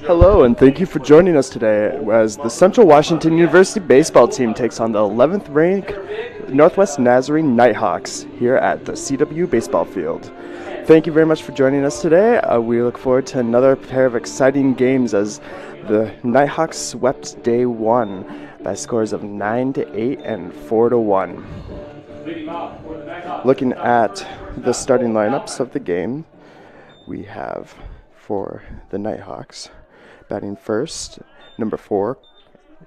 Hello, and thank you for joining us today as the Central Washington University baseball team takes on the 11th ranked Northwest Nazarene Nighthawks here at the CW baseball field. Thank you very much for joining us today. We look forward to another pair of exciting games as the Nighthawks swept day one by scores of 9-8 and 4-1. Looking at the starting lineups of the game, we have for the Nighthawks batting first, number 4,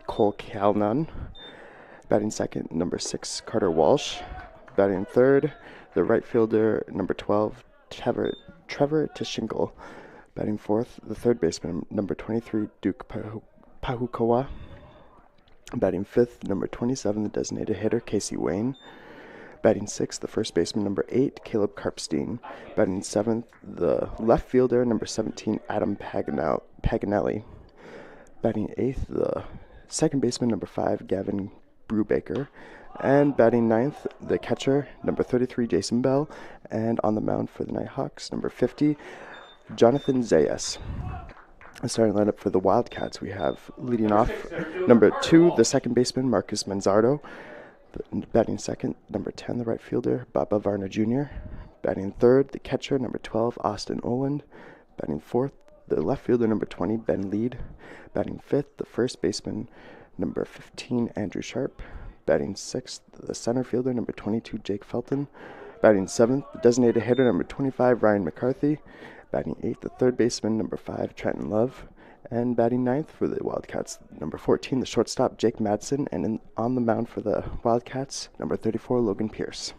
Cole Calnan. Batting second, number 6, Carter Walsh. Batting third, the right fielder, number 12, Trevor Tishingle. Batting fourth, the third baseman, number 23, Duke Pahukowa. Batting fifth, number 27, the designated hitter, Casey Wayne. Batting sixth, the first baseman, number 8, Caleb Karpstein. Batting seventh, the left fielder, number 17, Adam Paganelli. Batting eighth, the second baseman, number 5, Gavin Brubaker. And batting ninth, the catcher, number 33, Jason Bell. And on the mound for the Nighthawks, number 50, Jonathan Zayas. The starting lineup for the Wildcats, we have leading off, number 2, the second baseman, Marcus Manzardo. Batting second, number 10, the right fielder, Baba Varna Jr. Batting third, the catcher, number 12, Austin Oland. Batting fourth, the left fielder, number 20, Ben Lead. Batting fifth, the first baseman, number 15, Andrew Sharp. Batting sixth, the center fielder, number 22, Jake Felton. Batting seventh, the designated hitter, number 25, Ryan McCarthy. Batting eighth, the third baseman, number 5, Trenton Love. And batting ninth for the Wildcats, number 14, the shortstop, Jake Madsen. And on the mound for the Wildcats, number 34, Logan Pierce.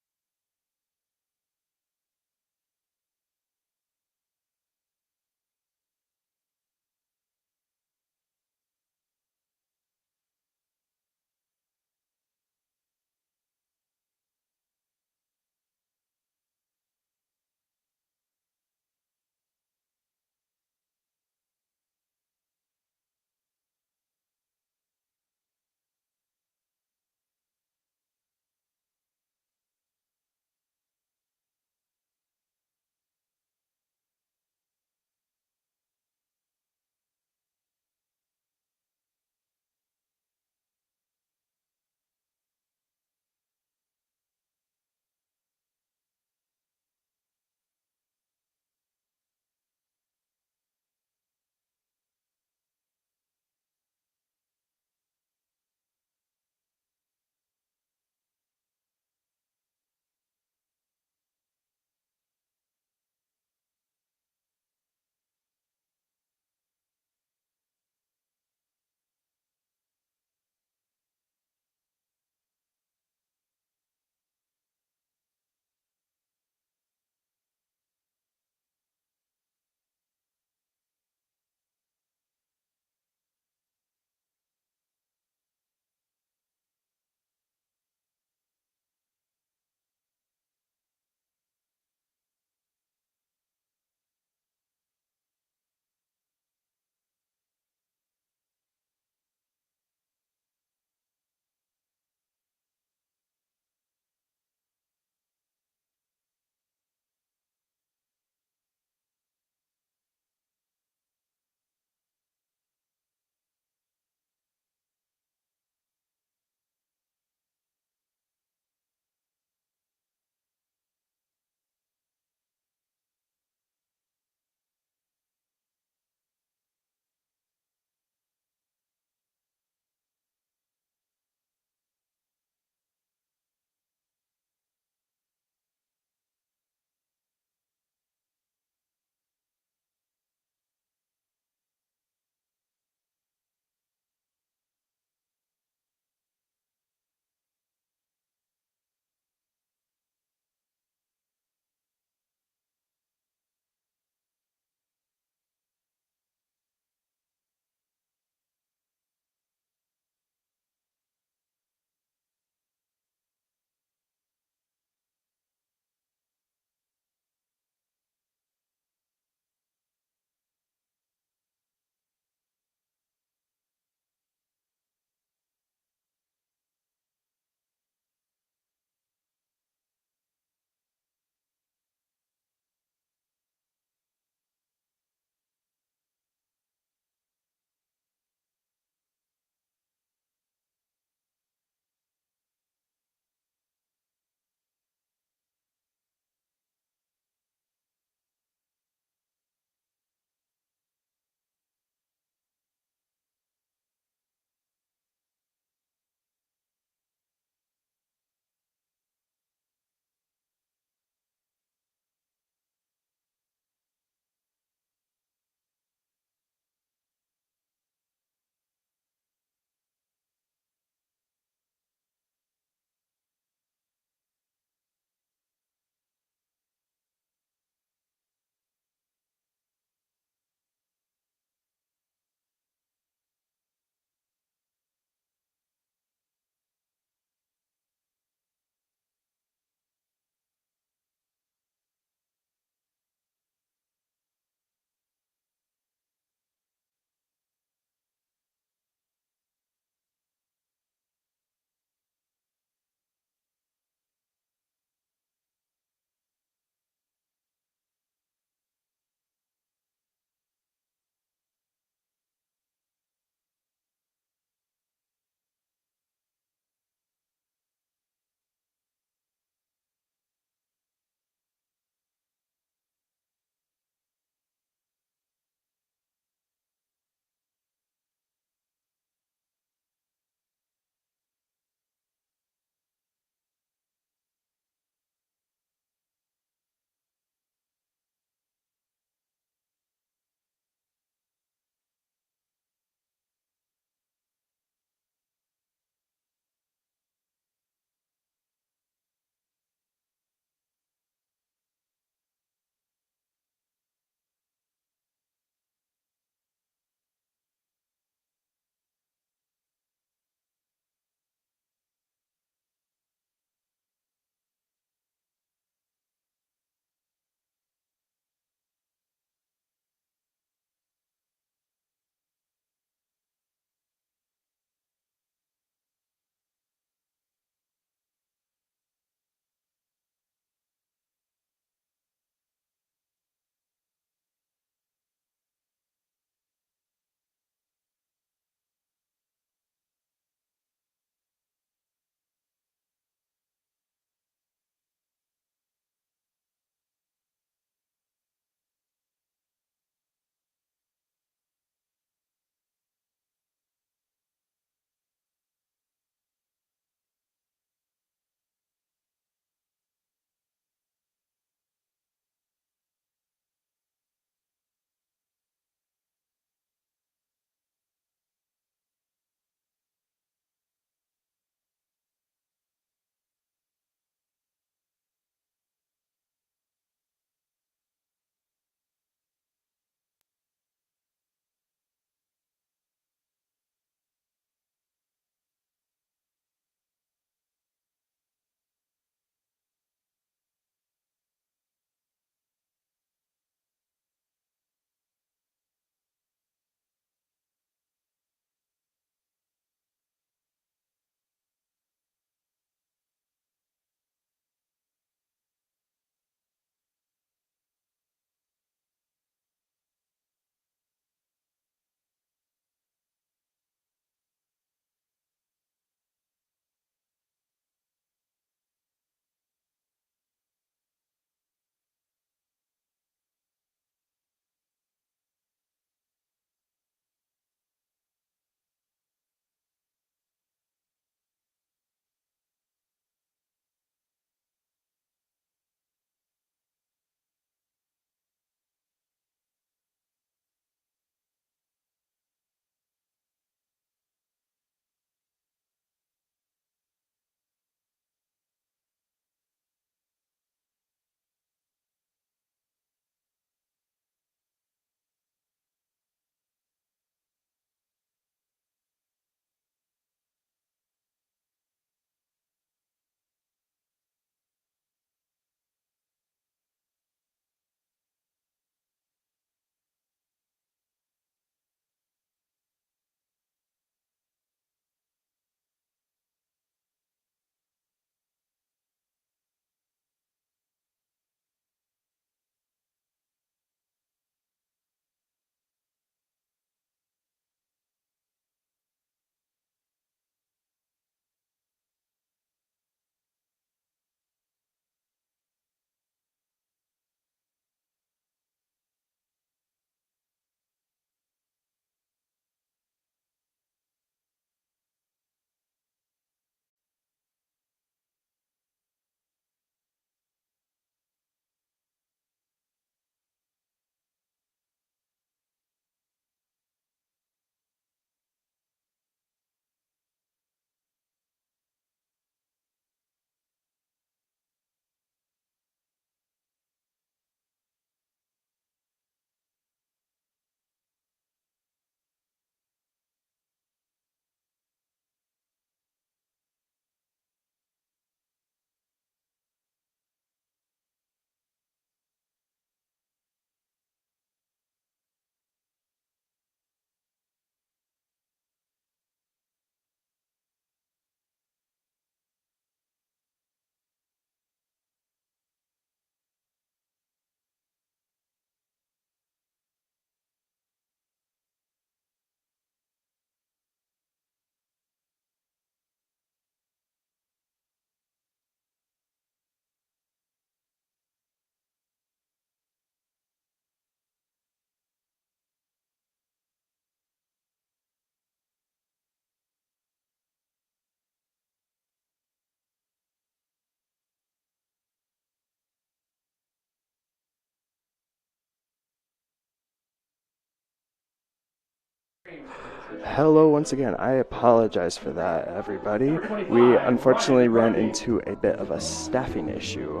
Hello once again. I apologize for that, everybody. We unfortunately ran into a bit of a staffing issue,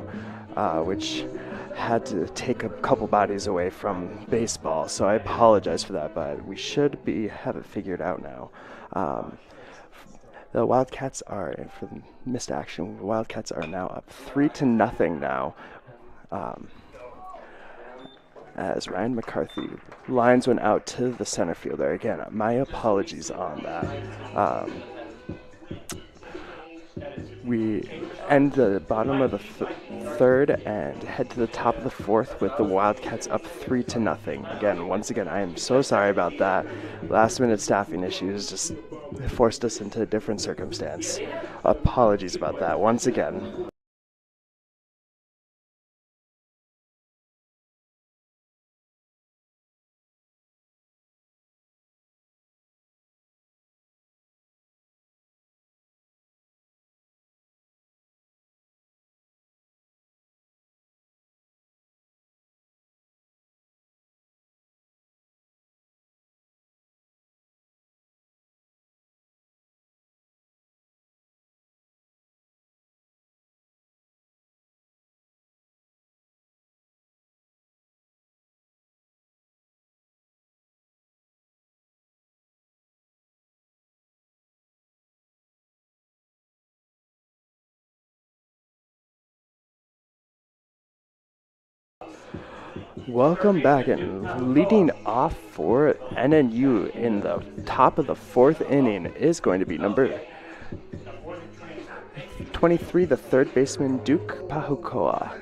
which had to take a couple bodies away from baseball. So I apologize for that, but we should have it figured out now. Um, the Wildcats are, for the missed action, the Wildcats are now up 3-0 now. Um, as Ryan McCarthy lines one out to the center fielder. Again, my apologies on that. We end the bottom of the third and head to the top of the fourth with the Wildcats up 3-0. Again, once again, I am so sorry about that. Last minute staffing issues just forced us into a different circumstance. Apologies about that once again. Welcome back, and leading off for NNU in the top of the fourth inning is going to be number 23, the third baseman, Duke Pahukoa.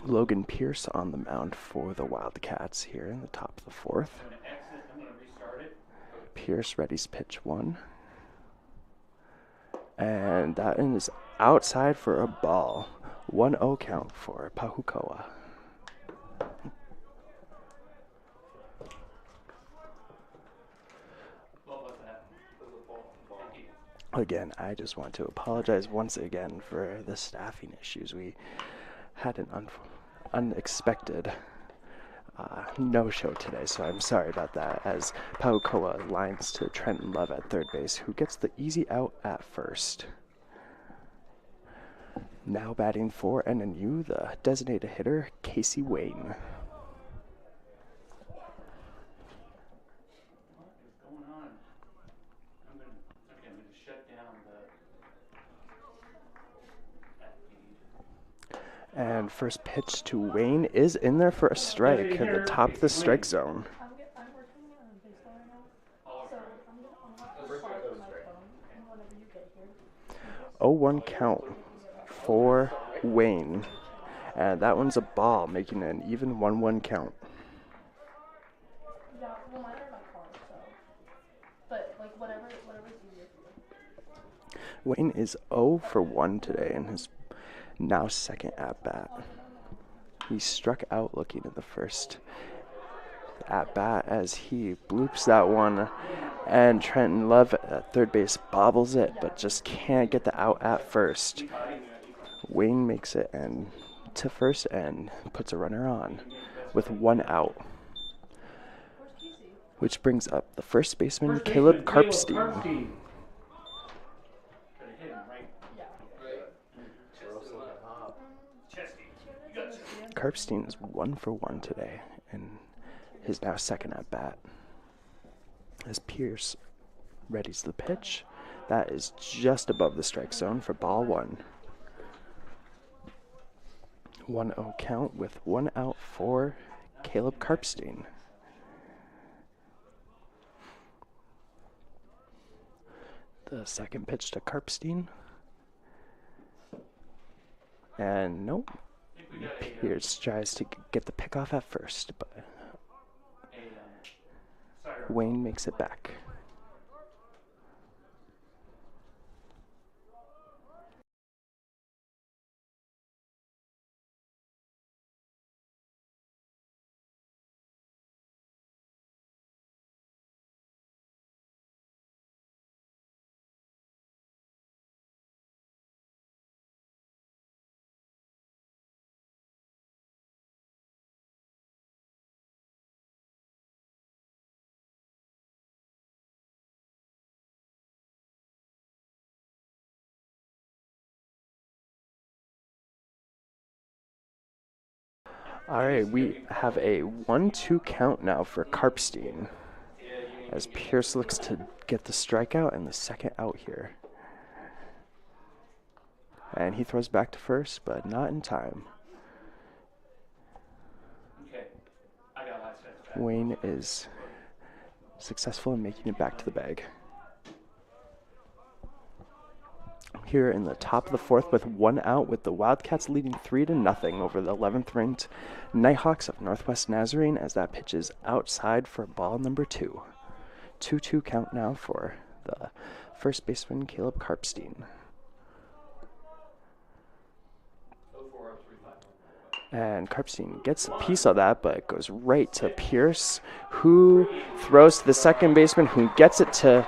Logan Pierce on the mound for the Wildcats here in the top of the fourth. Pierce readies pitch one. And that is outside for a ball. 1-0 count for Pahukoa. Again, I just want to apologize once again for the staffing issues. We had an unexpected no-show today, so I'm sorry about that, as Pahukoa lines to Trenton Love at third base, who gets the easy out at first. Now batting for NNU, the designated hitter, Casey Wayne. And first pitch to Wayne is in there for a strike at the top of the strike zone. 0-1 count for Wayne. And that one's a ball, making it an even 1-1 count. Wayne is 0 for 1 today in his now second at-bat. He struck out looking at the first at-bat as he bloops that one, and Trenton Love at third base bobbles it, but just can't get the out at first. Wayne makes it and to first and puts a runner on with 1 out, which brings up the first baseman, Caleb Karpstein. Karpstein is 1 for 1 today in his now second at bat. As Pierce readies the pitch, that is just above the strike zone for ball 1. 1-0 count with 1 out for Caleb Karpstein. The second pitch to Karpstein. And nope. Pierce tries to get the pickoff at first, but Wayne makes it back. All right, we have a 1-2 count now for Karpstein, as Pierce looks to get the strikeout and the second out here. And he throws back to first, but not in time. Wayne is successful in making it back to the bag. Here in the top of the fourth with one out, with the Wildcats leading 3-0 over the 11th ranked Nighthawks of Northwest Nazarene, as that pitch is outside for ball number 2. 2-2 count now for the first baseman, Caleb Karpstein. And Karpstein gets a piece of that, but it goes right to Pierce, who throws to the second baseman, who gets it to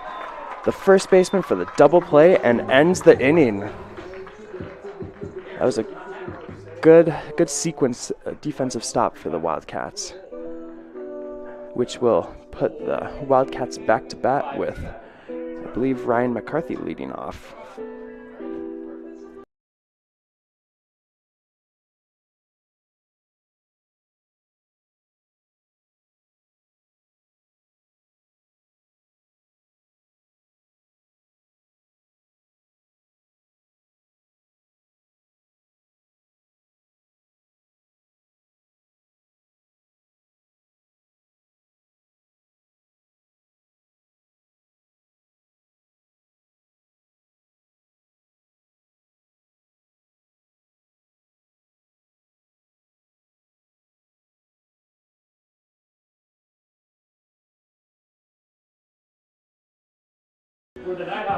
the first baseman for the double play and ends the inning. That was a good sequence defensive stop for the Wildcats, which will put the Wildcats back to bat with, I believe, Ryan McCarthy leading off.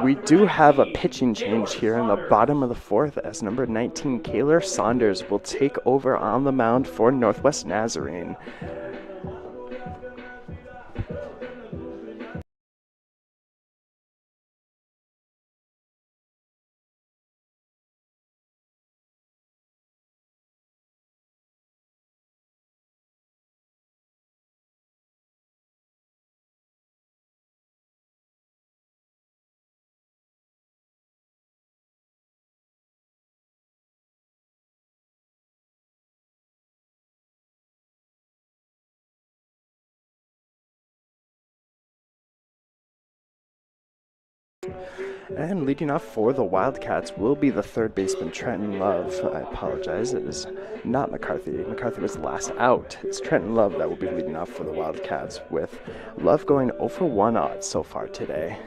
We do have a pitching change here in the bottom of the fourth, as number 19, Kaylor Saunders, will take over on the mound for Northwest Nazarene. And leading off for the Wildcats will be the third baseman, Trenton Love. I apologize, it is not McCarthy. McCarthy was last out. It's Trenton Love that will be leading off for the Wildcats, with Love going 0 for 1 odds so far today.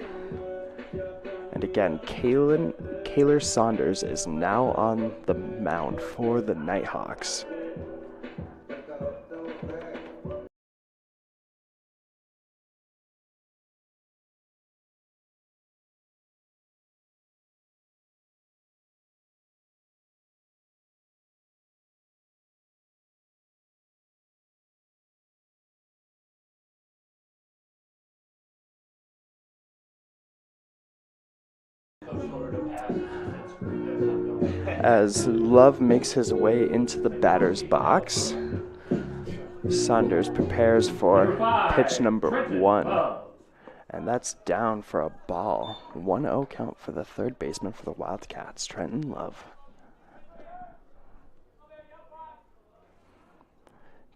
And again, Kaylor Saunders is now on the mound for the Nighthawks. As Love makes his way into the batter's box, Saunders prepares for pitch number 1. And that's down for a ball. 1-0 count for the third baseman for the Wildcats, Trenton Love.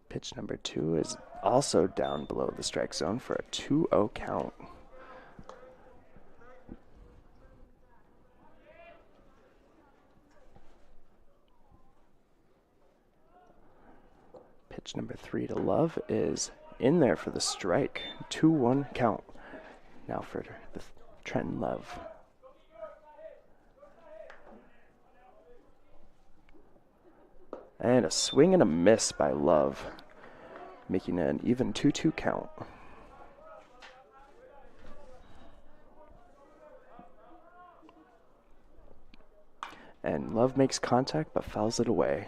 Pitch number 2 is also down below the strike zone for a 2-0 count. Pitch number 3 to Love is in there for the strike. 2-1 count now for the Trenton Love. And a swing and a miss by Love, making it an even 2-2 count. And Love makes contact but fouls it away,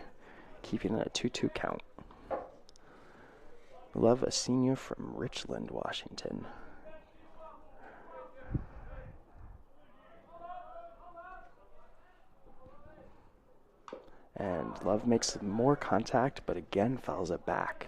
keeping it a 2-2 count. Love, a senior from Richland, Washington. And Love makes more contact, but again fouls it back.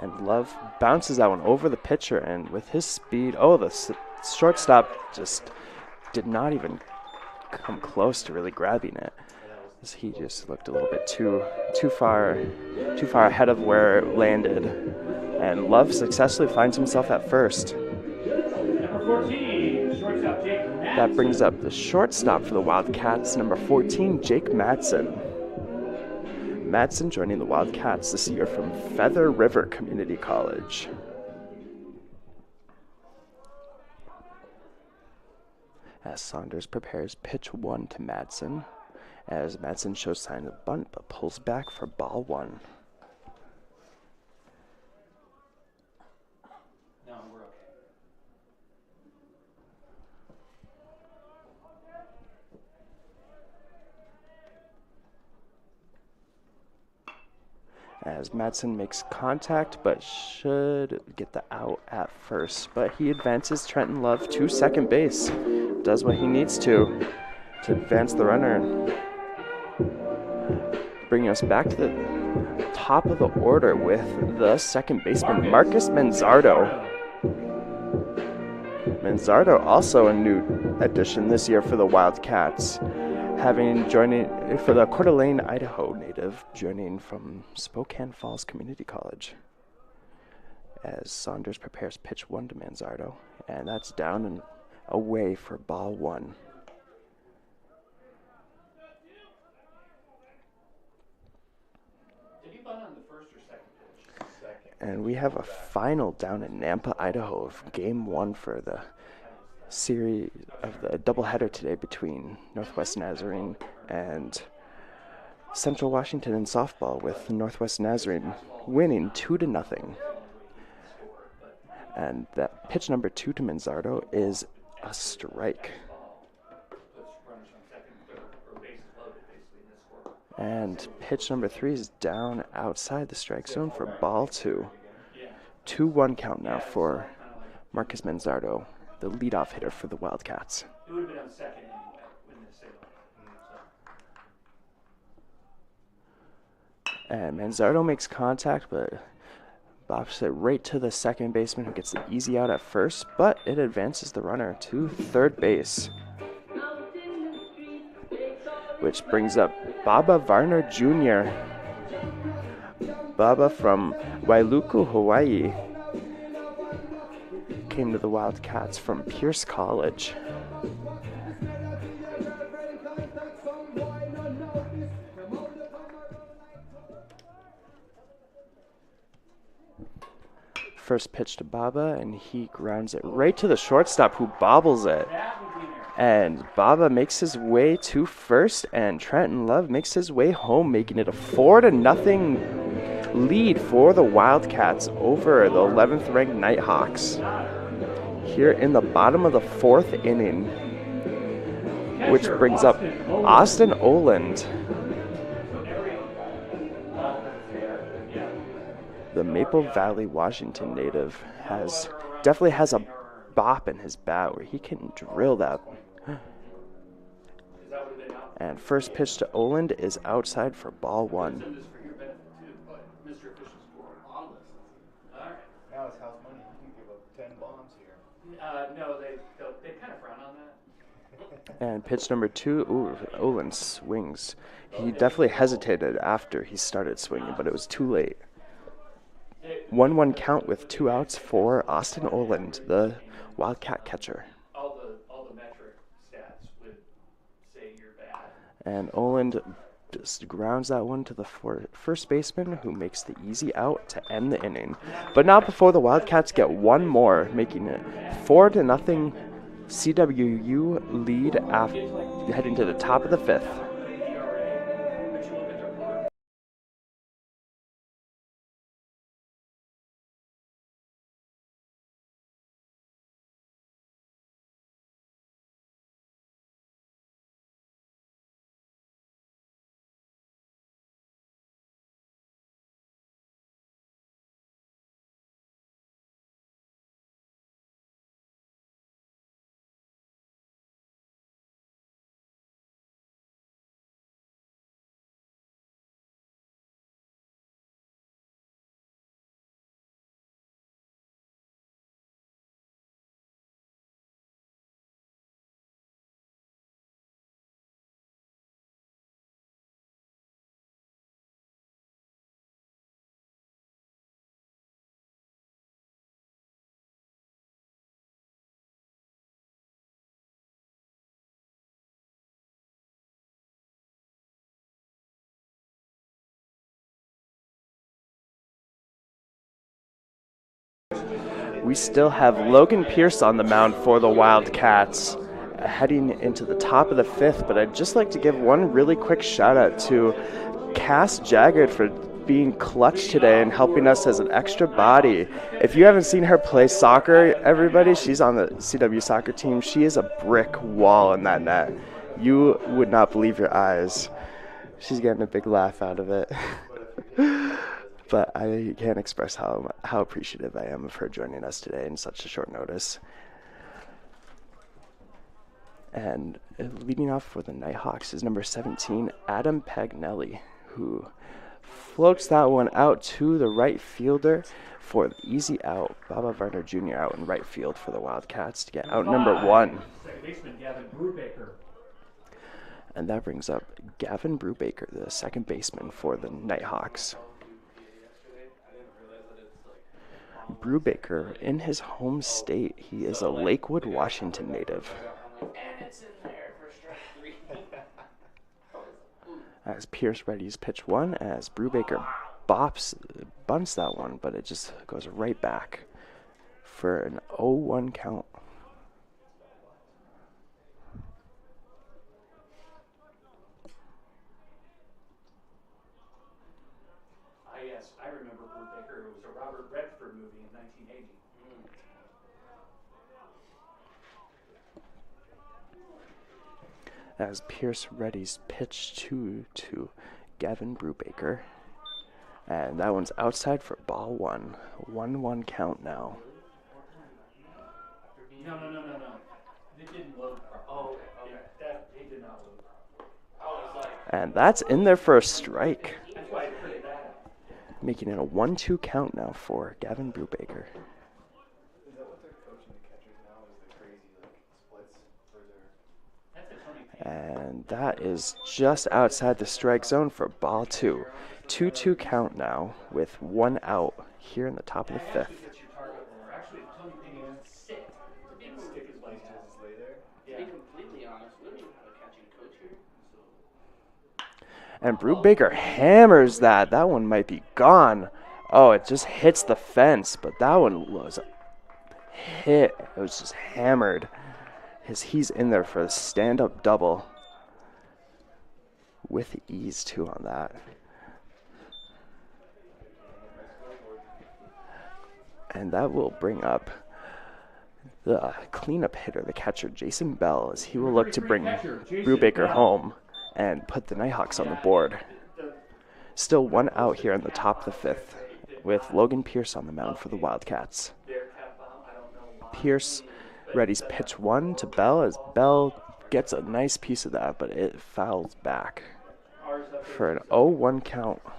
And Love bounces that one over the pitcher, and with his speed, the shortstop just did not even come close to really grabbing it. He just looked a little bit too far ahead of where it landed. And Love successfully finds himself at first. Number 14, shortstop Jake Madsen. That brings up the shortstop for the Wildcats, number 14, Jake Madsen. Madsen joining the Wildcats this year from Feather River Community College. As Saunders prepares pitch 1 to Madsen, as Madsen shows signs of bunt but pulls back for ball 1. No, we're okay. As Madsen makes contact but should get the out at first, but he advances Trenton Love to second base. Does what he needs to advance the runner. Bringing us back to the top of the order with the second baseman, Marcus Manzardo. Manzardo also a new addition this year for the Wildcats, having joining for the Coeur d'Alene, Idaho native, joining from Spokane Falls Community College. As Saunders prepares pitch 1 to Manzardo, and that's down and away for ball 1. Did he bunt on the first or second pitch? Second. And we have a final down in Nampa, Idaho, of game 1 for the series of the doubleheader today between Northwest Nazarene and Central Washington in softball, with Northwest Nazarene winning 2-0. And that pitch number 2 to Manzardo is a strike. And pitch number 3 is down outside the strike zone for ball 2. 2-1 count now for Marcus Manzardo, the leadoff hitter for the Wildcats. It would have been on second anyway when the signal. And Manzardo makes contact, but bops it right to the second baseman, who gets the easy out at first, but it advances the runner to third base. Which brings up Baba Varner Jr. Baba from Wailuku, Hawaii, came to the Wildcats from Pierce College. First pitch to Baba, and he grounds it right to the shortstop, who bobbles it. And Baba makes his way to first, and Trenton Love makes his way home, making it a 4-0 lead for the Wildcats over the 11th ranked Nighthawks. Here in the bottom of the 4th inning, which brings up Austin Oland. The Maple Valley, Washington native definitely has a bop in his bat where he can drill that. And first pitch to Oland is outside for ball 1. Now it's house money. You can give up 10 bombs here. No, they kind of frown on that. And pitch number 2, Oland swings. He definitely hesitated after he started swinging, but it was too late. 1-1 count with 2 outs for Austin Oland, the Wildcat catcher. All the metric stats would say you're bad. And Oland just grounds that one to the first baseman, who makes the easy out to end the inning. But not before the Wildcats get one more, making it 4-0 CWU lead heading to the top of the 5th. We still have Logan Pierce on the mound for the Wildcats heading into the top of the 5th, but I'd just like to give one really quick shout out to Cass Jaggard for being clutch today and helping us as an extra body. If you haven't seen her play soccer, everybody, she's on the CW soccer team. She is a brick wall in that net. You would not believe your eyes. She's getting a big laugh out of it. But I can't express how appreciative I am of her joining us today in such a short notice. And leading off for the Nighthawks is number 17, Adam Pagnelli, who floats that one out to the right fielder for the easy out. Baba Varner Jr. out in right field for the Wildcats to get out number 1. Second baseman Gavin Brubaker. And that brings up Gavin Brubaker, the second baseman for the Nighthawks. Brubaker, in his home state, he is a Lakewood, Washington native. As Pierce readies pitch 1, as Brubaker bunts that one, but it just goes right back for an 0-1 count. Yes, I remember Brubaker. It was a Robert Redford movie in 1980. As Pierce readies pitch 2 to Gavin Brubaker. And that one's outside for ball 1. 1-1 count now. No. It didn't load properly. Oh, okay. Yeah, it did not load. And that's in there for a strike. That's why I printed that out. Making it a 1-2 count now for Gavin Brubaker. Is that what they're coaching the catchers now? Is the crazy splits for their? That's a Tony Payne. And that is just outside the strike zone for ball 2. 2-2 count now with 1 out here in the top of the 5th. Actually gets your target more. Actually, if Tony Payne is sick, stick his legs down. Just lay there. Yeah. To be completely honest, we don't even have a catching coach here. And Brubaker hammers that. That one might be gone. Oh, it just hits the fence, but that one was hit. It was just hammered. He's in there for a stand-up double. With ease, too, on that. And that will bring up the cleanup hitter, the catcher, Jason Bell, as he will look to bring Brubaker home and put the Nighthawks on the board. Still 1 out here in the top of the 5th, with Logan Pierce on the mound for the Wildcats. Pierce readies pitch 1 to Bell, as Bell gets a nice piece of that, but it fouls back for an 0-1 count. Yeah,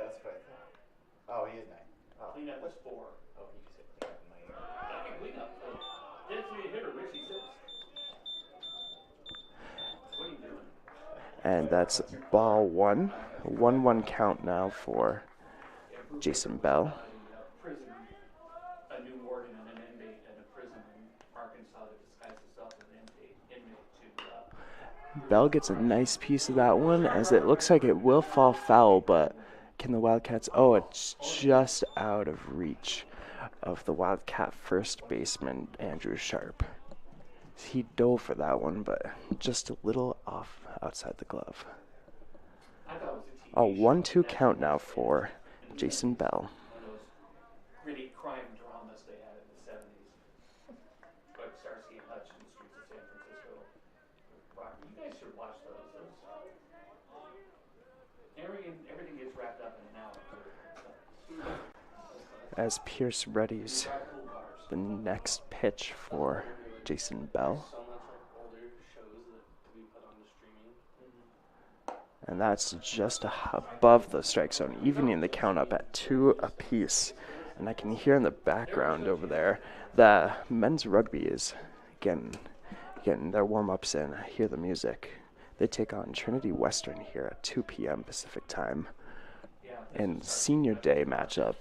that's what I thought. Oh, he is 9. Oh. Cleanup was 4. Oh, he just said clean up in my ear. Not cleanup. Designated hitter, Richie 6. What are you doing? And that's ball 1. 1-1 count now for Jason Bell. A new warden and an inmate in a prison in Arkansas that disguised himself as an inmate to Bell gets a nice piece of that one, as it looks like it will fall foul, but can the Wildcats? Oh, it's just out of reach of the Wildcat first baseman, Andrew Sharp. He dove for that one, but just a little off outside the glove. A 1-2 count now for Jason Bell. one of those gritty crime dramas they had in the 70s. Like Starsky and Hutch in the streets of San Francisco. You guys should watch those. Everything gets wrapped up in an hour. As Pierce readies the next pitch for Jason Bell. So much older shows that we put on the streaming. And that's just above the strike zone, evening the count up at 2 apiece. And I can hear in the background over there the men's rugby is getting their warm-ups in. I hear the music. They take on Trinity Western here at 2 p.m. Pacific time in senior day matchup.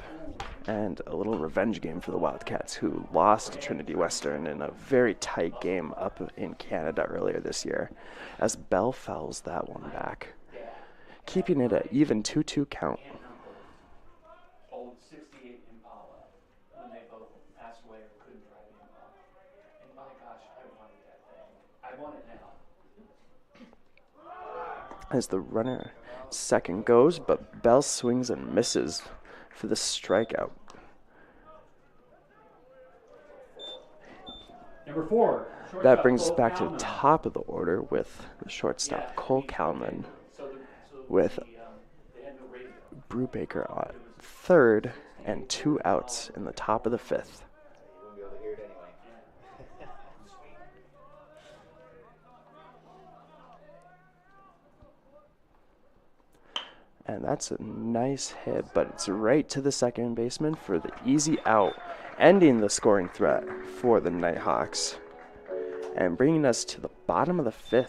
And a little revenge game for the Wildcats, who lost to Trinity Western in a very tight game up in Canada earlier this year, as Bell fouls that one back, keeping it at even 2-2 count. Old 68 Impala, when they both passed away or couldn't drive the Impala. And my gosh, I wanted that thing. I want it now. As the runner second goes, but Bell swings and misses for the strikeout. Number 4. That brings us back to the top of the order with the shortstop Cole Kalman, with Brubaker on third and 2 outs in the top of the 5th. And that's a nice hit, but it's right to the second baseman for the easy out, ending the scoring threat for the Nighthawks and bringing us to the bottom of the 5th.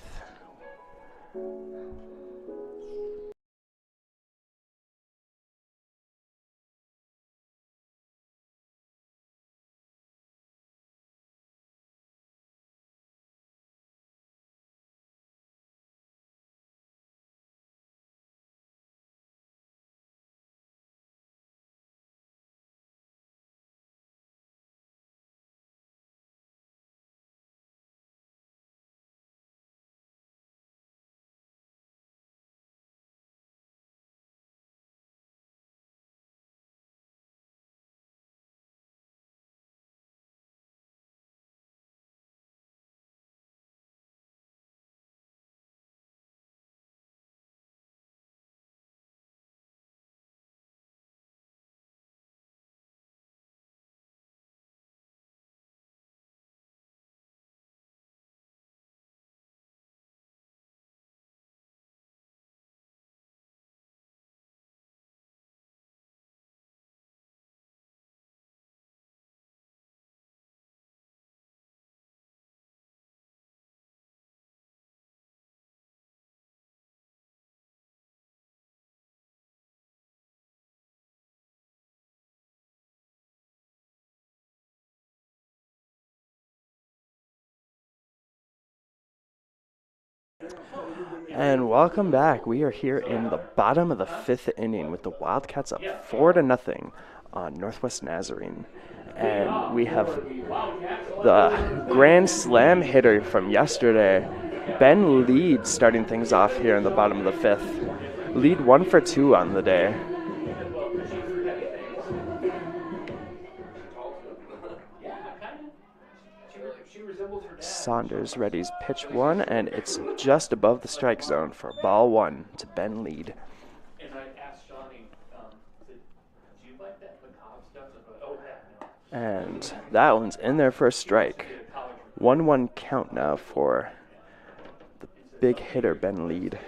And welcome back. We are here in the bottom of the 5th inning with the Wildcats up 4-0 on Northwest Nazarene. And we have the grand slam hitter from yesterday, Ben Lead, starting things off here in the bottom of the 5th. Lead 1 for 2 on the day. Saunders readies pitch 1, and it's just above the strike zone for ball 1 to Ben Lead. And I asked Johnny, do you like that macabre stuff? Oh, heck no. And that one's in there for a strike. 1-1 count now for the big hitter Ben Lead.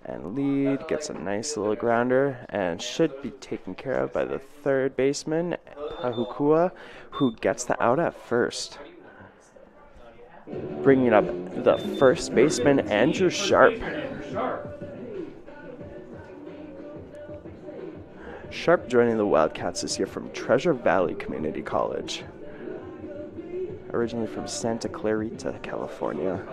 And Lead gets a nice little grounder and should be taken care of by the third baseman, Pahukua, who gets the out at first. Bringing up the first baseman, Andrew Sharp. Sharp joining the Wildcats this year from Treasure Valley Community College. Originally from Santa Clarita, California.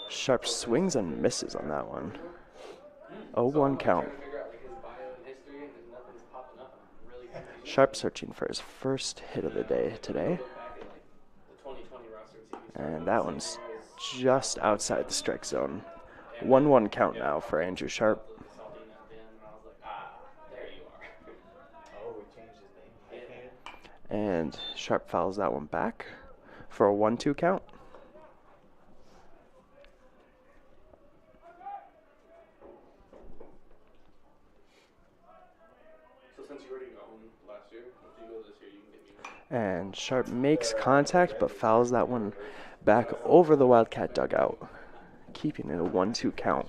Sharp swings and misses on that one. 0-1 count. Sharp searching for his first hit of the day today. And that one's just outside the strike zone. 1-1 count now for Andrew Sharp. And Sharp fouls that one back for a 1-2 count. And Sharp makes contact, but fouls that one back over the Wildcat dugout, keeping it a 1-2 count.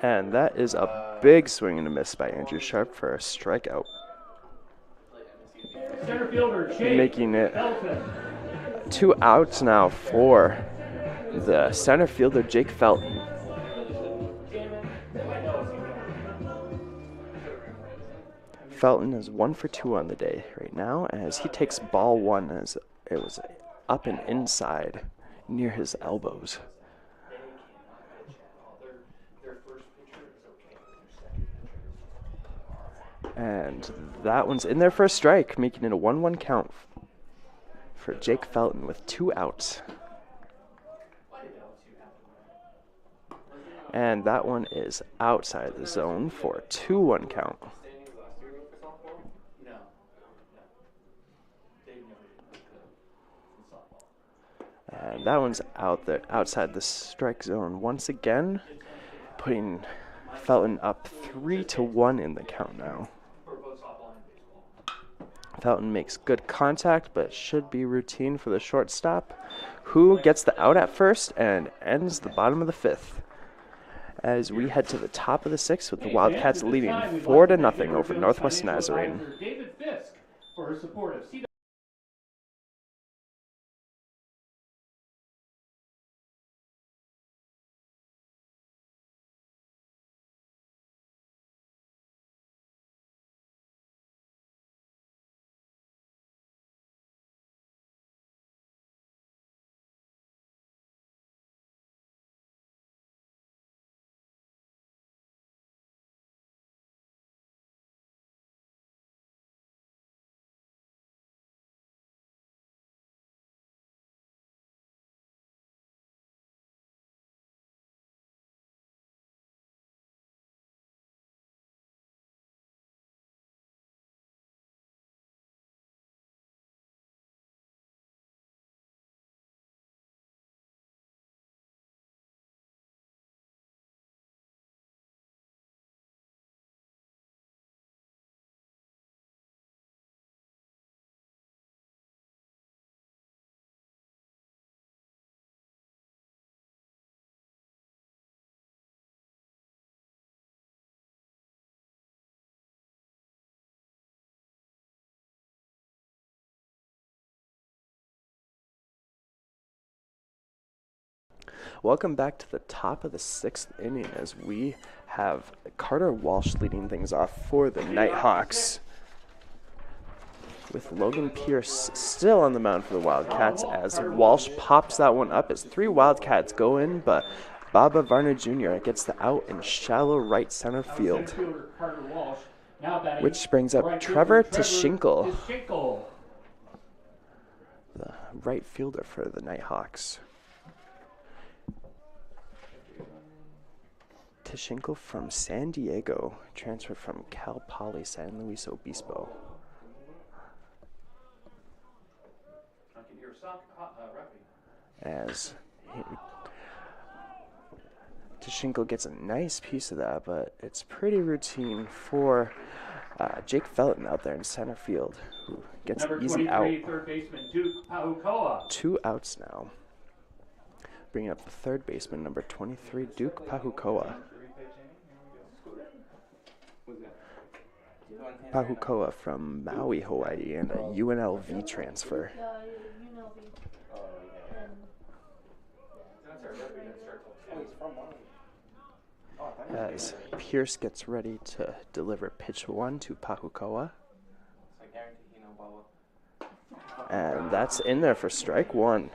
And that is a big swing and a miss by Andrew Sharp for a strikeout. Center fielder Jake making it Felton. 2 outs now for the center fielder, Jake Felton. Felton is 1 for 2 on the day right now as he takes ball 1 as it was up and inside near his elbows. And that one's in there for a strike, making it a 1-1 count for Jake Felton with 2 outs. And that one is outside the zone for a 2-1 count. And that one's out there, outside the strike zone once again, putting Felton up 3-1 in the count now. Felton makes good contact, but should be routine for the shortstop, who gets the out at first and ends the bottom of the 5th. As we head to the top of the 6th with the Wildcats leading 4-0 over Northwest Nazarene. David Fisk for her support of CW. Welcome back to the top of the 6th inning as we have Carter Walsh leading things off for the Nighthawks, with Logan Pierce still on the mound for the Wildcats as Walsh pops that one up as 3 Wildcats go in, but Baba Varner Jr. gets the out in shallow right center field, which brings up Trevor Tishinkle, the right fielder for the Nighthawks. Tishinkle from San Diego, transferred from Cal Poly San Luis Obispo. As Tishinkle gets a nice piece of that, but it's pretty routine for Jake Felton out there in center field, who gets an easy out. Third baseman Duke Pahukoa. 2 outs now. Bringing up the third baseman, number 23, Duke Pahukoa. Pahukoa from Maui, Hawaii, and a UNLV transfer. As Pierce gets ready to deliver pitch 1 to Pahukoa. And that's in there for strike 1.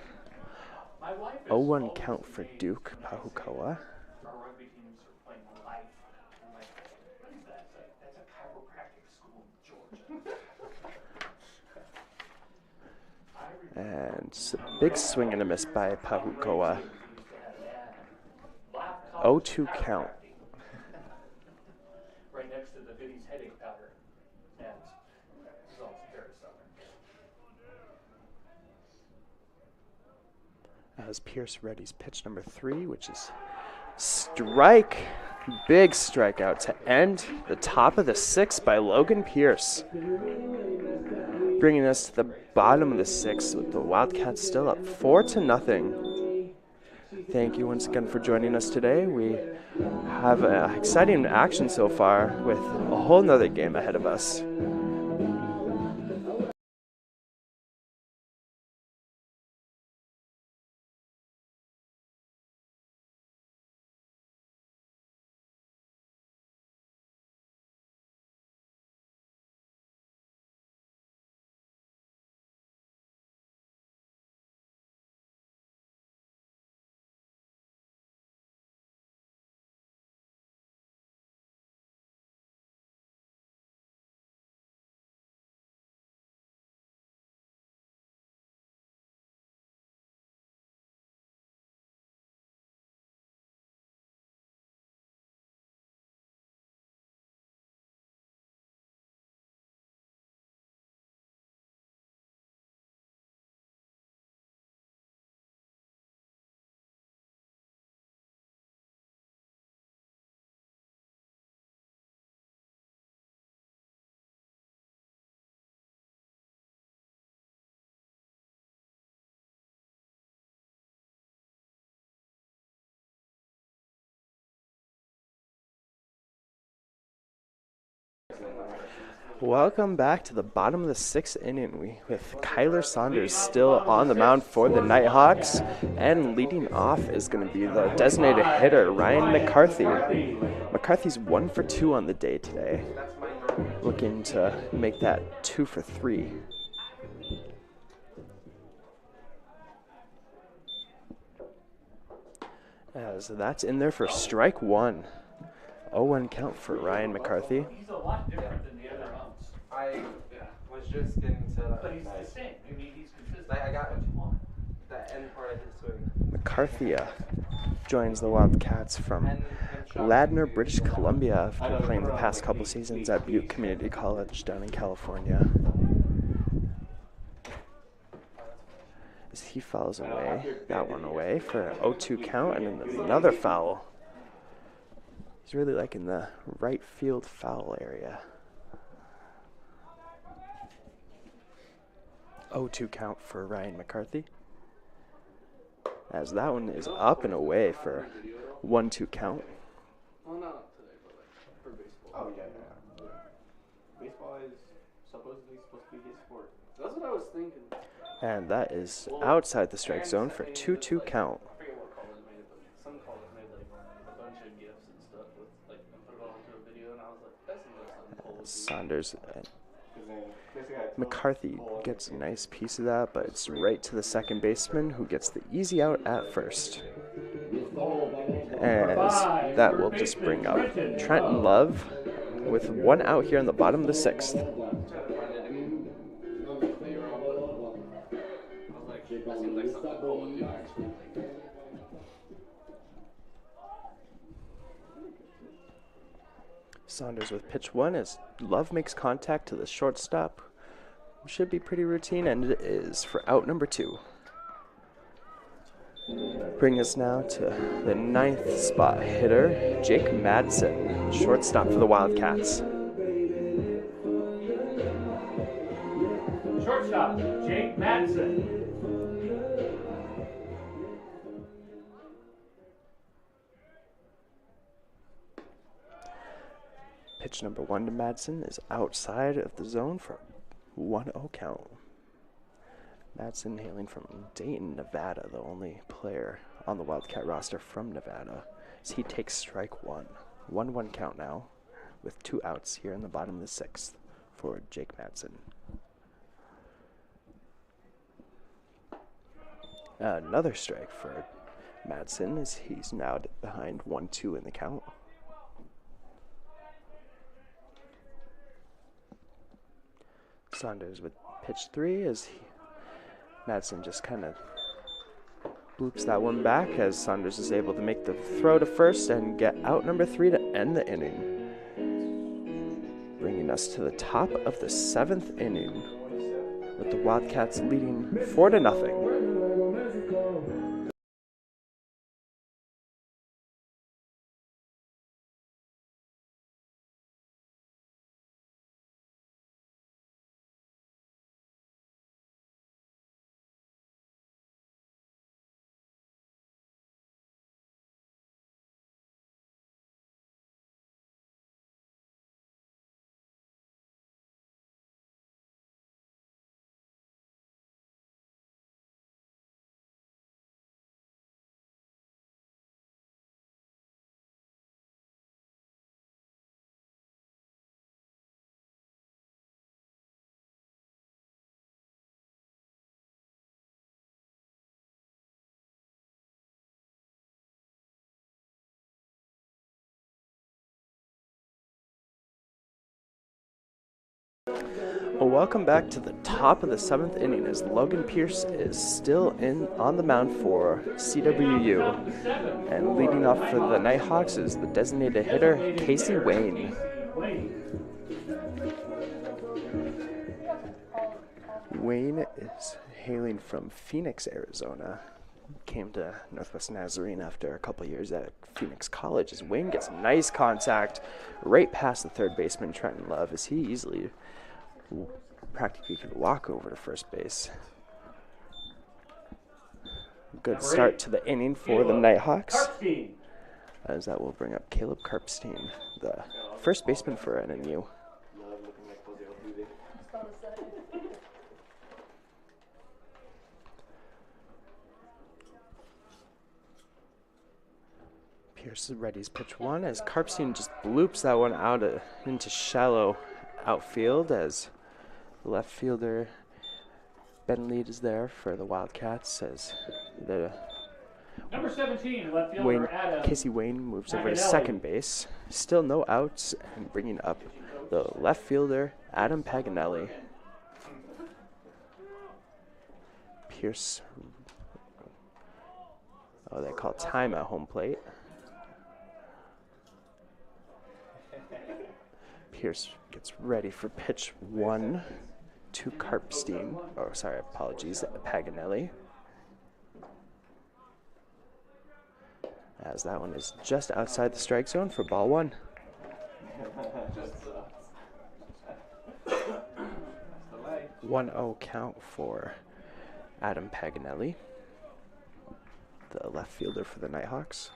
0-1 count for Duke Pahukoa. And it's a big swing and a miss by Pahukoa. 0-2 count. Right next to the Biddy's headache powder. And results very summer. As Pierce readies pitch number 3, which is strike. Big strikeout to end the top of the 6th by Logan Pierce. Bringing us to the bottom of the 6th with the Wildcats still up 4-0. Thank you once again for joining us today. We have exciting action so far with a whole nother game ahead of us. Welcome back to the bottom of the 6th inning with Kyler Saunders still on the mound for the Nighthawks, and leading off is going to be the designated hitter, Ryan McCarthy. McCarthy's 1 for 2 on the day today, looking to make that 2 for 3. As that's in there for strike 1. 0-1 count for Ryan McCarthy. He's a lot different than the other umps. I was just getting set up. But he's the same. I mean, he's consistent. I got what you want. that end part of his swing. McCarthy joins the Wildcats from Ladner, British Columbia, after playing the past couple seasons at Butte Community College down in California. As he fouls away, that one away for an 0-2 count, and then another foul. He's really liking the right field foul area. 0-2 count for Ryan McCarthy. As that one is up and away for 1-2 count. Well, not today, but like for baseball. Oh, yeah. Baseball is supposedly supposed to be his sport. That's what I was thinking. And that is outside the strike zone for 2-2 count. I forget what college made it, but some college made like a bunch of gifs and stuff with like and put it all into a video, and I was like, that seems like something cool. Saunders and McCarthy gets a nice piece of that, but it's right to the second baseman, who gets the easy out at first. And that will just bring up Trenton Love with 1 out here in the bottom of the 6th. That seems like something cool would do. Saunders with pitch 1 as Love makes contact to the shortstop. Should be pretty routine, and it is for out number 2. Bring us now to the 9th spot hitter, Jake Madsen, shortstop for the Wildcats. Shortstop, Jake Madsen. Pitch number 1 to Madsen is outside of the zone for 1-0 count. Madsen hailing from Dayton, Nevada, the only player on the Wildcat roster from Nevada, as he takes strike 1. 1-1 count now, with 2 outs here in the bottom of the 6th for Jake Madsen. Another strike for Madsen, as he's now behind 1-2 in the count. Saunders with pitch 3 as Madsen just kind of bloops that one back, as Saunders is able to make the throw to first and get out number 3 to end the inning. Bringing us to the top of the 7th inning, with the Wildcats leading 4-0. Well, welcome back to the top of the 7th inning, as Logan Pierce is still on the mound for CWU. And leading off for the Nighthawks is the designated hitter, Casey Wayne. Wayne is hailing from Phoenix, Arizona. Came to Northwest Nazarene after a couple years at Phoenix College, as Wayne gets nice contact right past the third baseman, Trenton Love, as he easily practically could walk over to first base. Good start to the inning for the Nighthawks, as that will bring up Caleb Karpstein, the first baseman for NNU. Pierce is ready as pitch one as Karpstein just bloops that one out into shallow outfield as the left fielder Ben Lead is there for the Wildcats as the Number 17, left fielder Wayne, Adam. Casey Wayne moves over to Paganelli. second base. Still no outs and bringing up the left fielder Adam Paganelli. Pierce. Oh, they call time at home plate. Pierce gets ready for pitch one to Karpstein. Oh, sorry, apologies, Paganelli. As that one is just outside the strike zone for ball one. Just 1-0 count for Adam Paganelli, the left fielder for the Nighthawks.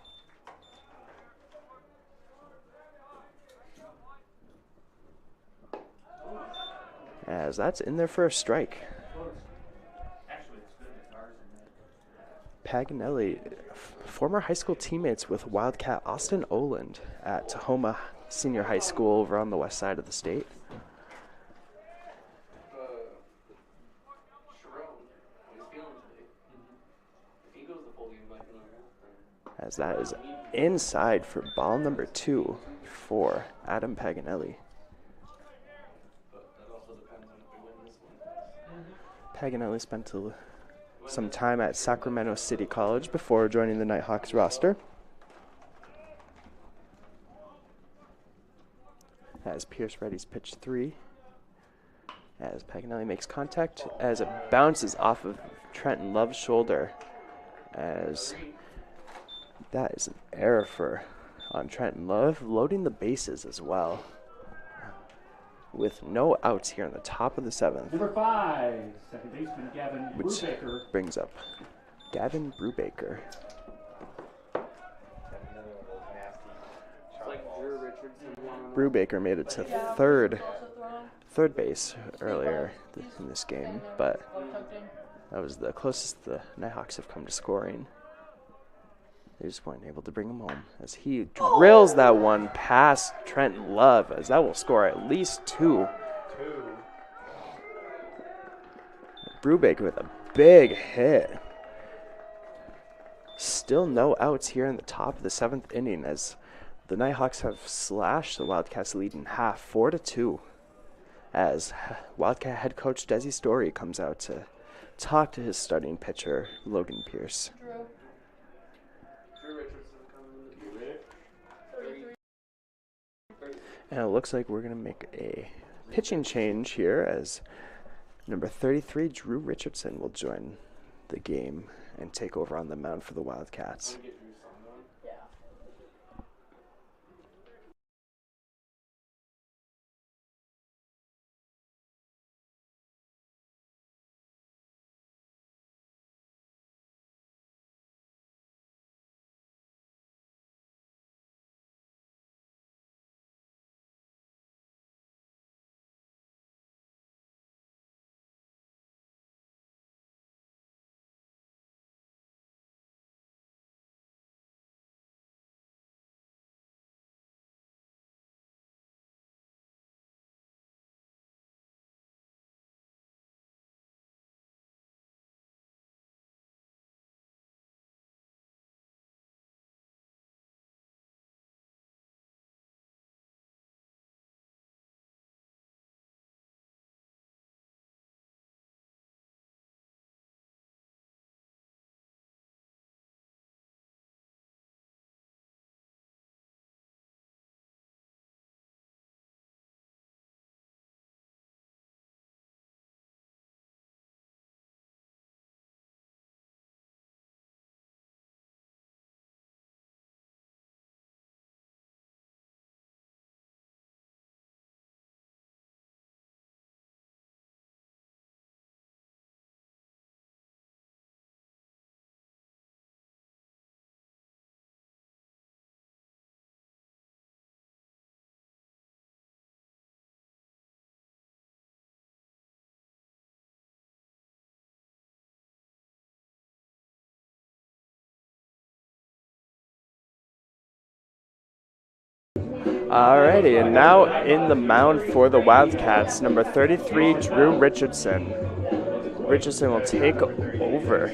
As that's in there for a strike. Actually, it's good that ours in Paganelli, former high school teammates with Wildcat Austin Oland at Tahoma Senior High School over on the west side of the state. As that is inside for ball number 2 for Adam Paganelli. Paganelli spent some time at Sacramento City College before joining the Nighthawks roster. As Pierce readies pitch 3. As Paganelli makes contact, as it bounces off of Trenton Love's shoulder. As that is an error on Trenton Love, loading the bases as well. With no outs here in the top of the 7th. Number 5, second baseman Gavin Which Brubaker. brings up Gavin Brubaker. It's like Drew Richardson. Brubaker made it to third base earlier in this game, but that was the closest the Nighthawks have come to scoring. They just weren't able to bring him home as he drills that one past Trenton Love, as that will score at least 2. Brubaker with a big hit. Still no outs here in the top of the 7th inning as the Nighthawks have slashed the Wildcats lead in half, 4-2. As Wildcat head coach Desi Story comes out to talk to his starting pitcher, Logan Pierce. Drew Richardson coming in. And it looks like we're going to make a pitching change here as number 33, Drew Richardson, will join the game and take over on the mound for the Wildcats. Alrighty, and now in the mound for the Wildcats, number 33, Drew Richardson. Richardson will take over.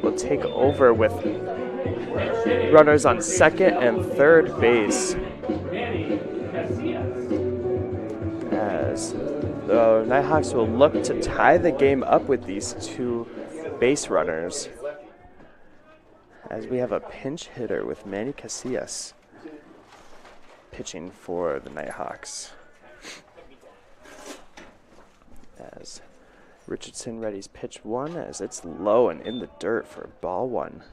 Will take over with runners on second and third base. As the Nighthawks will look to tie the game up with these two base runners. As we have a pinch hitter with Manny Casillas pitching for the Nighthawks. As Richardson readies pitch one as it's low and in the dirt for ball one.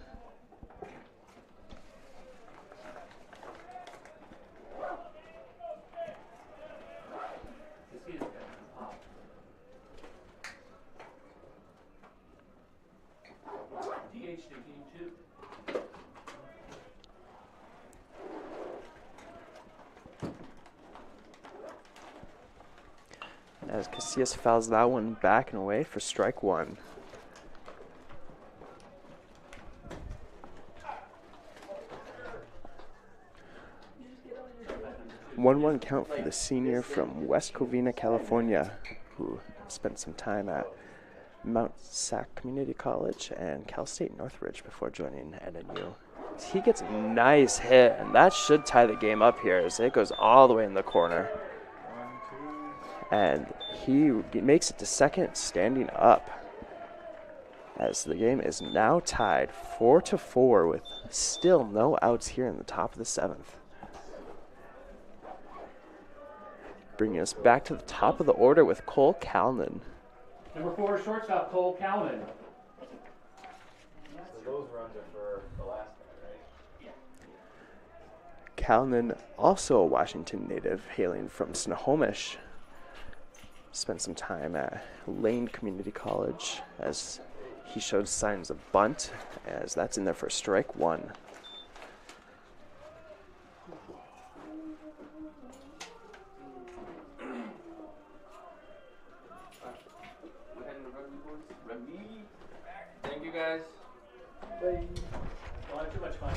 As Casillas fouls that one back and away for strike one. One count for the senior from West Covina, California, who spent some time at Mount Sac Community College and Cal State Northridge before joining NNU. He gets a nice hit, and that should tie the game up here as it goes all the way in the corner. And he makes it to second standing up as the game is now tied 4-4 with still no outs here in the top of the seventh. Bringing us back to the top of the order with Cole Calnan. Number 4, shortstop Cole Calnan. So those runs are for the last guy, right? Calnan, also a Washington native, hailing from Snohomish. Spent some time at Lane Community College as he showed signs of bunt, as that's in there for strike one. Thank you guys. Don't have too much fun.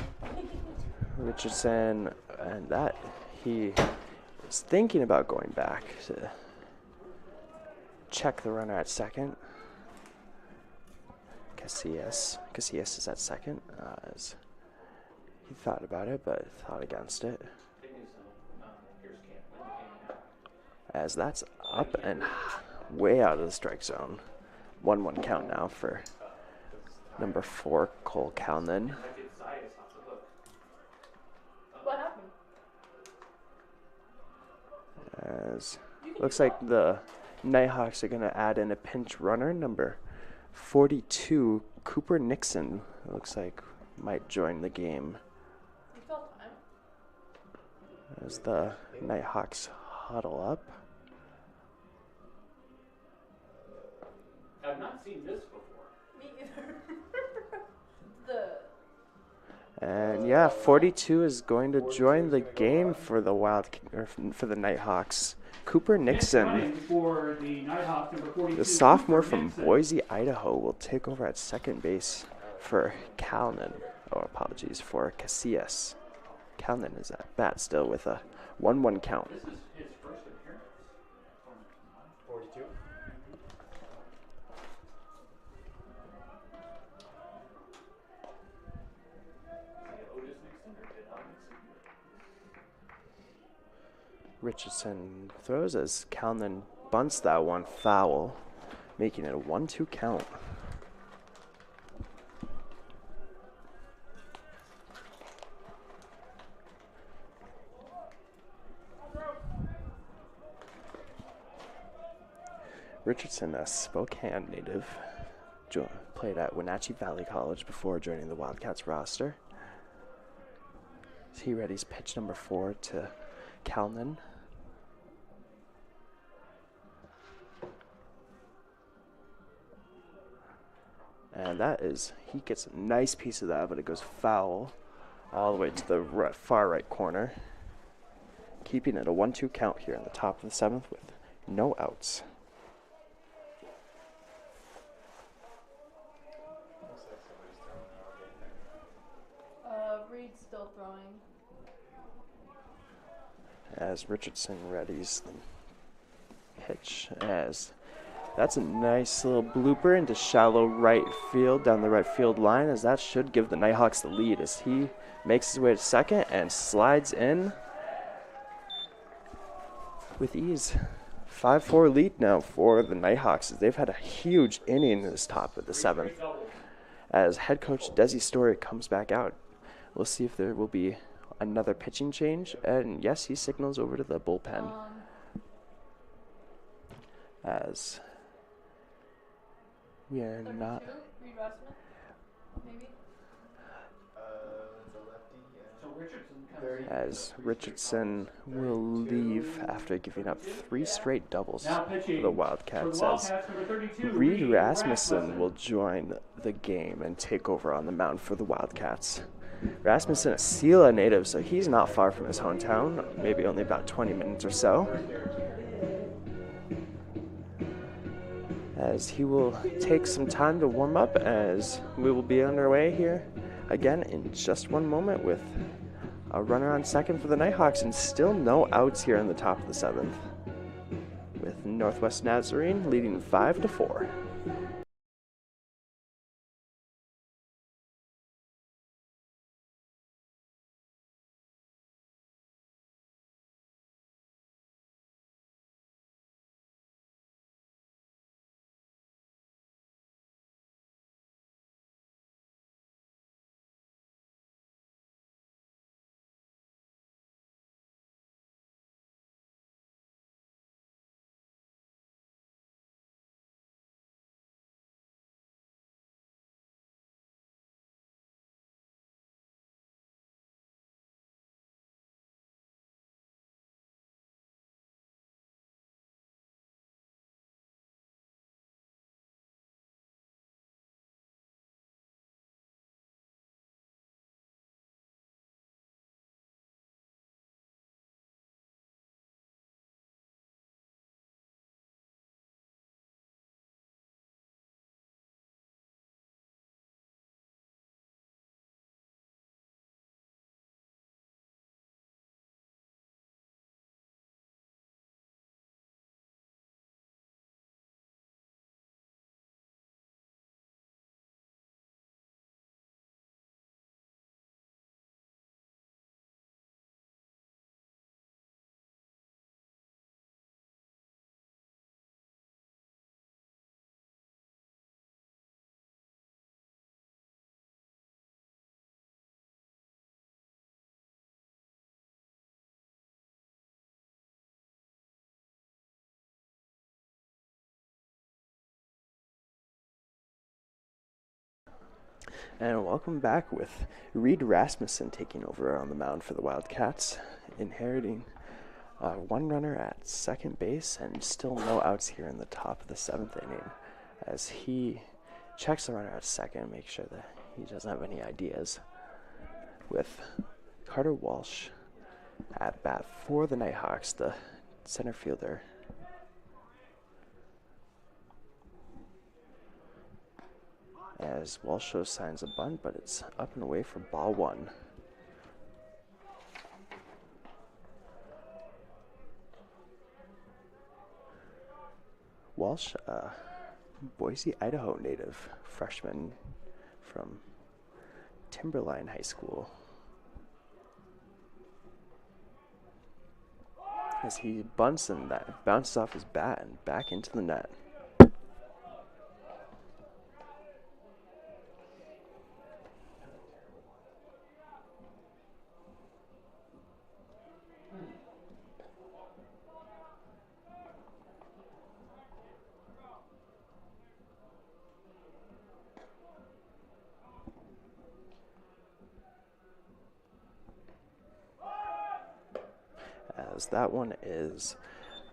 Richardson, and that he is thinking about going back to check the runner at second. Casillas is at second, as he thought about it, but thought against it. As that's up and way out of the strike zone. 1-1 count now for number 4, Cole Calnan. What happened? As looks like the Nighthawks are going to add in a pinch runner, number 42, Cooper Nixon. It looks like might join the game. You felt time. As the Nighthawks huddle up. I've not seen this before. Me either. And yeah, 42 is going to join the game for the for the Nighthawks. Cooper Nixon, For the Nighthawks, number 42, the sophomore Cooper from Nixon. Boise, Idaho, will take over at second base for Calnan. Oh, apologies for Casillas. Calnan is at bat still with a 1-1 count. This is his first appearance. 42? Otis Nixon or Did Nixon? Richardson throws as Calnan bunts that one foul, making it a 1-2 count. Richardson, a Spokane native, played at Wenatchee Valley College before joining the Wildcats roster. He readies pitch number 4 to Calnan. And that is, he gets a nice piece of that, but it goes foul all the way to the far right corner. Keeping it a 1-2 count here in the top of the 7th with no outs. Looks like somebody's throwing out again. Reed's still throwing. as Richardson readies the pitch. As that's a nice little blooper into shallow right field down the right field line, as that should give the Nighthawks the lead as he makes his way to second and slides in with ease. 5-4 lead now for the Nighthawks as they've had a huge inning in this top of the 7th. As head coach Desi Story comes back out, we'll see if there will be another pitching change, and yes, he signals over to the bullpen. As we are not. Reed Rossman, maybe. It's a lefty, yeah. So Richardson comes in. As Richardson will leave after giving up 3 straight doubles Now for pitching the for Wildcats, the as Wildcats, number 32, Reed Rasmussen will join the game and take over on the mound for the Wildcats. Rasmussen, a Sela native, so he's not far from his hometown, maybe only about 20 minutes or so. As he will take some time to warm up, as we will be underway here again in just one moment with a runner on second for the Nighthawks and still no outs here in the top of the 7th, with Northwest Nazarene leading 5-4. And welcome back with Reed Rasmussen taking over on the mound for the Wildcats, inheriting 1 runner at second base and still no outs here in the top of the 7th inning as he checks the runner at second, make sure that he doesn't have any ideas, with Carter Walsh at bat for the Nighthawks, the center fielder. As Walsh shows signs of bunt, but it's up and away for ball 1. Walsh, Boise, Idaho native, freshman from Timberline High School. As he bunts and that bounces off his bat and back into the net. As that one is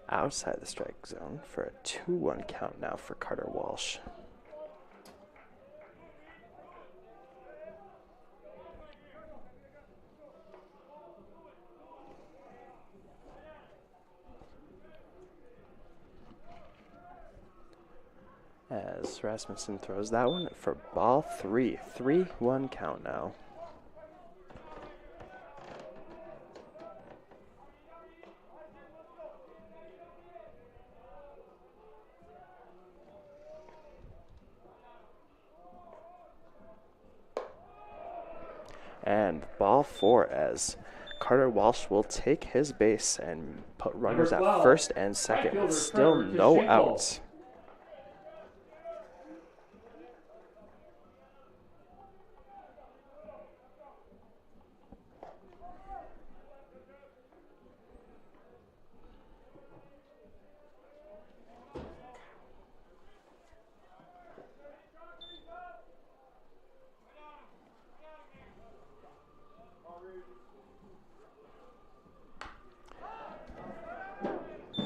outside the strike zone for a 2-1 count now for Carter Walsh. As Rasmussen throws that one for ball 3. 3-1 count now. And ball 4 as Carter Walsh will take his base and put runners at 12, first and second right with fielder still Trevor no Tishinkle. outs.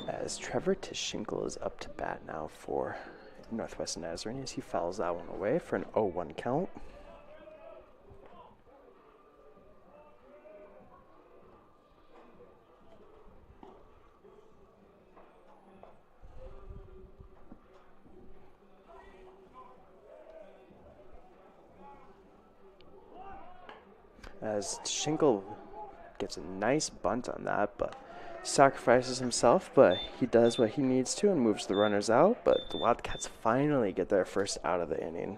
As Trevor Tishinkle is up to bat now for Northwest Nazarene as he fouls that one away for an 0-1 count. As Tishinkle gets a nice bunt on that, but sacrifices himself, but he does what he needs to and moves the runners out, but the Wildcats finally get their first out of the inning.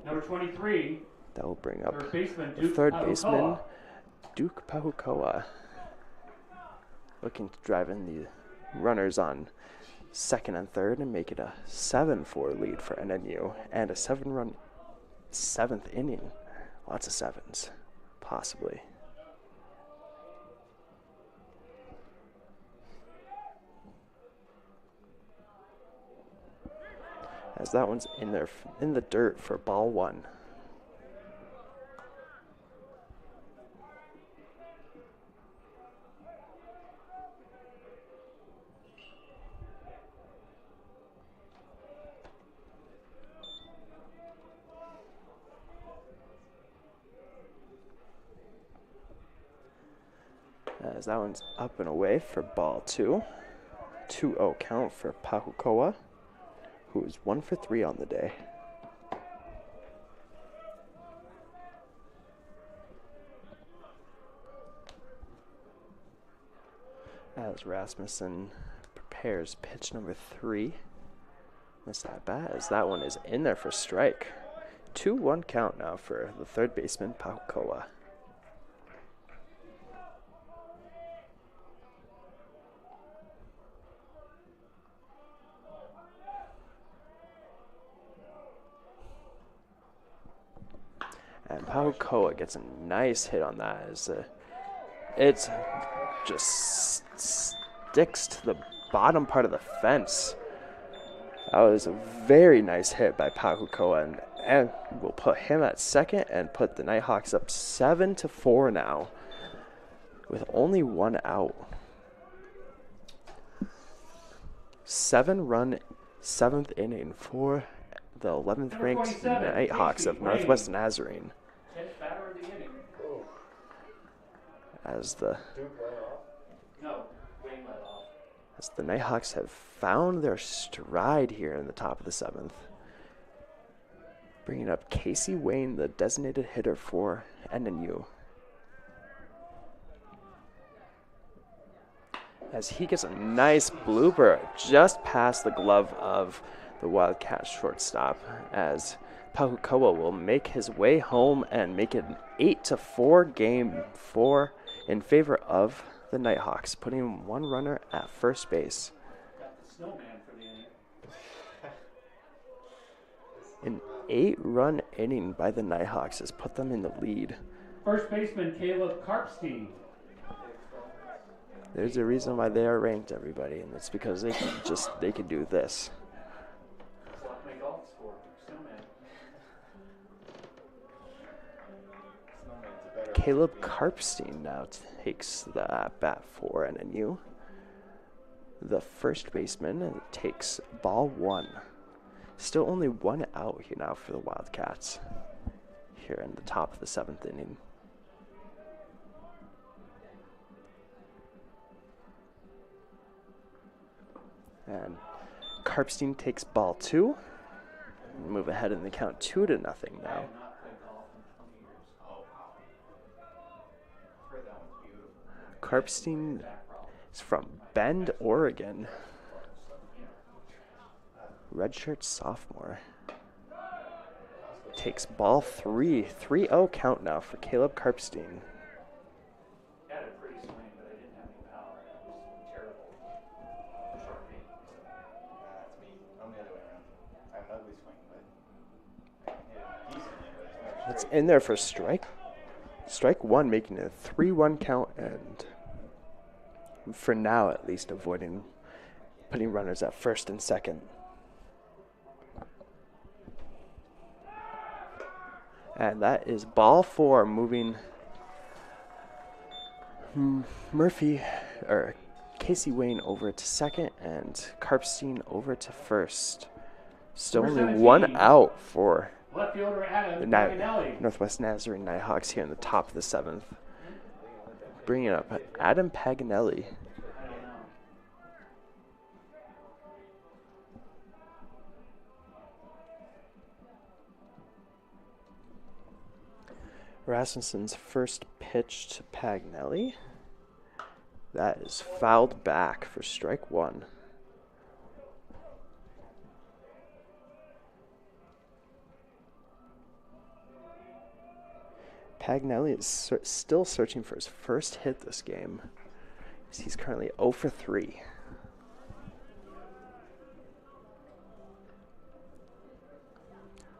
Number 23, That will bring up third baseman the Duke third Pahukoa. baseman, Duke Pahukoa, looking to drive in the runners on second and third and make it a 7-4 lead for NNU and a 7-run 7th inning. Lots of 7s, possibly. As that one's in there in the dirt for ball 1. As that one's up and away for ball 2. 2-0 count for Pahukoa, who is 1 for 3 on the day. As Rasmussen prepares pitch number 3. Missed that bat as that one is in there for strike. 2-1 count now for the third baseman, Pahukoa. And Pahukoa gets a nice hit on that as it just sticks to the bottom part of the fence. That was a very nice hit by Pahukoa, and we'll put him at second and put the Nighthawks up 7-4 now with only 1 out. 7-run 7th inning for the 11th ranked Nighthawks of Northwest Nazarene. 10th batter of the inning. As the No, Wayne led off. As the Nighthawks have found their stride here in the top of the 7th. Bringing up Casey Wayne, the designated hitter for NNU. As he gets a nice blooper just past the glove of the Wildcat shortstop, as Pahukoa will make his way home and make it an 8-4 game in favor of the Nighthawks, putting 1 runner at first base. Got the snowman for the inning. An 8-run inning by the Nighthawks has put them in the lead. First baseman Caleb Karpstein. There's a reason why they are ranked, everybody, and it's because they can do this. Slot make golf score. Snowman. Snowman's a better Caleb Karpstein now takes the at-bat for NNU. The first baseman takes ball 1. Still only 1 out here now for the Wildcats here in the top of the 7th inning. And Karpstein takes ball 2. Move ahead in the count 2-0 now. I have not played golf in 20 years. Oh, wow. I've heard that one's beautiful. Karpstein is from Bend, Oregon. redshirt sophomore. Takes ball 3. 3-0 count now for Caleb Karpstein. Had a pretty swing, but I didn't have any power. It was terrible. Short game. That's me. I'm the other way around. I have an ugly swing, but I can hit it decently, but it's never That's straight. in there for strike. Strike 1, making it a 3-1 count, and for now at least avoiding putting runners at first and second. And that is ball 4, moving Casey Wayne over to second and Karpstein over to first. Still Number only 17. 1 out for Left fielder Adam the Paganelli. Northwest Nazarene Nighthawks here in the top of the 7th. Bringing up Adam Paganelli. I don't know. Rasmussen's first pitch to Paganelli. That is fouled back for strike 1. Paganelli is still searching for his first hit this game. He's currently 0 for 3.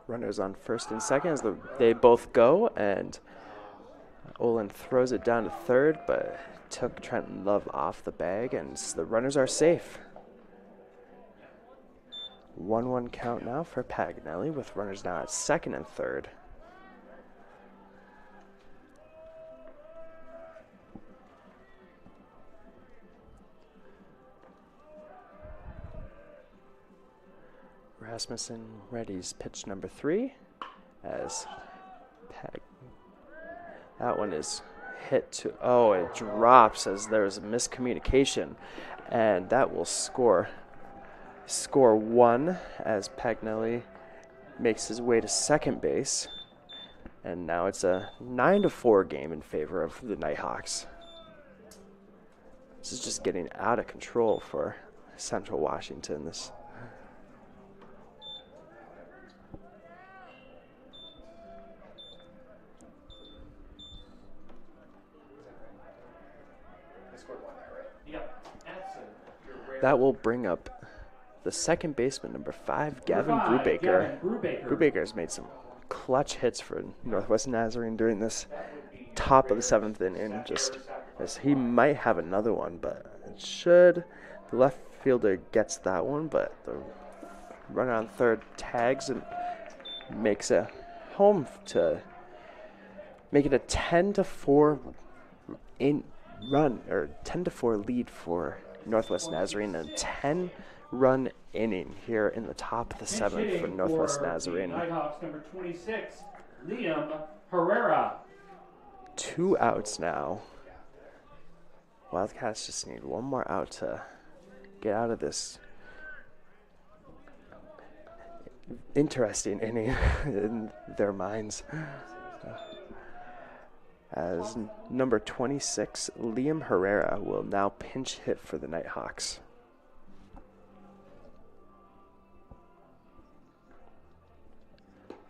Runners on first and second as they both go, and Olin throws it down to third, but took Trenton Love off the bag, and the runners are safe. 1-1 count now for Paganelli, with runners now at second and third. Rasmussen readies pitch number 3 as that one is hit to, it drops as there's a miscommunication, and that will score 1 as Paganelli makes his way to second base, and now it's a 9-4 game in favor of the Nighthawks. This is just getting out of control for Central Washington. They scored 1 there, right? Yep. That's your rare. That will bring up the second baseman, number 5, Gavin Number 5, Brubaker. Gavin Brubaker. Brubaker has made some clutch hits for Northwest Nazarene during this top of the 7th inning, just as he might have another one, but it should. The left fielder gets that one, but the runner on third tags and makes a home to make it a 10-4 10-4 lead for Northwest Nazarene, and 10-run inning here in the top of the 7th for Northwest Nazarene. Nighthawks number 26, Liam Herrera. 2 outs now. Wildcats just need 1 more out to get out of this interesting inning in their minds. As number 26, Liam Herrera, will now pinch hit for the Nighthawks.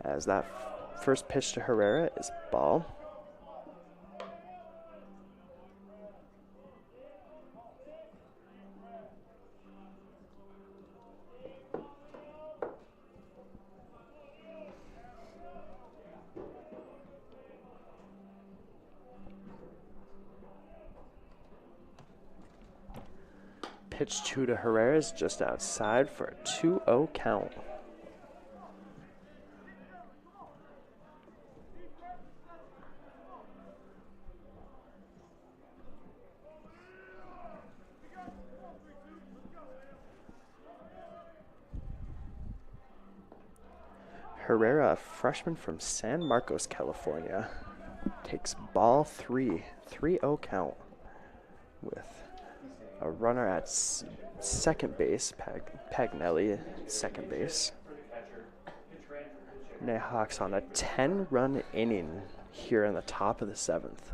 As that first pitch to Herrera is ball. Pitch 2 to Herrera is just outside for a 2-0 count. Herrera, a freshman from San Marcos, California, takes ball 3, 3-0 count with a runner at second base, Paganelli at second base. Nighthawks on a 10-run inning here in the top of the 7th.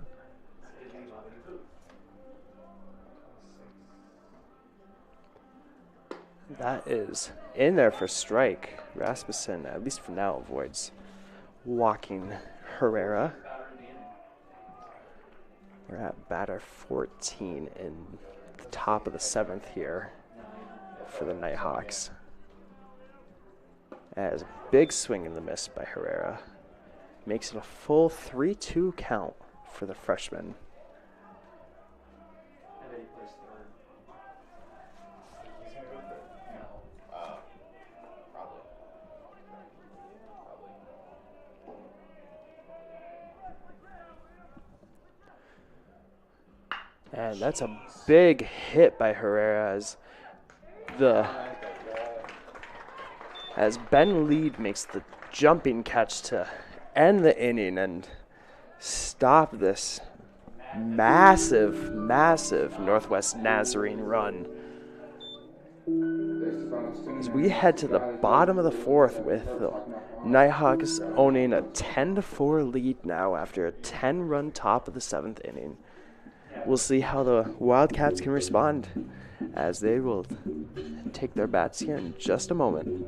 That is in there for strike. Rasmussen, at least for now, avoids walking Herrera. We're at batter 14 in the top of the 7th here for the Nighthawks. As a big swing and the miss by Herrera makes it a full 3-2 count for the freshman. I bet he plays third. He's gonna go third. No. Probably. And that's a big hit by Herrera as Ben Lead makes the jumping catch to end the inning and stop this massive Northwest Nazarene run. As we head to the bottom of the 4th with the Nighthawks owning a 10-4 lead now after a 10-run top of the 7th inning. We'll see how the Wildcats can respond as they will take their bats here in just a moment.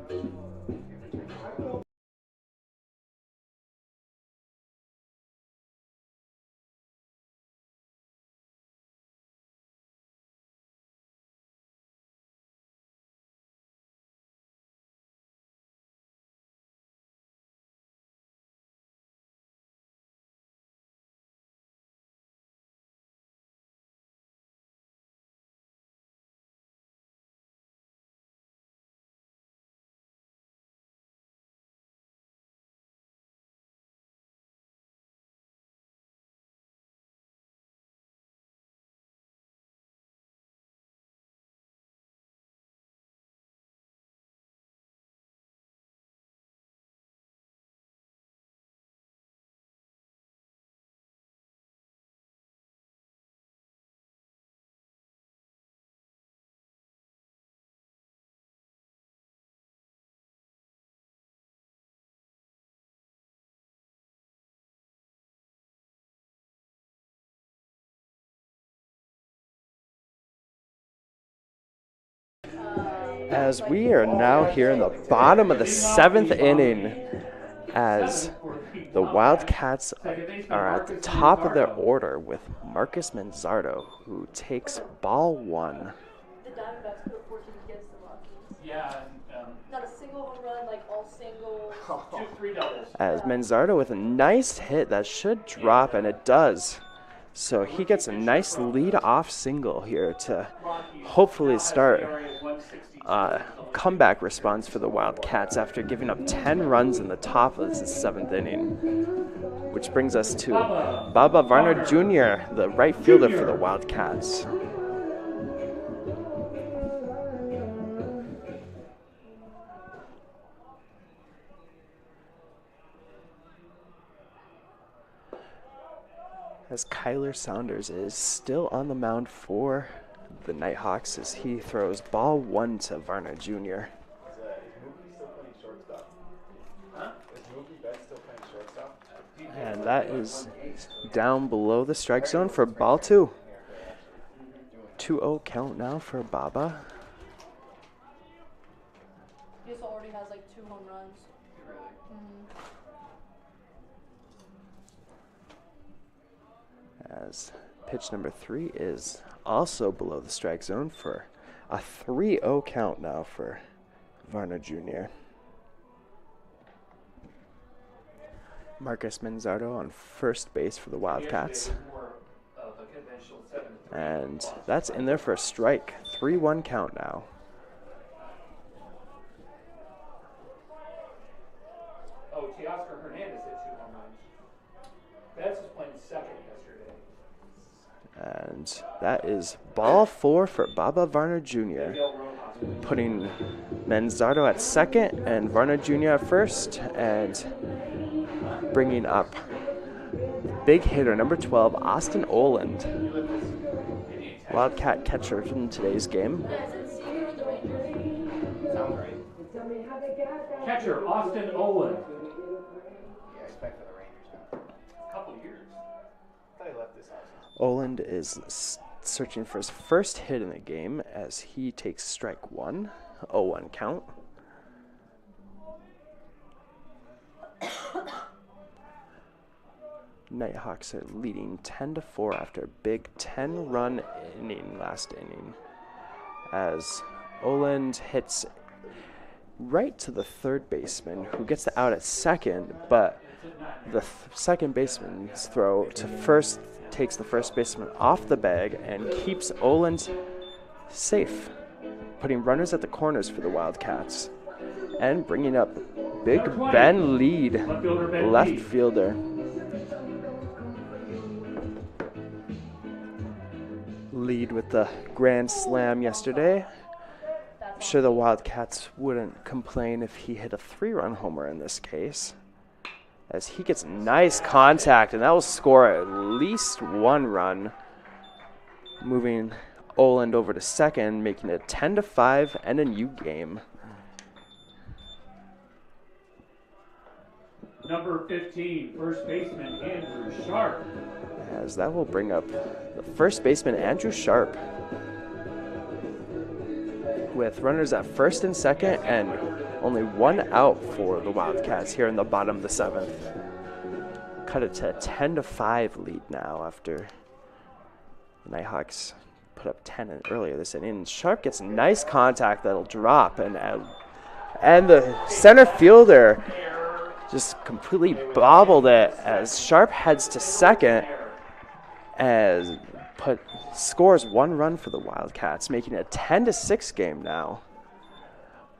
As we are now here in the bottom of the 7th inning, as the Wildcats are at the top of their order with Marcus Manzardo, who takes ball 1. The Diamondbacks put 14 against the Rockies. Yeah, Not a single home run, like all singles. 3 doubles. As Manzardo with a nice hit that should drop, and it does. So he gets a nice lead-off single here to hopefully start comeback response for the Wildcats after giving up 10 runs in the top of the 7th inning. Which brings us to Baba Varner Jr., the right fielder for the Wildcats. As Kyler Saunders is still on the mound for the Nighthawks as he throws ball 1 to Varner Jr. Is Mookie still playing shortstop? Huh? Is Mookie Betts still playing shortstop? And that is down below the strike zone for ball 2. 2-0 count now for Baba. He also already has like 2 home runs. As pitch number 3 is also below the strike zone for a 3-0 count now for Varner Jr. Marcus Manzardo on first base for the Wildcats. And that's in there for a strike. 3-1 count now. Oh, Teoscar Hernandez hit 2 home runs. Betts was playing second yesterday. And that is ball 4 for Baba Varner Jr. Putting Manzardo at second and Varner Jr. at first, and bringing up big hitter number 12, Austin Oland, Wildcat catcher in today's game. Sounds right. Catcher Austin Oland. Yeah, I expect for the Rangers now. Couple years. I thought he left this house. Oland is searching for his first hit in the game as he takes strike 1 0-1 count. Nighthawks are leading 10-4 after a big 10-run inning last inning, as Oland hits right to the third baseman, who gets the out at second, but the second baseman's throw to first takes the first baseman off the bag and keeps Oland safe, putting runners at the corners for the Wildcats, and bringing up Big Ben Lead, left fielder. Lead with the grand slam yesterday. I'm sure the Wildcats wouldn't complain if he hit a 3-run homer in this case, as he gets nice contact, and that will score at least 1 run, moving Oland over to second, making it a 10-5 NNU game. Number 15, first baseman Andrew Sharp. As that will bring up the first baseman Andrew Sharp, with runners at first and second and only 1 out for the Wildcats here in the bottom of the 7th. Cut it to a 10-5 lead now after the Nighthawks put up 10 earlier this inning. Sharp gets nice contact that'll drop, and the center fielder just completely bobbled it as Sharp heads to second, as scores 1 run for the Wildcats, making it a 10-6 game now,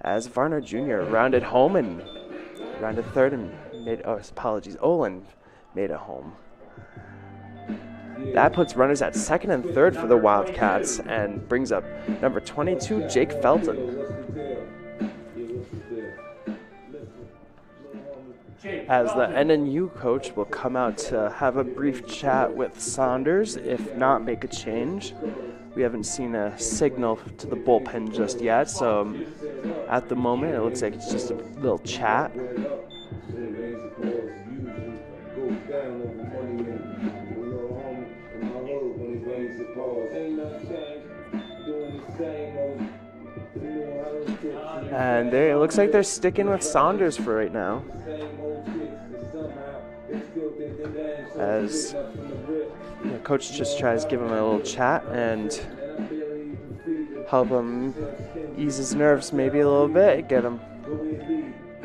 as Varner Jr. rounded home and rounded third and Oland made it home. That puts runners at second and third for the Wildcats and brings up number 22, Jake Felton. As the NNU coach will come out to have a brief chat with Saunders, if not make a change. We haven't seen a signal to the bullpen just yet, so at the moment it looks like it's just a little chat. And it looks like they're sticking with Saunders for right now, as the coach just tries to give him a little chat and help him ease his nerves maybe a little bit,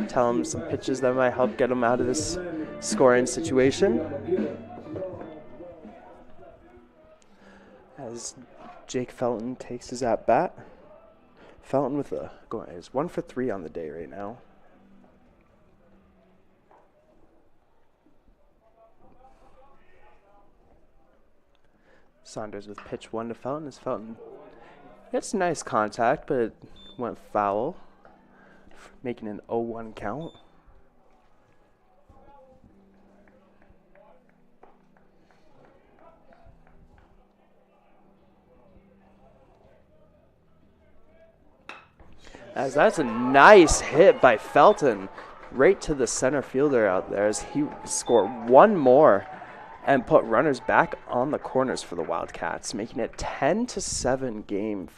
tell him some pitches that might help get him out of this scoring situation. As Jake Felton takes his at bat. Felton is 1 for 3 on the day right now. Saunders with pitch 1 to Felton, as Felton gets nice contact, but it went foul, making an 0-1 count. As that's a nice hit by Felton right to the center fielder out there, as he scored 1 more and put runners back on the corners for the Wildcats, making it 10-7 game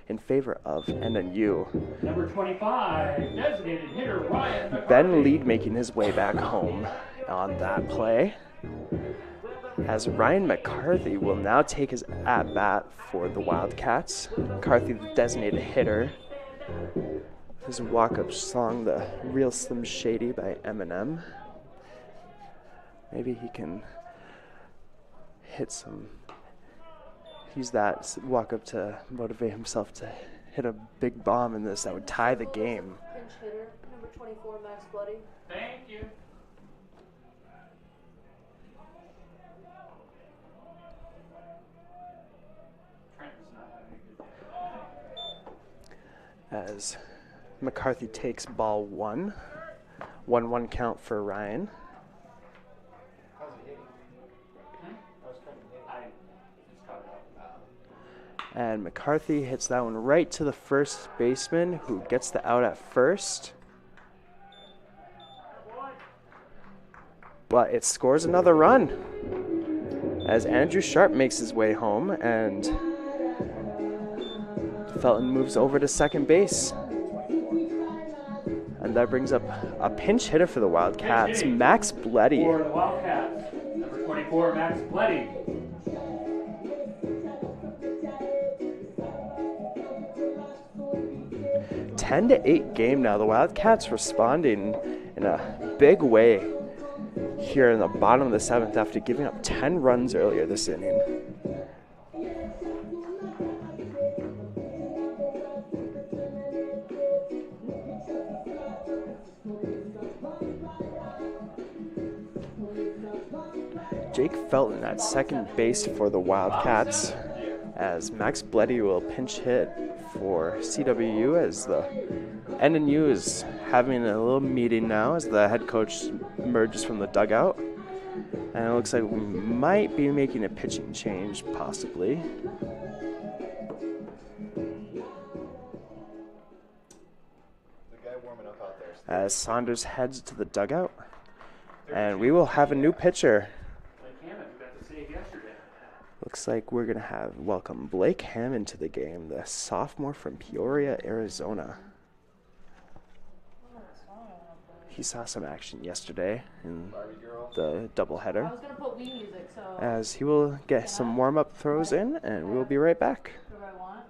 in favor of NNU. Number 25, designated hitter Ryan McCarthy. Ben Lead making his way back home on that play, as Ryan McCarthy will now take his at-bat for the Wildcats. McCarthy, the designated hitter. His walk-up song, The Real Slim Shady by Eminem. Maybe he can use that walk-up to motivate himself to hit a big bomb in this that would tie the game. Pinch hitter, number 24, Max Bloody. Thank you. Trenton's not having a good day. As McCarthy takes ball 1. 1-1 count for Ryan. How's he hitting? How's Trenton hitting? I just caught it up. And McCarthy hits that one right to the first baseman, who gets the out at first. But it scores another run, as Andrew Sharp makes his way home, and Felton moves over to second base. And that brings up a pinch hitter for the Wildcats, Max Bleddy. For the Wildcats, number 24, Max Bleddy. 10-8 game now. The Wildcats responding in a big way here in the bottom of the 7th after giving up 10 runs earlier this inning. Jake Felton at second base for the Wildcats, as Max Bleddy will pinch hit for CWU, as the NNU is having a little meeting now as the head coach emerges from the dugout. And it looks like we might be making a pitching change, possibly. The guy warming up out there. As Saunders heads to the dugout. And we will have a new pitcher. Blake Hammond, who got the save yesterday. Looks like we're going to welcome Blake Hammond to the game, the sophomore from Peoria, Arizona. He saw some action yesterday in the doubleheader, I was gonna put Wii music, so. as he will get some warm-up throws in, and we'll be right back. What do I want?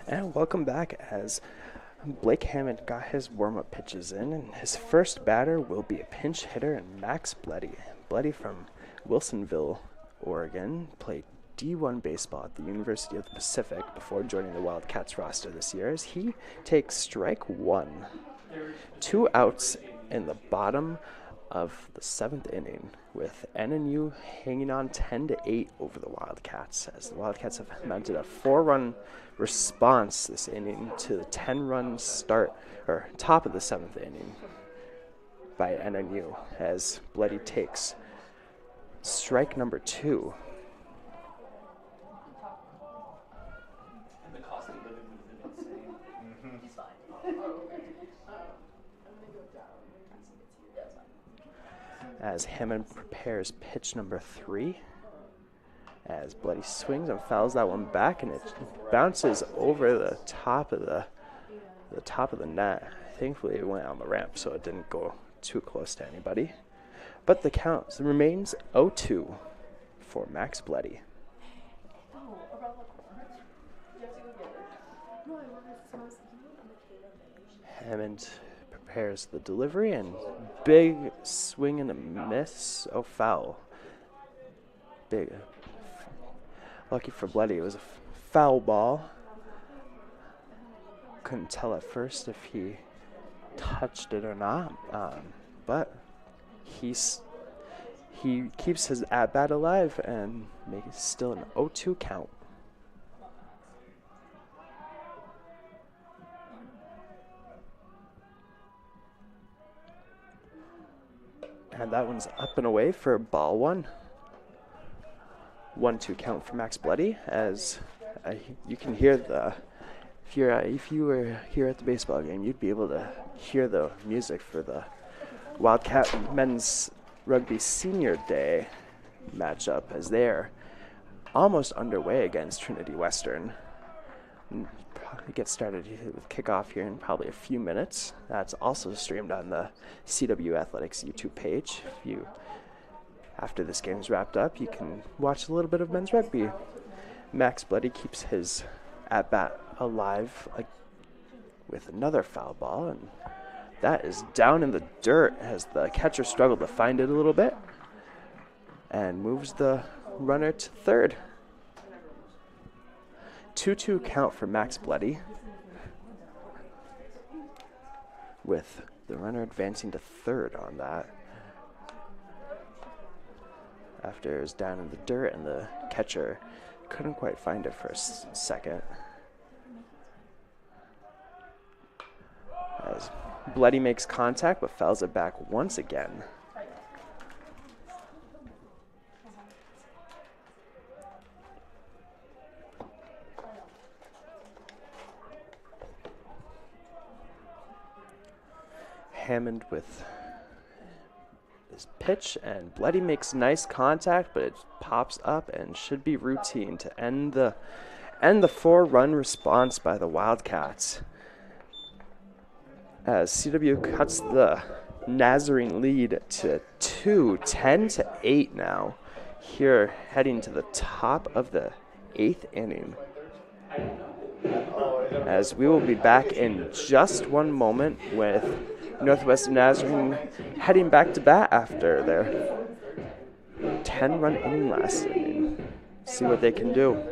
And welcome back, as Blake Hammond got his warm-up pitches in, and his first batter will be a pinch hitter, and Max Bleddy. Bleddy from Wilsonville, Oregon, played D1 baseball at the University of the Pacific before joining the Wildcats roster this year, as he takes strike one. 2 outs in the bottom of the 7th inning, with NNU hanging on 10-8 over the Wildcats, as the Wildcats have mounted a 4-run response this inning to the 10-run start, or top of the 7th inning by NNU, as Bleddy takes strike number 2. And the cost of living would have been insane. He's fine. As Hammond prepares pitch number 3, as Bleddy swings and fouls that one back, and it bounces over the top of the net. Thankfully, it went on the ramp, so it didn't go too close to anybody. But the count remains 0-2 for Max Bleddy. Oh, around the corner. You have to go get it. No, I wanted to. Hammond prepares the delivery, and big swing and a miss. Oh, foul. Big. Lucky for Bloody, it was a foul ball. Couldn't tell at first if he touched it or not, but he keeps his at-bat alive and makes still an 0-2 count. And that one's up and away for ball one. 1-2 count for Max Bloody, as you can hear the. If you were here at the baseball game, you'd be able to hear the music for the Wildcat Men's Rugby Senior Day matchup, as they're almost underway against Trinity Western. Probably get started with kickoff here in probably a few minutes. That's also streamed on the CW Athletics YouTube page. After this game's wrapped up, you can watch a little bit of men's rugby. Max Bloody keeps his at-bat alive with another foul ball, and that is down in the dirt as the catcher struggled to find it a little bit and moves the runner to third. 2-2 count for Max Bloody, with the runner advancing to third on that. After it was down in the dirt and the catcher couldn't quite find it for a second. As Bloody makes contact but fouls it back once again. Hammond with his pitch, and Bloody makes nice contact, but it pops up and should be routine to end the 4-run response by the Wildcats, as CW cuts the Nazarene lead to 10-8 now, here heading to the top of the 8th inning. As we will be back in just one moment with Northwest Nazarene heading back to bat after their 10-run inning last inning. See what they can do.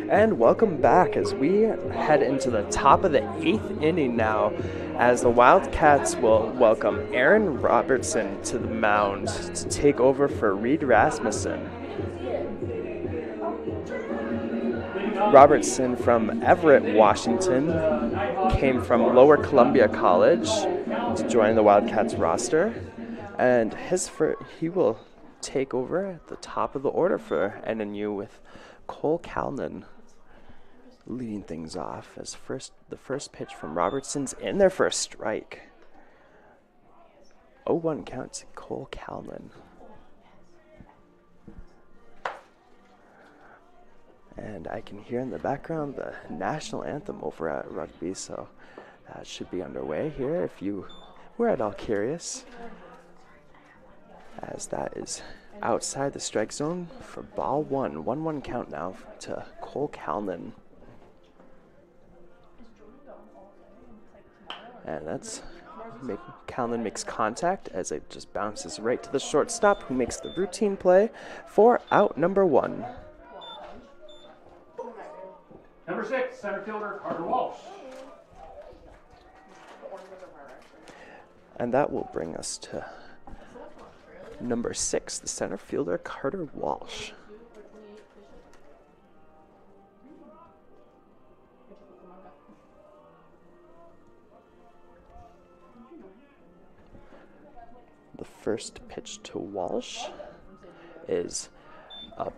And welcome back as we head into the top of the 8th inning now, as the Wildcats will welcome Aaron Robertson to the mound to take over for Reed Rasmussen. Robertson from Everett, Washington, came from Lower Columbia College to join the Wildcats roster, and he will take over at the top of the order for NNU, with Cole Calnan leading things off as the first pitch from Robertson's in their first strike. 0-1 count to Cole Calnan. And I can hear in the background the national anthem over at Rugby, so that should be underway here if you were at all curious, as that is outside the strike zone for ball one. 1-1 count now to Cole Calnan. And that's Callan makes contact as it just bounces right to the shortstop, who makes the routine play for out number 1. Number 6, center fielder Carter Walsh. And that will bring us to number 6, the center fielder Carter Walsh. The first pitch to Walsh is up,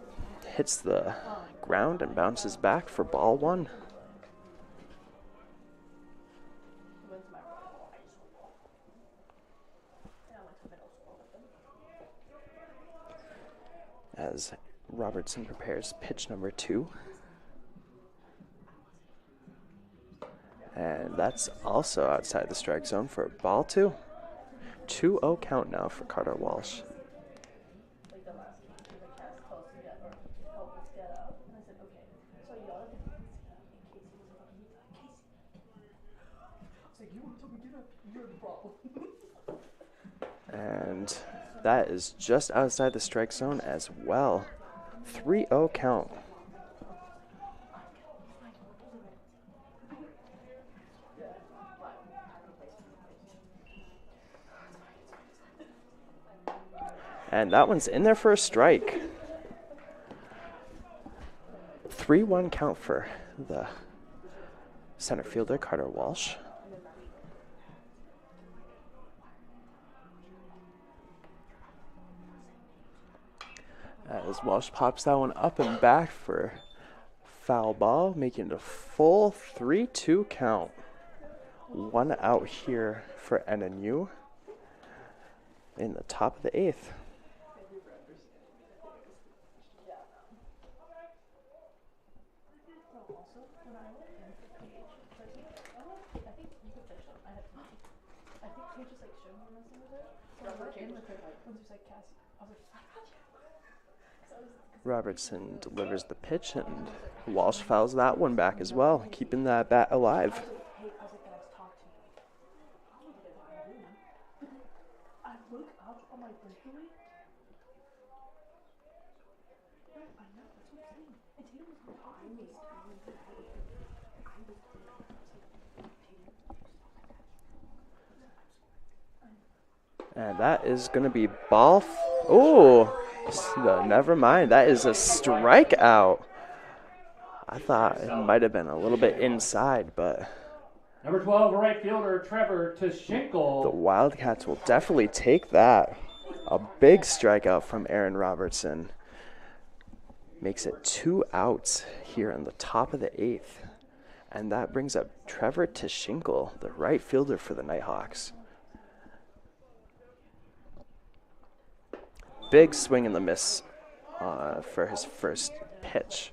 hits the ground and bounces back for ball 1. As Robertson prepares pitch number 2. And that's also outside the strike zone for ball 2. 2-0 count now for Carter Walsh. And that is just outside the strike zone as well. 3-0 count. And that one's in there for a strike. 3-1 count for the center fielder, Carter Walsh. As Walsh pops that one up and back for foul ball, making it a full 3-2 count. 1 out here for NNU in the top of the 8th. Robertson delivers the pitch, and Walsh fouls that one back as well, keeping that bat alive. And that is going to be ball. Never mind. That is a strikeout. I thought it might have been a little bit inside, but Number 12, right fielder Trevor Tishinkle. the Wildcats will definitely take that. A big strikeout from Aaron Robertson. Makes it 2 outs here in the top of the 8th. And that brings up Trevor Tishinkle, the right fielder for the Nighthawks. Big swing and the miss for his first pitch.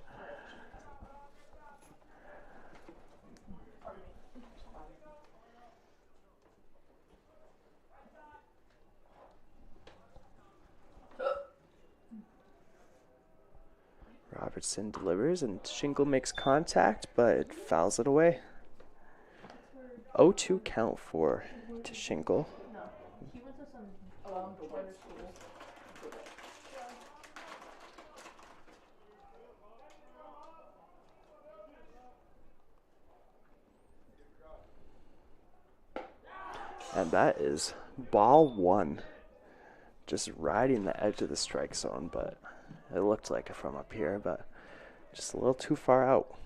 Robertson delivers and Shingle makes contact, but it fouls it away. 0-2 count for Tishinkle. He went to some charter school. And that is ball 1. Just riding the edge of the strike zone, but it looked like it from up here, but just a little too far out.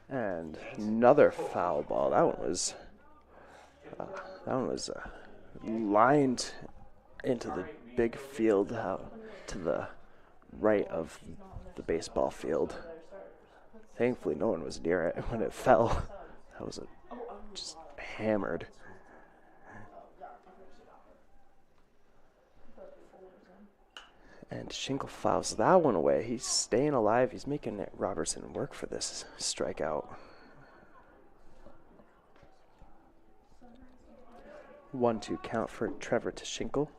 And another foul ball. That one was lined into the big field out to the right of the baseball field. Thankfully, no one was near it when it fell. That was just hammered. And Shingle fouls that one away. He's staying alive. He's making Robertson work for this strikeout. 1-2 count for Trevor Tishinkle.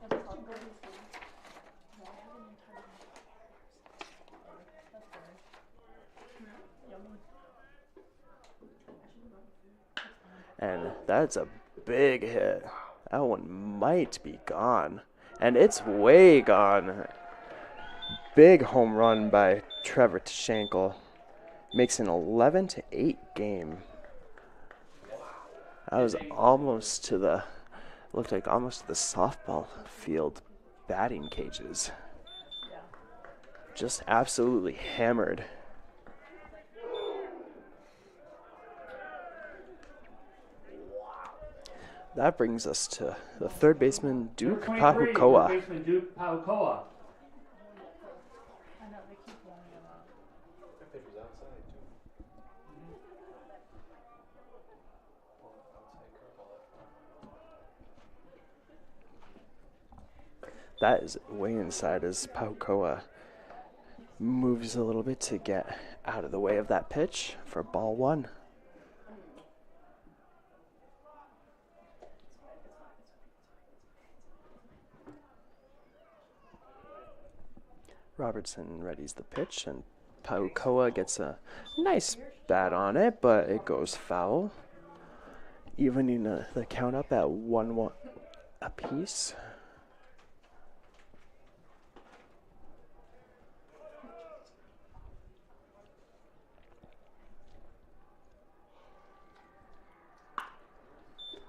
And that's a big hit. That one might be gone. And it's way gone. Big home run by Trevor Schenkel. Makes an 11-8 game. That was almost to the, looked like almost to the softball field batting cages. Yeah. Just absolutely hammered. That brings us to the third baseman, Duke Number 23, Pahukoa. third baseman Duke Pahukoa. I know, they keep blowing him up. That pitcher's outside, too. Well, outside curveball that far. That is way inside as Pahukoa moves a little bit to get out of the way of that pitch for ball one. Robertson readies the pitch, and Pahukoa gets a nice bat on it, but it goes foul, evening the count up at 1-1 apiece.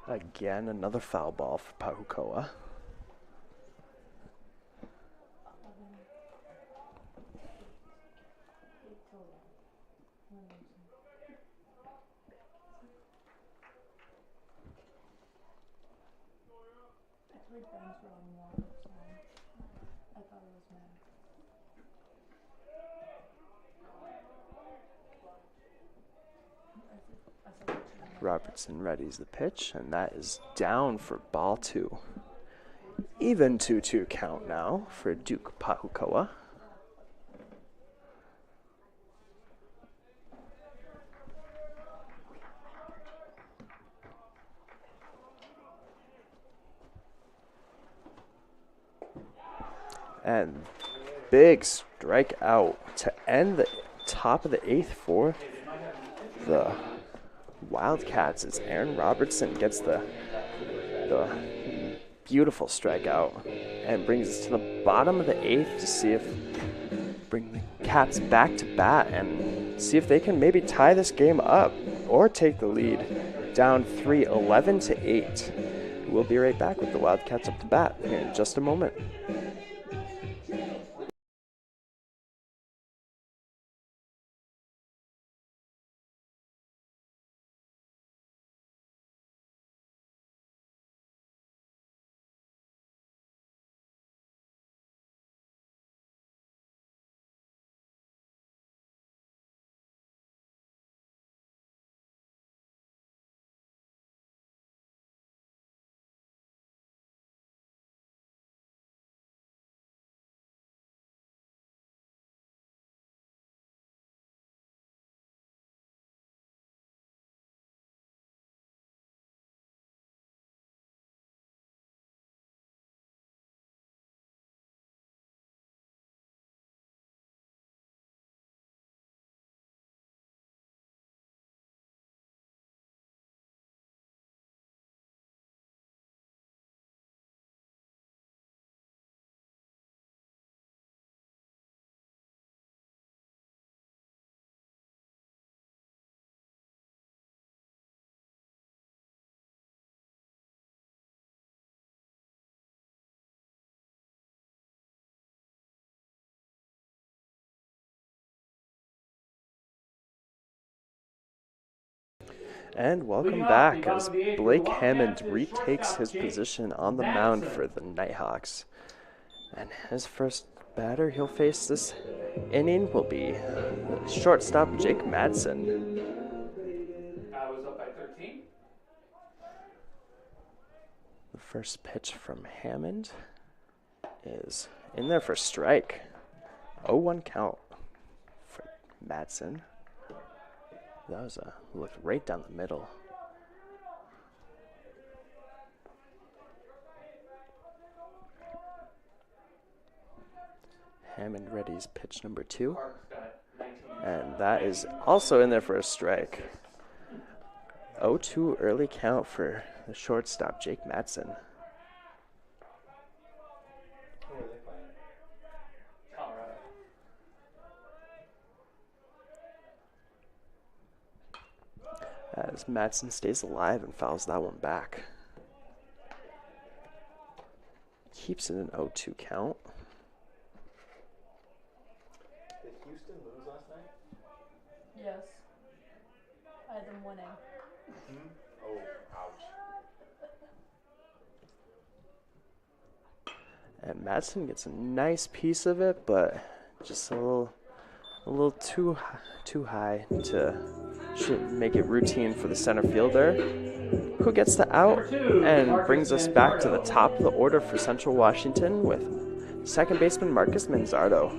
Again, another foul ball for Pahukoa. I played Ben's wrong one song. I thought it was mad. I said it to him. Robertson readies the pitch, and that is down for ball two. Even 2-2 count now for Duke Pahukoa. And big strikeout to end the top of the eighth for the Wildcats as Aaron Robertson gets the beautiful strikeout and brings us to the bottom of the eighth to see if bring the Cats back to bat and see if they can maybe tie this game up or take the lead down 3-11-8. We'll be right back with the Wildcats up to bat here in just a moment. And welcome back as Blake Hammond retakes his position on the mound for the Nighthawks. And his first batter he'll face this inning will be shortstop Jake Madsen. I was up by 13. The first pitch from Hammond is in there for strike. 0-1 count for Madsen. That was a look right down the middle. Hammond readies pitch number 2. And that is also in there for a strike. 0-2 early count for the shortstop, Jake Madsen. Who are they playing? Colorado. As Madsen stays alive and fouls that one back. Keeps it an 0-2 count. Did Houston lose last night? Yes. I had them winning. Oh, ouch. And Madsen gets a nice piece of it, but just a little too high to should make it routine for the center fielder, who gets the out and brings us back to the top of the order for Central Washington with second baseman Marcus Manzardo.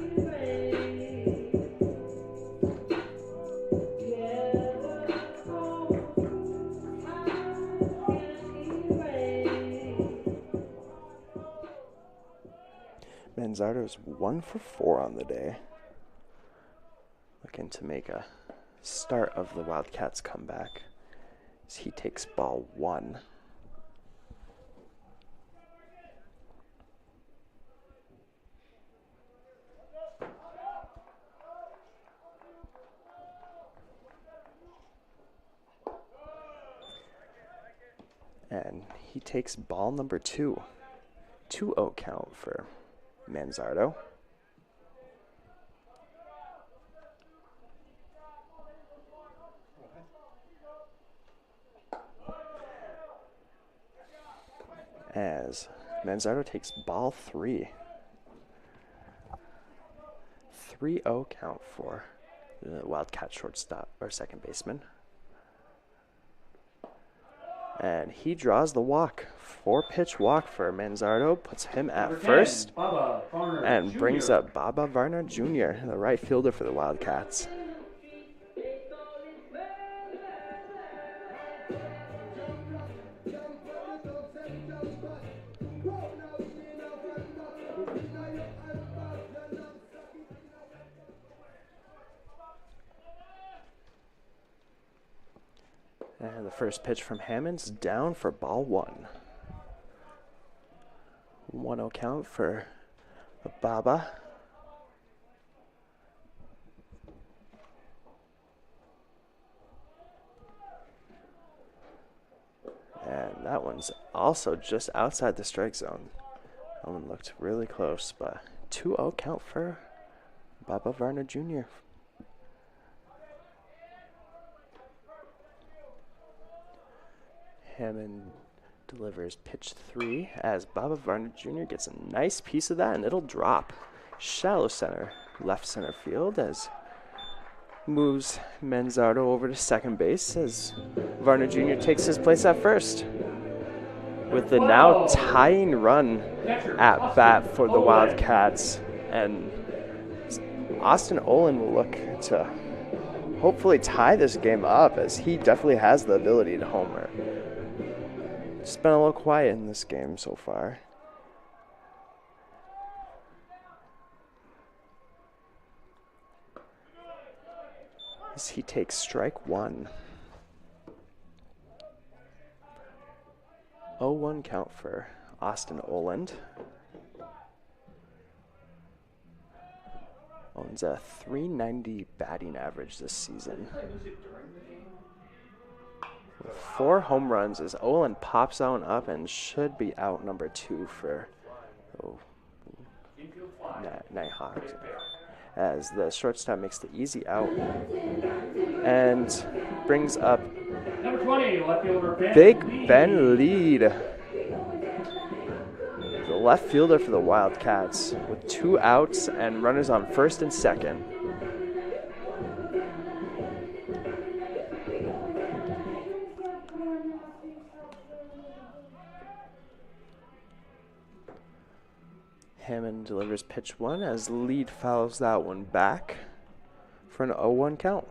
Manzardo's 1 for 4 on the day. Looking to make a start of the Wildcats comeback as he takes ball 1. And he takes ball number 2. 2-0 count for Manzardo. As Manzardo takes ball 3. 3-0 count for the Wildcat shortstop or second baseman. And he draws the walk. 4-pitch walk for Manzardo, puts him at Number 10, first, Bubba Varner and Jr. brings up Baba Varner Jr., the right fielder for the Wildcats. And the first pitch from Hammond's down for ball 1. 1-0 count for Baba. And that one's also just outside the strike zone. That one looked really close, but 2-0 count for Baba Varner Jr. Hammond delivers pitch 3 as Baba Varner Jr. gets a nice piece of that, and it'll drop. Shallow center, left center field as moves Manzardo over to second base as Varner Jr. takes his place at first. With the now tying run at bat for the Wildcats, and Austin Olin will look to hopefully tie this game up as he definitely has the ability to homer. It's been a little quiet in this game so far. As he takes strike 1. 0-1 count for Austin Oland. Owns a .390 batting average this season. With 4 home runs as Oland pops on up and should be out number 2 for Nighthawks. As the shortstop makes the easy out and brings up Number 20, left fielder Big Ben Lead, the left fielder for the Wildcats, with 2 outs and runners on first and second. Hammond delivers pitch 1 as Lead fouls that one back for an 0-1 count.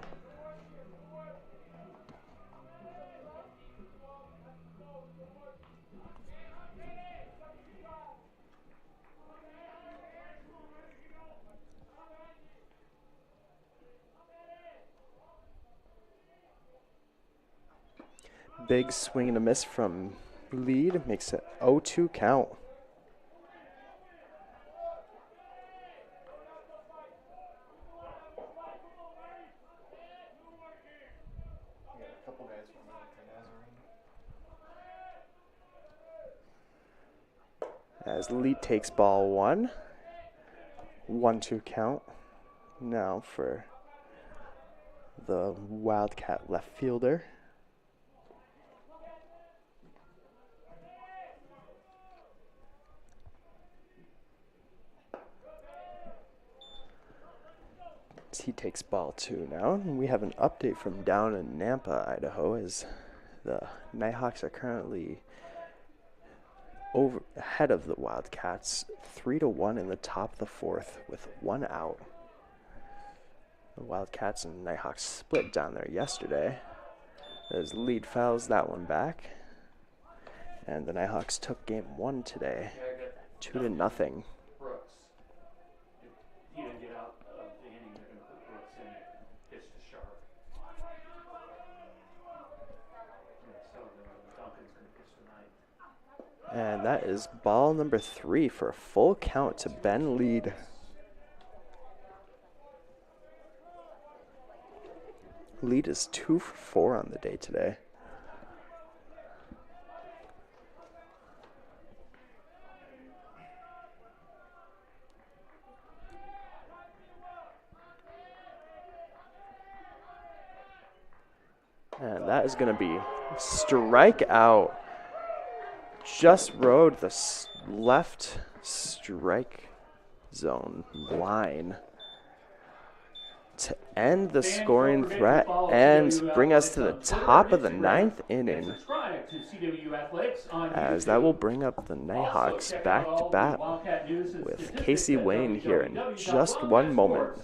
Big swing and a miss from lead. Makes it 0-2 count. We got a couple guys from Nazarene. As lead takes ball 1. 1-2 count. Now for the Wildcat left fielder. He takes ball 2 now, and we have an update from down in Nampa, Idaho, as the Nighthawks are currently ahead of the Wildcats 3-1 in the top of the 4th with 1 out. The Wildcats and Nighthawks split down there yesterday as lead fouls that one back, and the Nighthawks took game 1 today, 2-0. Brooks. If he didn't get out of the inning, they're going to put Brooks in, pitch to Sharp. So Duncan's going to pitch tonight. And that is ball number 3 for a full count to Ben Lead. Lead is 2 for 4 on the day today. And that is going to be strike out. Just rode the left strike zone line to end the scoring threat and bring us to the top of the 9th inning, as that will bring up the Nighthawks back to bat with Casey Wayne here in just one moment.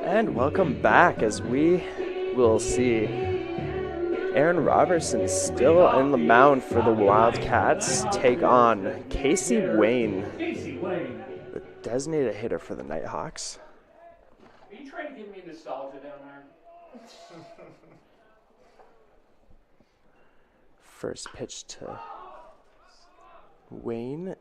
And welcome back, as we will see Aaron Robertson still in the mound for the Wildcats take on Casey Wayne, the designated hitter for the Nighthawks. Are you trying to give me nostalgia down there? First pitch to Wayne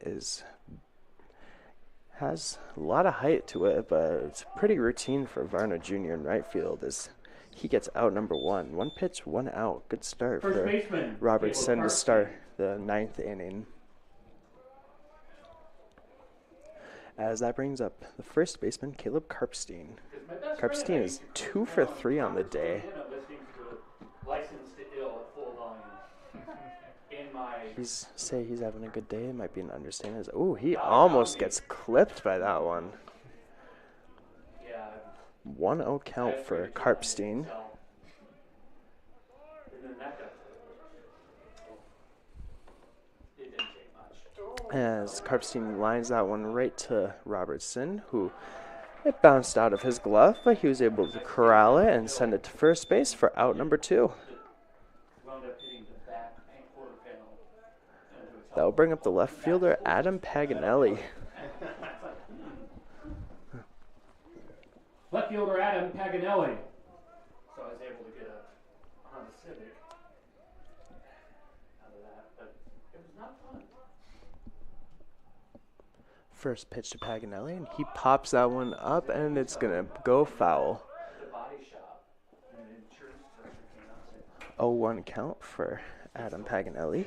has a lot of height to it, but it's pretty routine for Varna Jr. in right field as he gets out number 1. 1 pitch, 1 out. Good start First for baseman, Robertson to start the 9th inning. As that brings up the first baseman, Caleb Karpstein. Karpstein is 2 for 3 on the day. Licensed to ill at full volume. He's having a good day. It might be an understatement. Oh, he almost gets clipped by that one. 1-0 count for Karpstein. As Karpstein lines that one right to Robertson, who it bounced out of his glove, but he was able to corral it and send it to first base for out number 2. That will bring up the left fielder, Adam Paganelli. Left fielder Adam Paganelli. So I was able to get a Honda Civic out of that, but it was not fun. First pitch to Paganelli, and he pops that one up, and it's going to go foul. The body shot. 0-1 count for Adam Paganelli.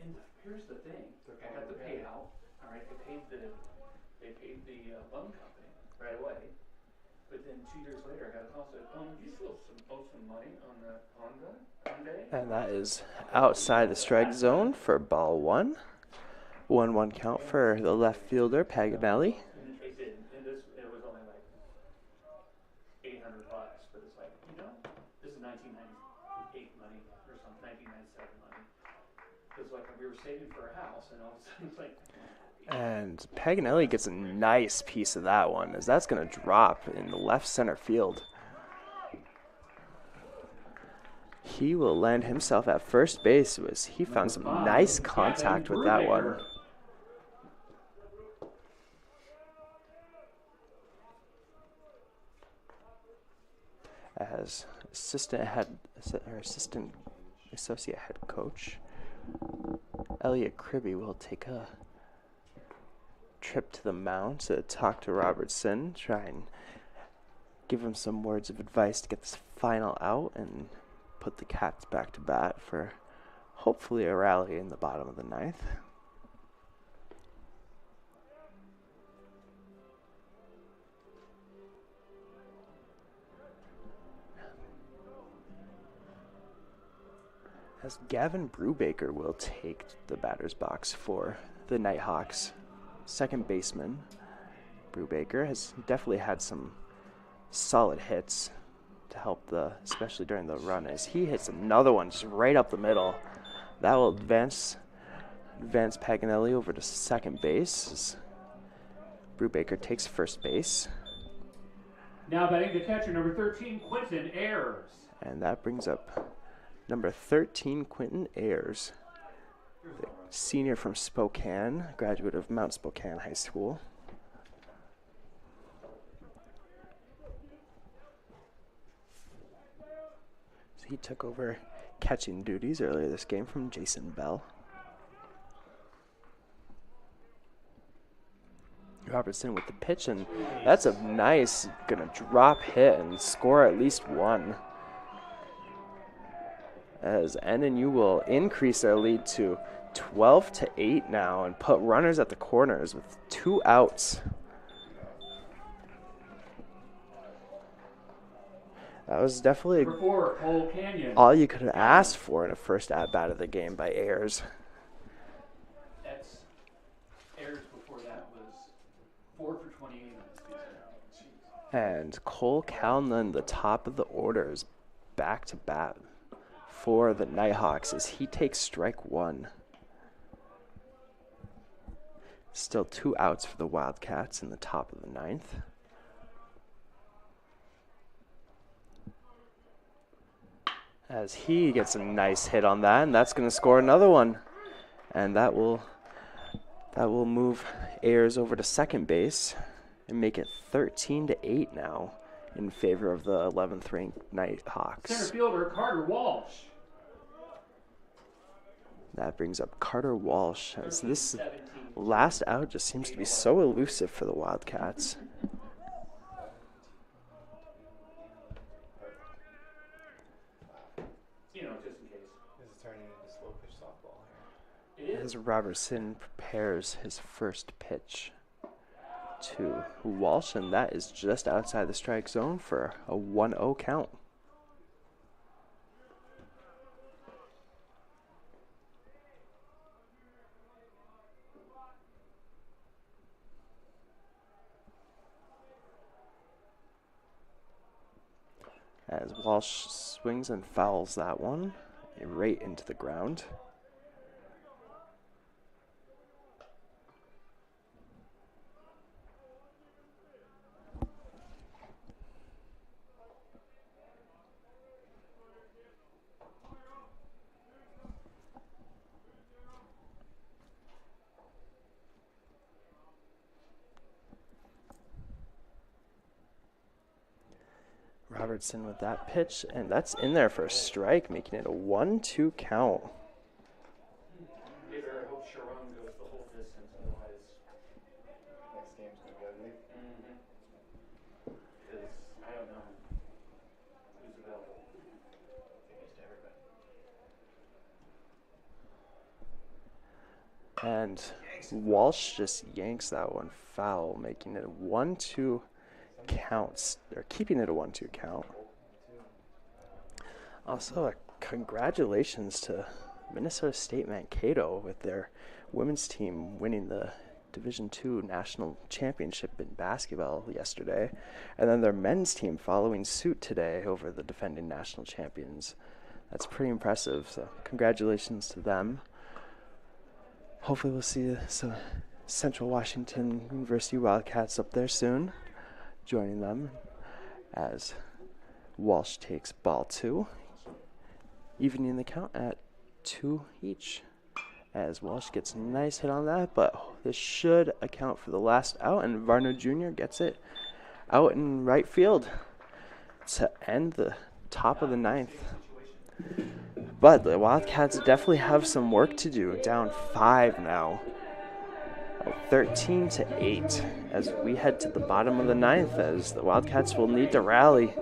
And here's the thing, I got the payout, all right, they paid the loan company right away, but then 2 years later I got a call, said, you still owe some money on the Hyundai? And that is outside the strike zone for ball 1. 1-1 count for the left fielder, Paganelli. And they did, and it was only like $800, but it's like, this is 1998 money or something, 1997 money. Because like we were saving for a house, and all of a sudden it's like. And Paganelli gets a nice piece of that one, as that's going to drop in the left center field. He will land himself at first base, as he found some nice contact with that one. As associate head coach Elliot Kribbe will take a trip to the mound to talk to Robertson, try and give him some words of advice to get this final out and put the Cats back to bat for hopefully a rally in the bottom of the ninth. As Gavin Brubaker will take the batter's box for the Nighthawks. Second baseman, Brubaker has definitely had some solid hits to help especially during the run, as he hits another one just right up the middle. That will advance Paganelli over to second base as Brubaker takes first base. Now batting the catcher, number 13, Quentin Ayers. And that brings up number 13, Quentin Ayers, the senior from Spokane, graduate of Mount Spokane High School. So he took over catching duties earlier this game from Jason Bell. Robertson with the pitch, and that's a nice, gonna drop hit and score at least one. As NNU will increase their lead to 12-8 now and put runners at the corners with 2 outs. That was definitely Number 4, Cole Canyon. all you could have asked for in a first at-bat of the game by Ayers. That's Ayers before that was 4 for 28 on this season. And Cole Calnan, the top of the orders, back to bat for the Nighthawks as he takes strike 1. Still 2 outs for the Wildcats in the top of the ninth. As he gets a nice hit on that, and that's going to score another one. And that will move Ayers over to second base and make it 13-8 now in favor of the 11th ranked Nighthawks. Center fielder Carter Walsh. That brings up Carter Walsh, as this last out just seems to be so elusive for the Wildcats. Just in case. This is turning into slow pitch softball here. It is. As Robertson prepares his first pitch to Walsh, and that is just outside the strike zone for a 1-0 count. As Walsh swings and fouls that one right into the ground. Robertson with that pitch, and that's in there for a strike, making it a 1-2 count. I hope Sharon goes the whole distance, otherwise. Next game's gonna be ugly. Because I don't know who's available. I think it's to everybody. And Walsh just yanks that one foul, making it a 1-2 count, or keeping it a 1-2 count. Also, congratulations to Minnesota State Mankato with their women's team winning the Division II National Championship in basketball yesterday, and then their men's team following suit today over the defending national champions. That's pretty impressive, so congratulations to them. Hopefully we'll see some Central Washington University Wildcats up there soon, joining them as Walsh takes ball 2, evening the count at 2 each. As Walsh gets a nice hit on that, but this should account for the last out, and Varno Jr. gets it out in right field to end the top of the 9th. But the Wildcats definitely have some work to do, down 5 now, 13-8, as we head to the bottom of the 9th, as the Wildcats will need to rally.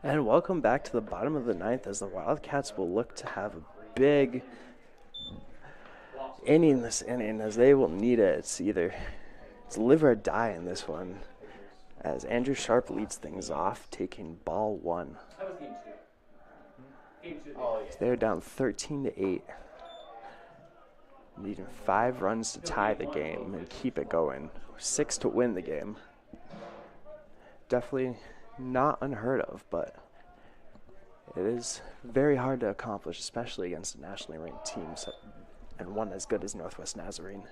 And welcome back to the bottom of the 9th, as the Wildcats will look to have a big inning this inning, as they will need it. It's live or die in this one, as Andrew Sharp leads things off, taking ball 1. That was game 2. Game 2. Oh, yeah. So they're down 13-8, needing 5 runs to tie the game and keep it going, 6 to win the game. Definitely not unheard of, but it is very hard to accomplish, especially against a nationally ranked team and one as good as Northwest Nazarene.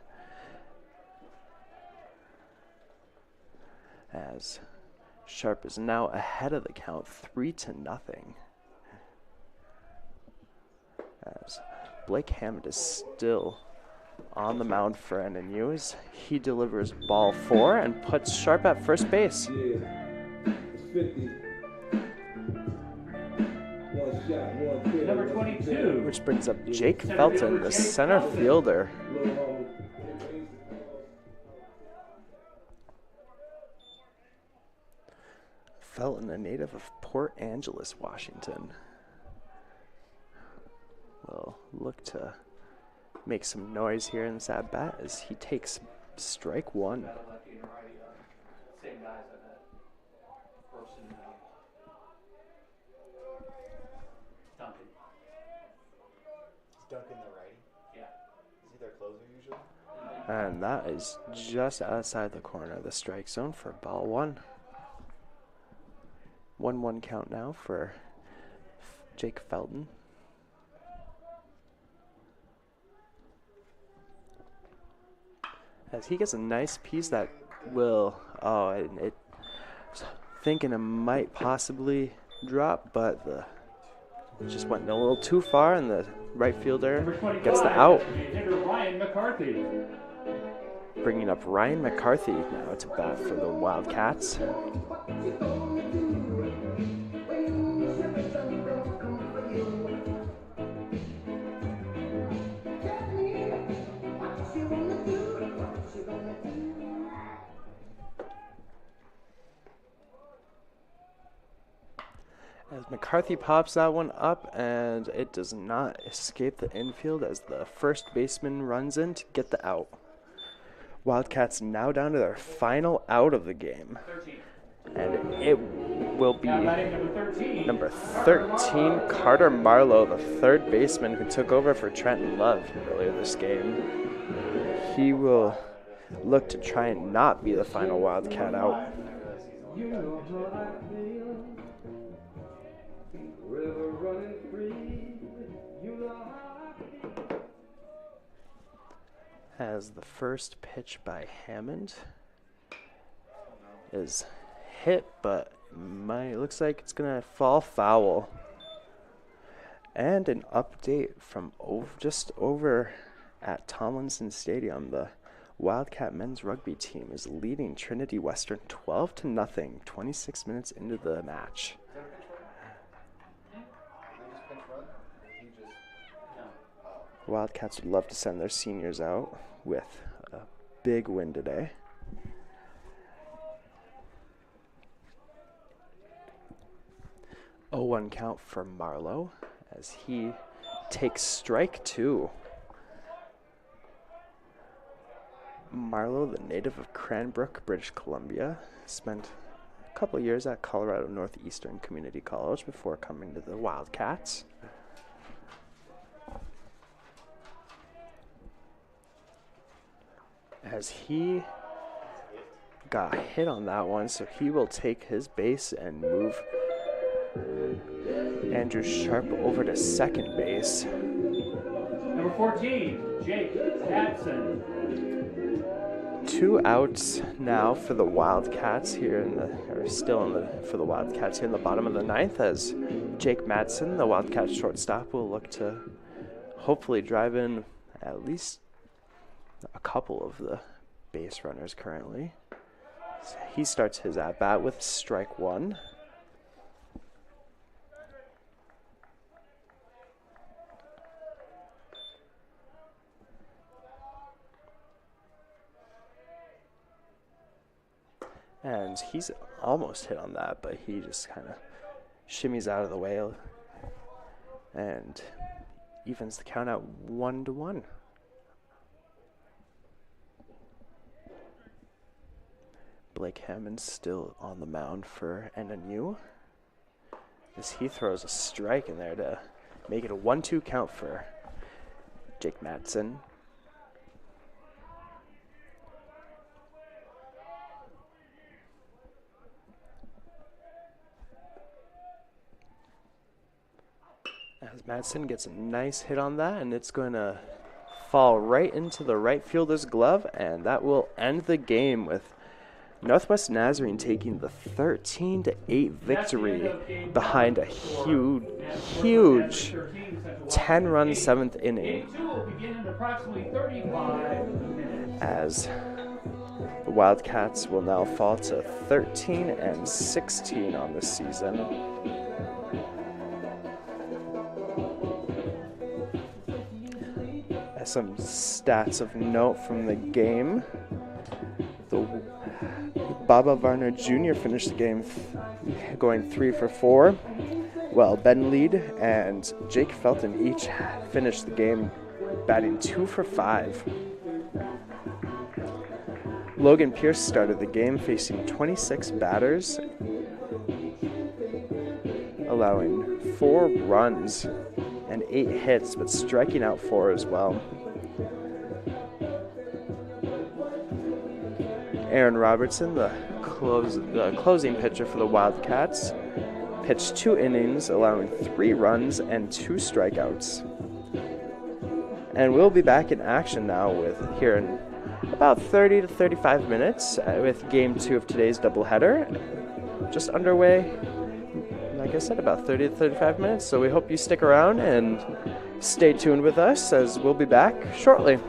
As Sharp is now ahead of the count, 3-0. As Blake Hammond is still on the mound for NNU, as he delivers ball 4 and puts Sharp at first base. Yeah, it's 50. One shot, one kill. Number 22. Which brings up Jake Felton, the center fielder. Little homie. Felton, a native of Port Angeles, Washington, will look to make some noise here in this at-bat as he takes strike 1. Same guys I met. Person, Duncan. Is Duncan the righty? Yeah. Is he their closer usually? And that is just outside the corner of the strike zone for ball 1. 1-1 count now for Jake Felton. As he gets a nice piece that will, thinking it might possibly drop, but it just went a little too far, and the right fielder gets the out. Hitter Ryan McCarthy. Bringing up Ryan McCarthy now to bat for the Wildcats. As McCarthy pops that one up, and it does not escape the infield as the first baseman runs in to get the out. Wildcats now down to their final out of the game. 13. And it will be Now batting number 13. number 13, Carter Marlowe, the third baseman who took over for Trenton Love earlier this game. He will look to try and not be the final Wildcat out. As the first pitch by Hammond is hit, but looks like it's gonna fall foul. And an update from just over at Tomlinson Stadium, the Wildcat men's rugby team is leading Trinity Western 12-0, 26 minutes into the match. Wildcats would love to send their seniors out with a big win today. Oh, 1 count for Marlowe as he takes strike 2. Marlowe, the native of Cranbrook, British Columbia, spent a couple years at Colorado Northeastern Community College before coming to the Wildcats. As he got hit on that one, so he will take his base and move Andrew Sharp over to second base. Number 14, Jake Madsen. 2 outs now for the Wildcats here for the Wildcats here in the bottom of the ninth, as Jake Madsen, the Wildcats shortstop, will look to hopefully drive in at least a couple of the base runners currently. So he starts his at-bat with strike 1. And he's almost hit on that, but he just kind of shimmies out of the way and evens the count out 1-1. Blake Hammond still on the mound for NNU, as he throws a strike in there to make it a 1-2 count for Jake Madsen. As Madsen gets a nice hit on that, and it's going to fall right into the right fielder's glove, and that will end the game with Northwest Nazarene taking the 13-8 victory behind a huge 10-run 7th inning, as the Wildcats will now fall to 13-16 on the season. Some stats of note from the game. Baba Varner Jr. finished the game going 3 for 4, while Ben Lead and Jake Felton each finished the game batting 2 for 5. Logan Pierce started the game facing 26 batters, allowing 4 runs and 8 hits, but striking out 4 as well. Aaron Robertson, the closing pitcher for the Wildcats, pitched 2 innings, allowing 3 runs and 2 strikeouts. And we'll be back in action now here in about 30 to 35 minutes with Game 2 of today's doubleheader. Just underway, like I said, about 30 to 35 minutes. So we hope you stick around and stay tuned with us, as we'll be back shortly.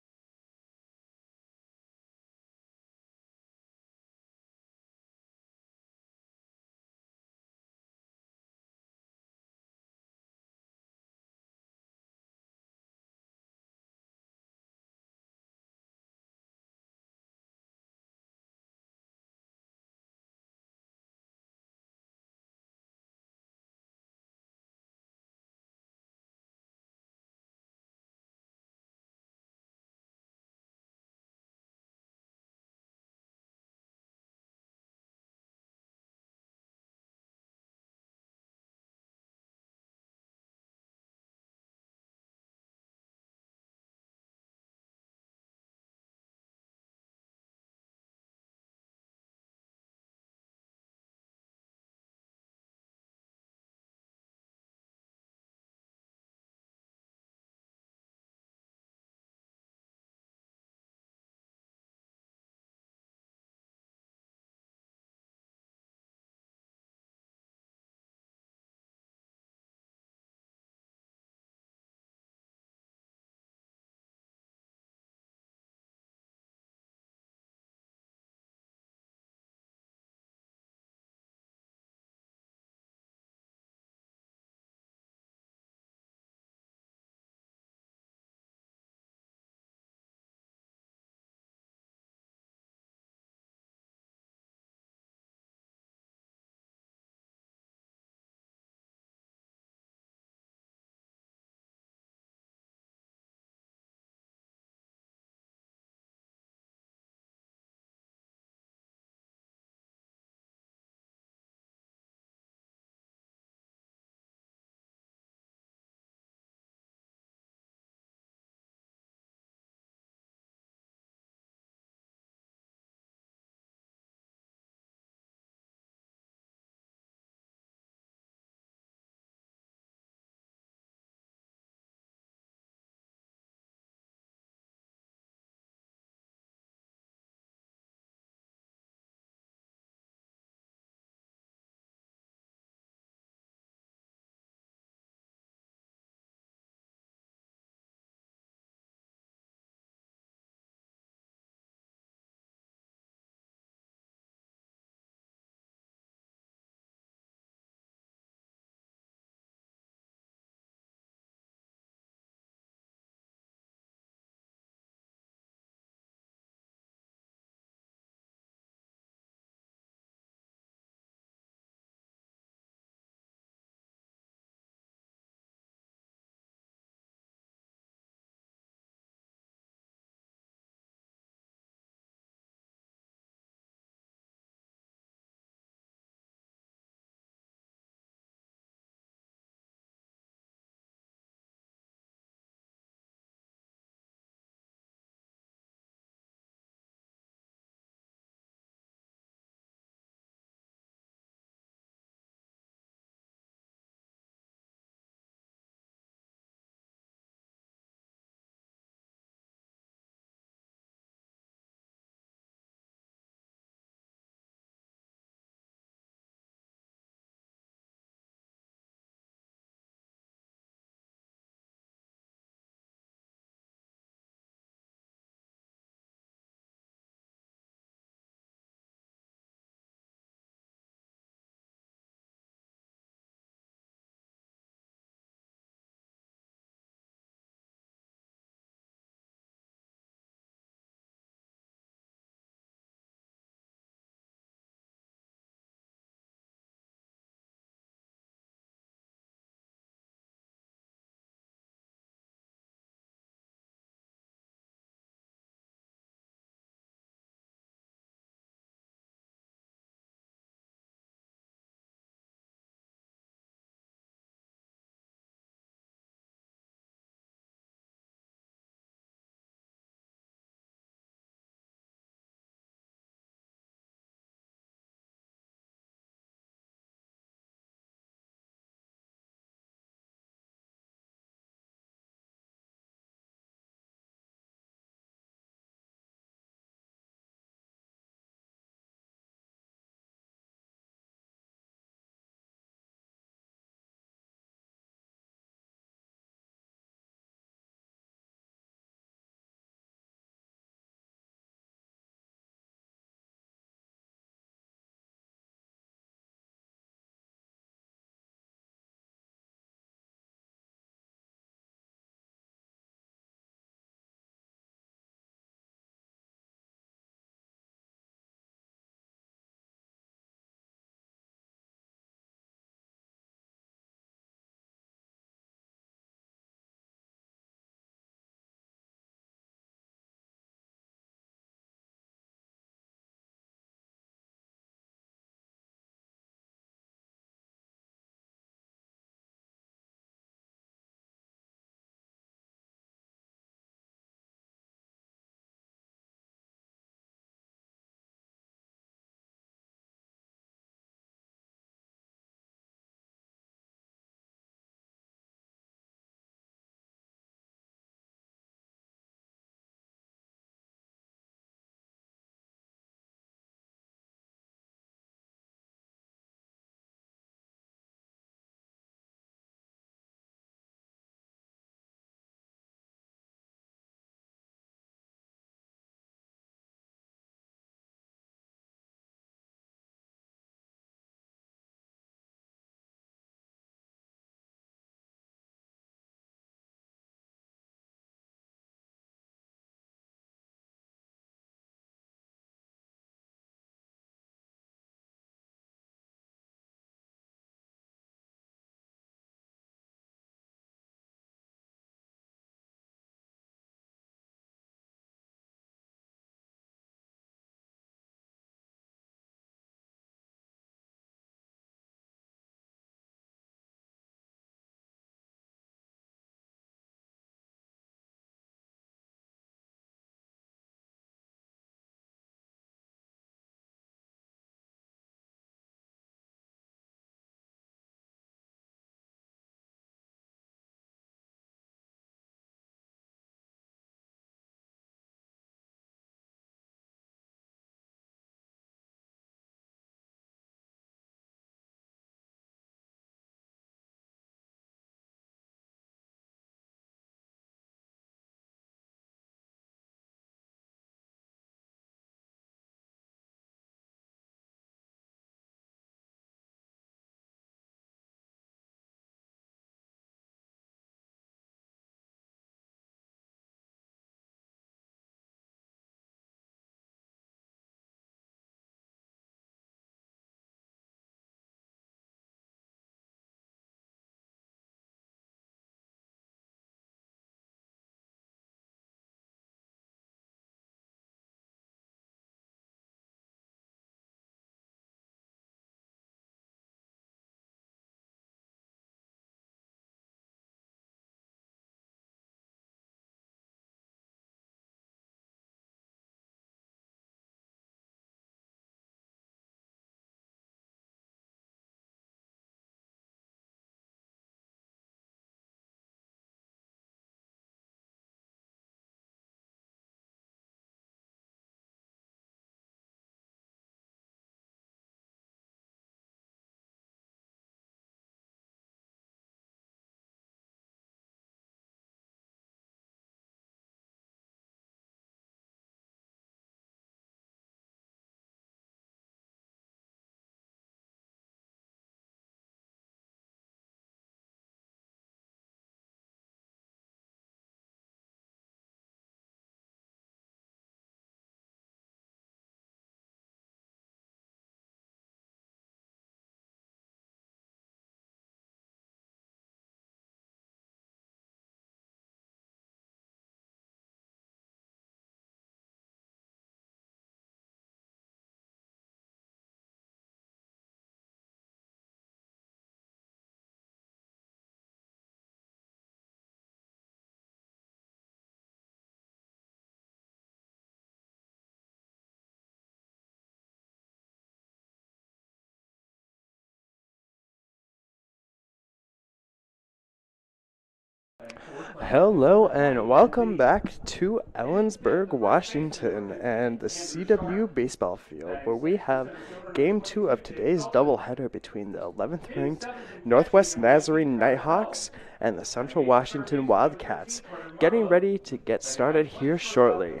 Hello and welcome back to Ellensburg, Washington, and the CW baseball field, where we have Game 2 of today's doubleheader between the 11th ranked Northwest Nazarene Nighthawks and the Central Washington Wildcats, getting ready to get started here shortly.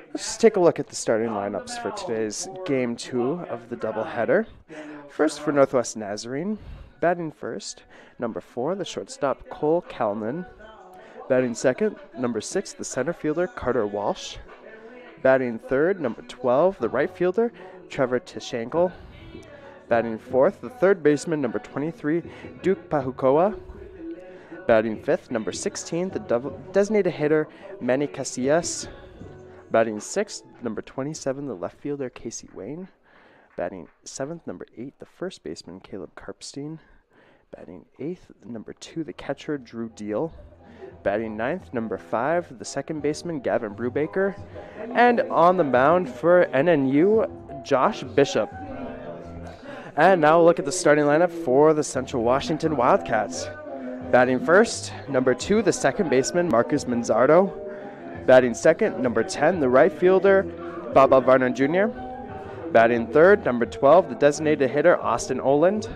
Let's just take a look at the starting lineups for today's Game 2 of the doubleheader. First for Northwest Nazarene, batting first, number 4, the shortstop Cole Kalman. Batting second, number 6, the center fielder Carter Walsh. Batting third, number 12, the right fielder Trevor Tishankle. Batting fourth, the third baseman, number 23, Duke Pahukoa. Batting fifth, number 16, the designated hitter Manny Casillas. Batting sixth, number 27, the left fielder Casey Wayne. Batting seventh, number 8, the first baseman Caleb Karpstein. Batting eighth, number 2, the catcher Drew Deal. Batting ninth, number 5, the second baseman Gavin Brubaker. And on the mound for NNU, Josh Bishop. And now we'll look at the starting lineup for the Central Washington Wildcats. Batting first, number 2, the second baseman Marcus Manzardo. Batting second, number 10, the right fielder Baba Varner Jr. Batting third, number 12, the designated hitter Austin Oland.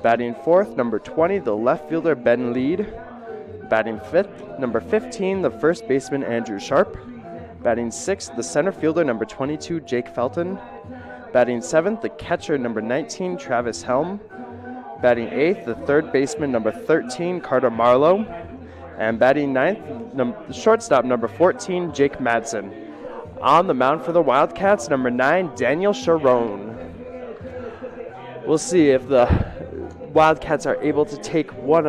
Batting fourth, number 20, the left fielder Ben Lead. Batting fifth, number 15, the first baseman Andrew Sharp. Batting sixth, the center fielder number 22, Jake Felton. Batting seventh, the catcher number 19, Travis Helm. Batting eighth, the third baseman number 13, Carter Marlowe. And batting ninth, the shortstop number 14, Jake Madsen. On the mound for the Wildcats, number 9, Daniel Sharon. We'll see if the Wildcats are able to take one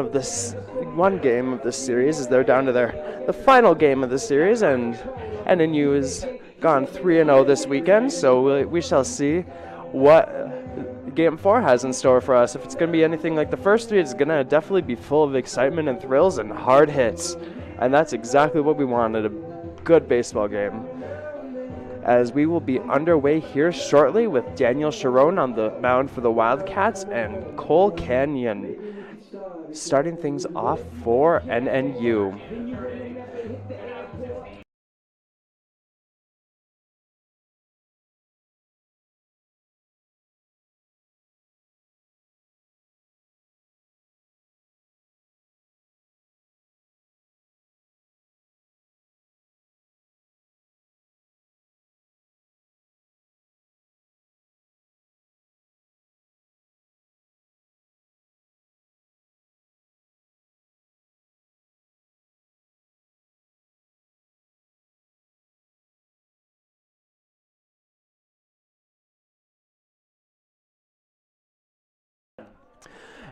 game of this series, as they're down to the final game of the series, and NNU has gone 3-0 this weekend, so we shall see what Game 4 has in store for us. If it's going to be anything like the first 3, it's going to definitely be full of excitement and thrills and hard hits, and that's exactly what we wanted, a good baseball game. As we will be underway here shortly with Daniel Sharon on the mound for the Wildcats and Cole Canyon starting things off for NNU.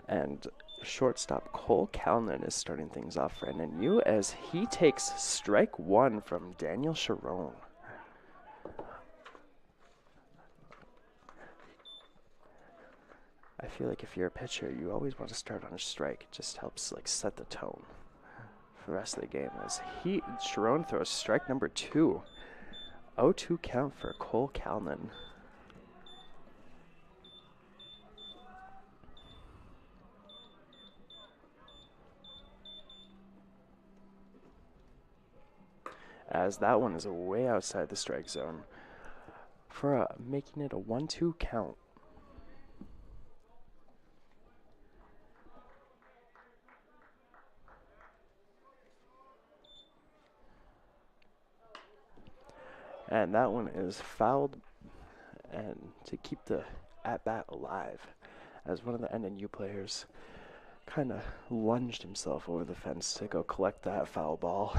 And shortstop Cole Kalman is starting things off for NNU as he takes strike 1 from Daniel Sharon. I feel like if you're a pitcher, you always want to start on a strike. It just helps set the tone for the rest of the game. As Sharon throws strike number 2. 0-2 count for Cole Kalman. As that one is way outside the strike zone for making it a 1-2 count. And that one is fouled, and to keep the at-bat alive, as one of the NNU players kind of lunged himself over the fence to go collect that foul ball.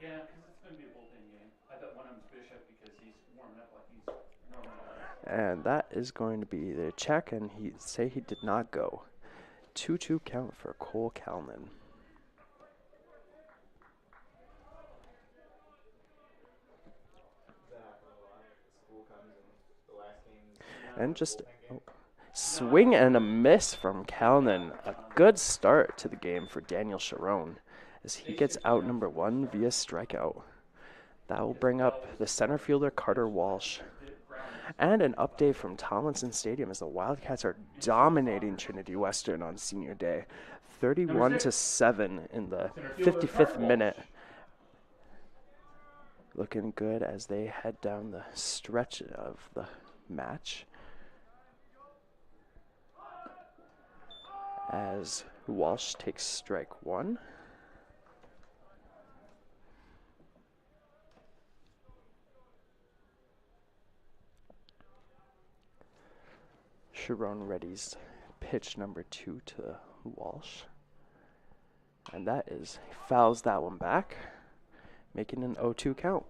Yeah, because it's going to be a bullpen game. I thought one of them's Bishop because he's warming up like he's normally. And that is going to be the check, and he did not go. 2-2 count for Cole Kalman. And just swing and a miss from Kalman. A good start to the game for Daniel Sharon as he gets out number 1 via strikeout. That will bring up the center fielder Carter Walsh. And an update from Tomlinson Stadium as the Wildcats are dominating Trinity Western on senior day. 31-7 in the Center fielder, 55th Carter minute. Walsh. Looking good as they head down the stretch of the match. As Walsh takes strike one. Sharon readies pitch number 2 to Walsh. And that is, fouls that one back, making an 0-2 count.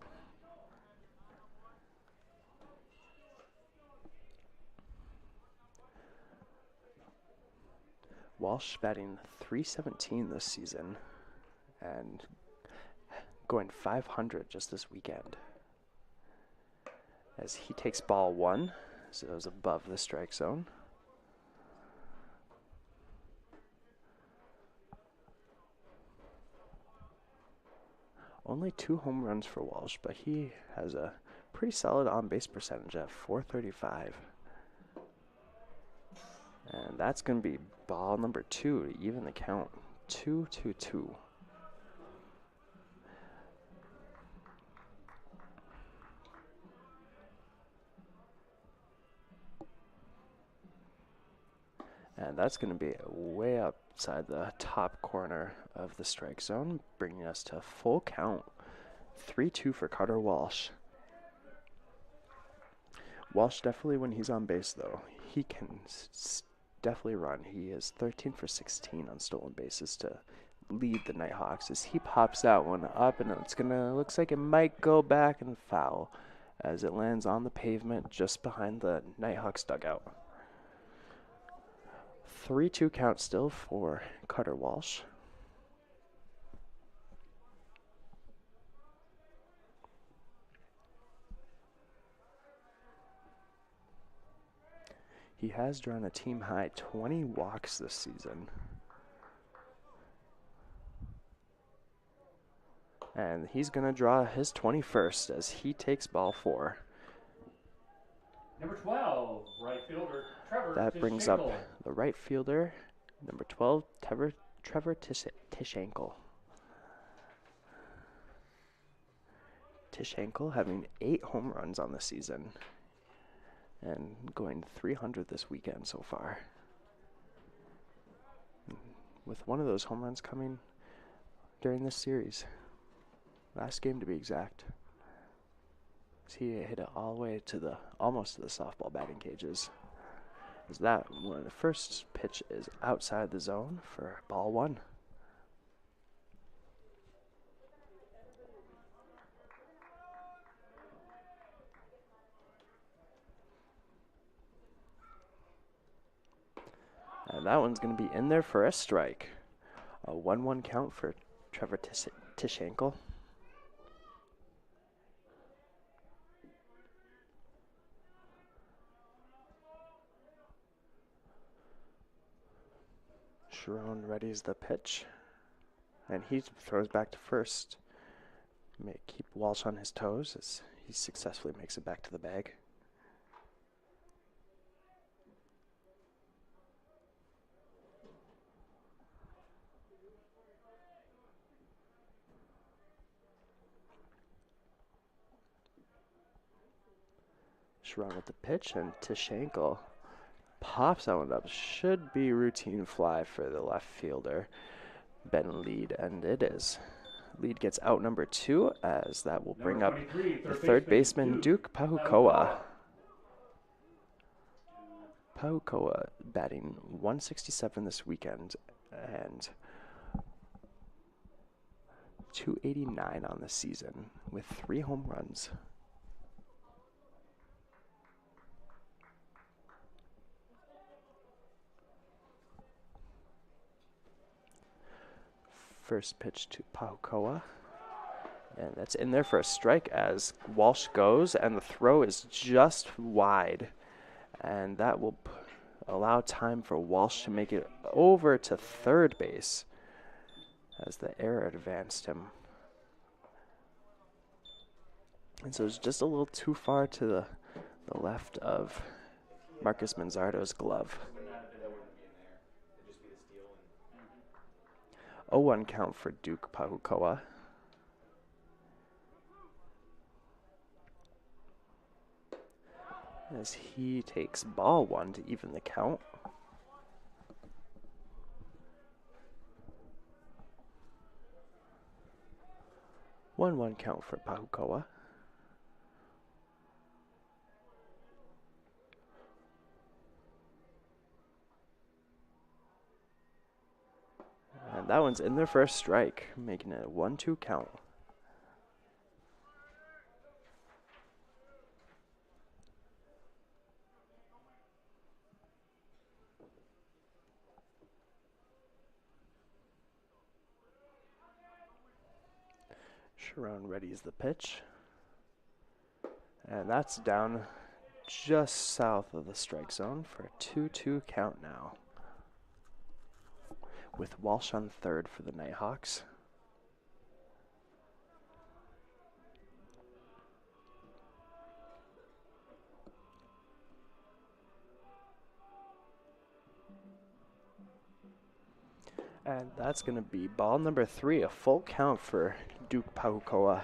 Walsh batting .317 this season and going .500 just this weekend. As he takes ball 1, so it was above the strike zone. Only 2 home runs for Walsh, but he has a pretty solid on-base percentage at .435. And that's going to be ball number 2 to even the count. 2-2-2. And that's going to be way outside the top corner of the strike zone, bringing us to full count. 3-2 for Carter Walsh. Walsh definitely, when he's on base, though, he can definitely run. He is 13 for 16 on stolen bases to lead the Nighthawks as he pops that one up, and it's looks like it might go back and foul as it lands on the pavement just behind the Nighthawks dugout. 3-2 count still for Carter Walsh. He has drawn a team high 20 walks this season. And he's going to draw his 21st as he takes ball 4. Number 12, right fielder, Trevor That brings up Tischenko. the right fielder, number 12, Trevor Tischenko. Tischenko having 8 home runs on the season and going 300 this weekend so far. With one of those home runs coming during this series. Last game to be exact. He hit it all the way to almost to the softball batting cages. Is that one? The first pitch is outside the zone for ball 1. And that one's going to be in there for a strike. A 1-1 count for Trevor Tischenko. Sharon readies the pitch, and he throws back to first. Keep Walsh on his toes as he successfully makes it back to the bag. Sharon with the pitch, and Tischenko pops that one up. Should be routine fly for the left fielder, Ben Lead, and it is. Lead gets out number 2 as that will bring up the third baseman, Duke Pahukoa. Pahukoa batting .167 this weekend and .289 on the season with 3 home runs. First pitch to Pahukoa, and that's in there for a strike as Walsh goes, and the throw is just wide, and that will allow time for Walsh to make it over to third base as the error advanced him. And so it's just a little too far to the left of Marcus Manzardo's glove. That wouldn't be in there. It'd just be the steal. And 0-1 count for Duke Pahukoa. As he takes ball 1 to even the count. One count for Pahukoa. And that one's in their first strike, making it a 1-2 count. Sharon readies the pitch. And that's down just south of the strike zone for a 2-2 count now. With Walsh on third for the Nighthawks. And that's going to be ball number 3, a full count for Duke Pahukoa.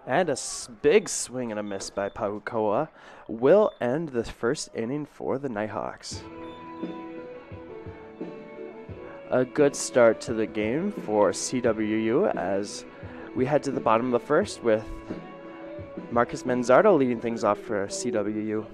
And a big swing and a miss by Pahukoa will end the first inning for the Nighthawks. A good start to the game for CWU as we head to the bottom of the first with Marcus Manzardo leading things off for CWU.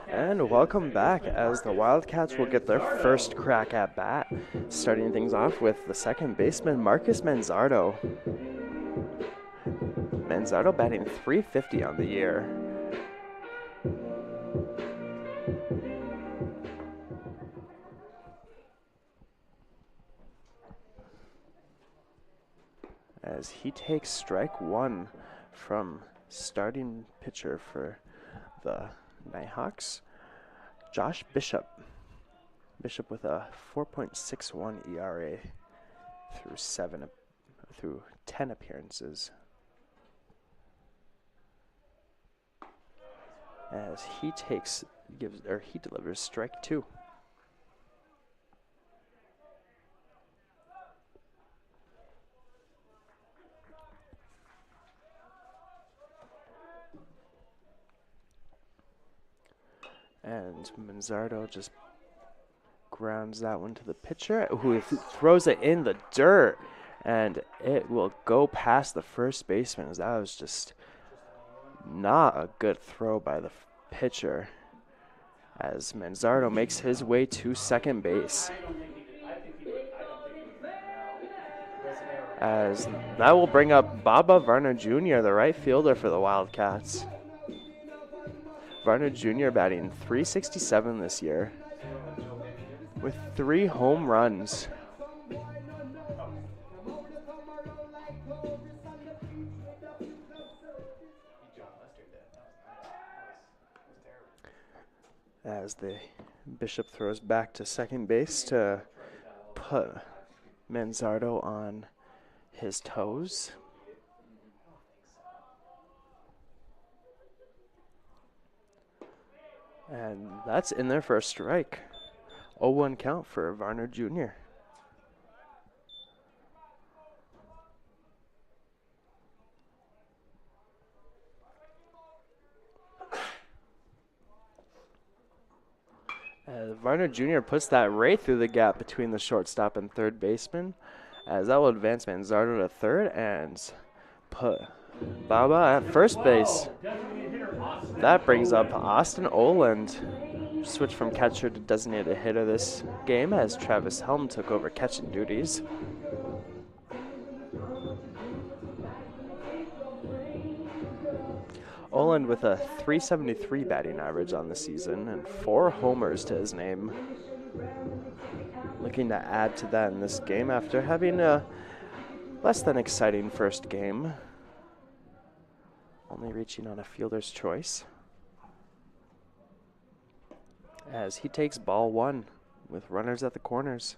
And welcome back as the Wildcats will get their first crack at bat, starting things off with the second baseman Marcus Manzardo. Manzardo batting .350 on the year. As he takes strike 1 from starting pitcher for the Nighthawks, Josh Bishop. Bishop with a 4.61 ERA through 10 appearances. As he delivers strike 2. And Manzardo just grounds that one to the pitcher, who throws it in the dirt, and it will go past the first baseman. That was just not a good throw by the pitcher, as Manzardo makes his way to second base. As that will bring up Baba Varner Jr., the right fielder for the Wildcats. Varner Jr. batting .367 this year with 3 home runs. as the Bishop throws back to second base to put Manzardo on his toes. And that's in there for a strike. 0-1 count for Varner Jr. Varner Jr. puts that right through the gap between the shortstop and third baseman, as that will advance Manzardo to third and put Baba at first base. That brings up Austin Oland. Switch from catcher to designated hitter this game as Travis Helm took over catching duties. Oland with a .373 batting average on the season and 4 homers to his name. Looking to add to that in this game after having a less than exciting first game. Only reaching on a fielder's choice. As he takes ball 1 with runners at the corners.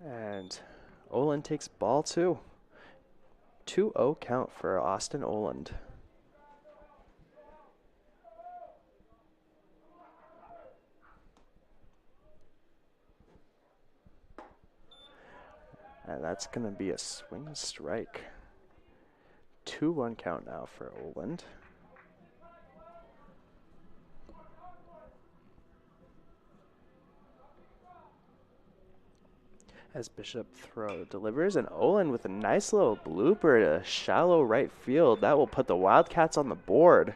And Oland takes ball 2. 2-0 count for Austin Oland. And that's going to be a swing strike. 2-1 count now for Oland. As Bishop delivers, and Oland with a nice little blooper to shallow right field. That will put the Wildcats on the board.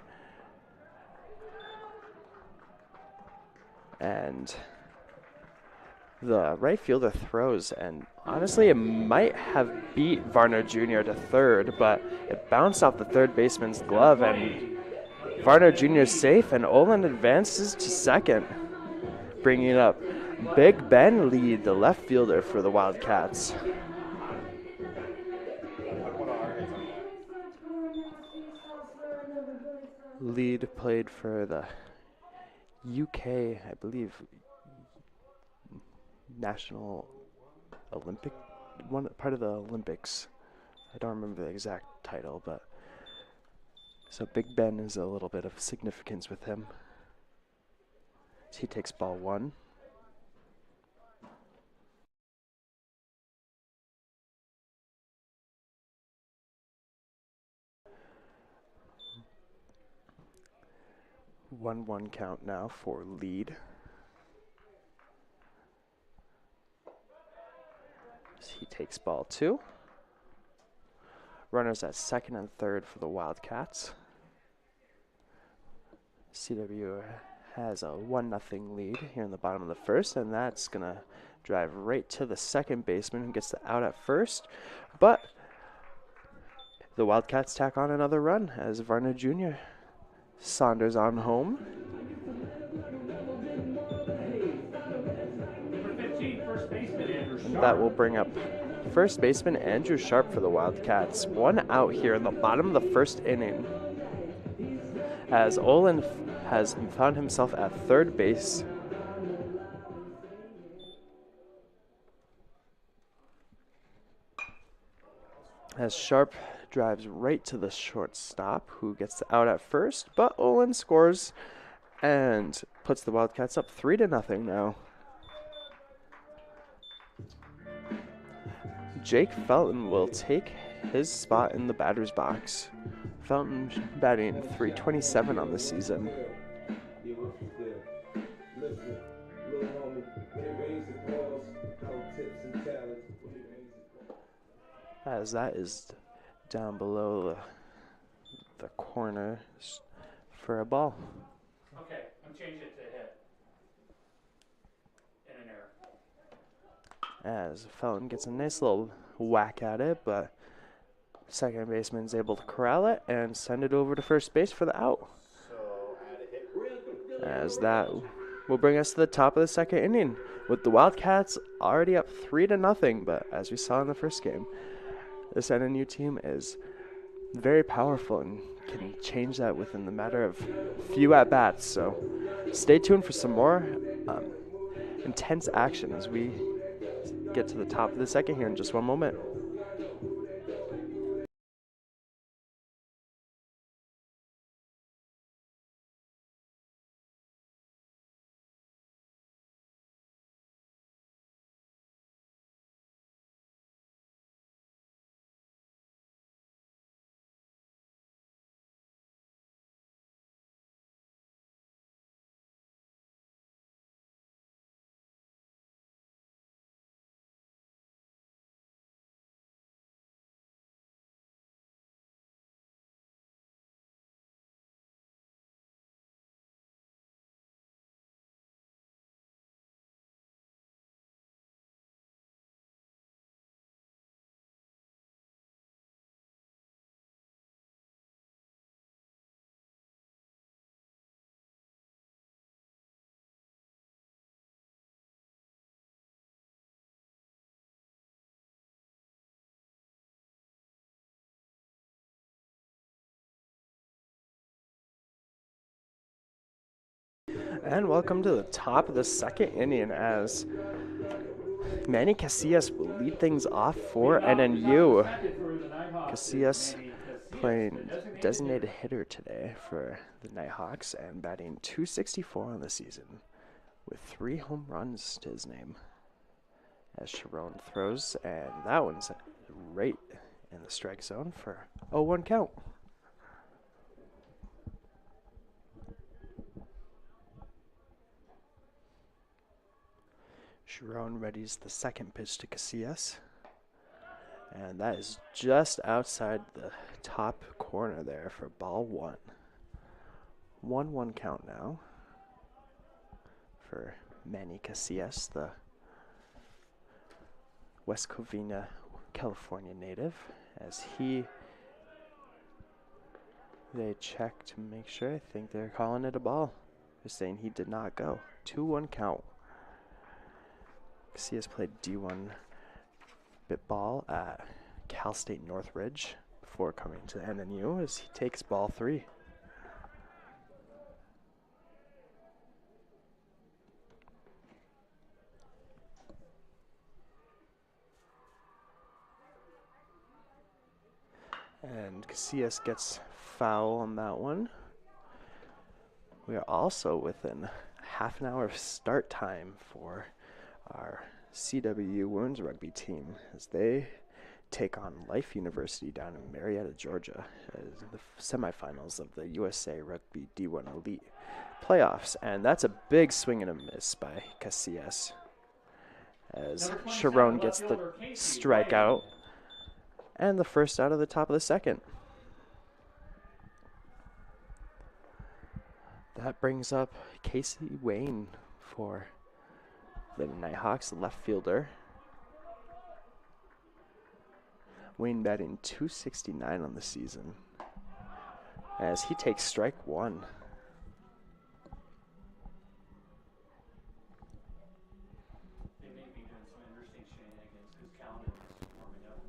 And the right fielder throws, and honestly, it might have beat Varner Jr. to third, but it bounced off the third baseman's glove, and Varner Jr. is safe, and Oland advances to second, bringing up Big Ben Lead, the left fielder for the Wildcats. Lead played for the UK, I believe, National Olympic, part of the Olympics. I don't remember the exact title, but so Big Ben is a little bit of significance with him. So he takes ball 1. One count now for Lead. He takes ball 2. Runners at second and third for the Wildcats. CW has a 1-0 lead here in the bottom of the first, and that's going to drive right to the second baseman who gets the out at first. But the Wildcats tack on another run as Varner Jr. Saunders on home. And that will bring up first baseman Andrew Sharp for the Wildcats. 1 out here in the bottom of the first inning, as Oland has found himself at third base. As Sharp drives right to the shortstop, who gets the out at first, but Oland scores and puts the Wildcats up 3-0 now. Jake Felton will take his spot in the batter's box. Felton batting .327 on the season. As that is down below the corner for a ball. Okay, I'm changing it to hit. In an error. As Felton gets a nice little whack at it, but second baseman's able to corral it and send it over to first base for the out. As that will bring us to the top of the second inning with the Wildcats already up 3-0. But as we saw in the first game, this NNU team is very powerful and can change that within the matter of few at-bats. So stay tuned for some more intense action as we get to the top of the second here in just one moment. And welcome to the top of the second inning as Manny Casillas will lead things off for NNU. Casillas playing designated hitter today for the Nighthawks and batting .264 on the season with 3 home runs to his name. As Sharon throws, and that one's right in the strike zone for 0-1 count. Sharon readies the second pitch to Casillas. And that is just outside the top corner there for ball 1. 1-1 count now for Manny Casillas, the West Covina, California native, as they check to make sure. I think they're calling it a ball. They're saying he did not go. 2-1 count. Casillas played D1 bit ball at Cal State Northridge before coming to NNU as he takes ball 3. And Casillas gets foul on that one. We are also within half an hour of start time for our CWU Women's Rugby team as they take on Life University down in Marietta, Georgia, as the semifinals of the USA Rugby D1 Elite playoffs. And that's a big swing and a miss by Casillas as Sharon gets the strikeout and the first out of the top of the second. That brings up Casey Wayne for the Nighthawks, left fielder. Wayne batting .269 on the season as he takes strike 1. They may be doing some interesting shenanigans because Calvin is warming up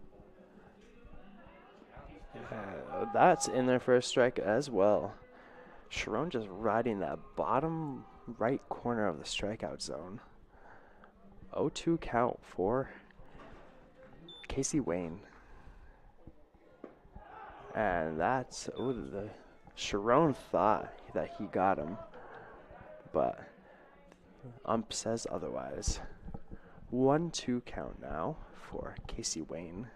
in bullpen. That's in there for a strike as well. Sharon just riding that bottom right corner of the strikeout zone. 0-2 count for Casey Wayne. And that's, the Sharon thought that he got him, but ump says otherwise. 1-2 count now for Casey Wayne.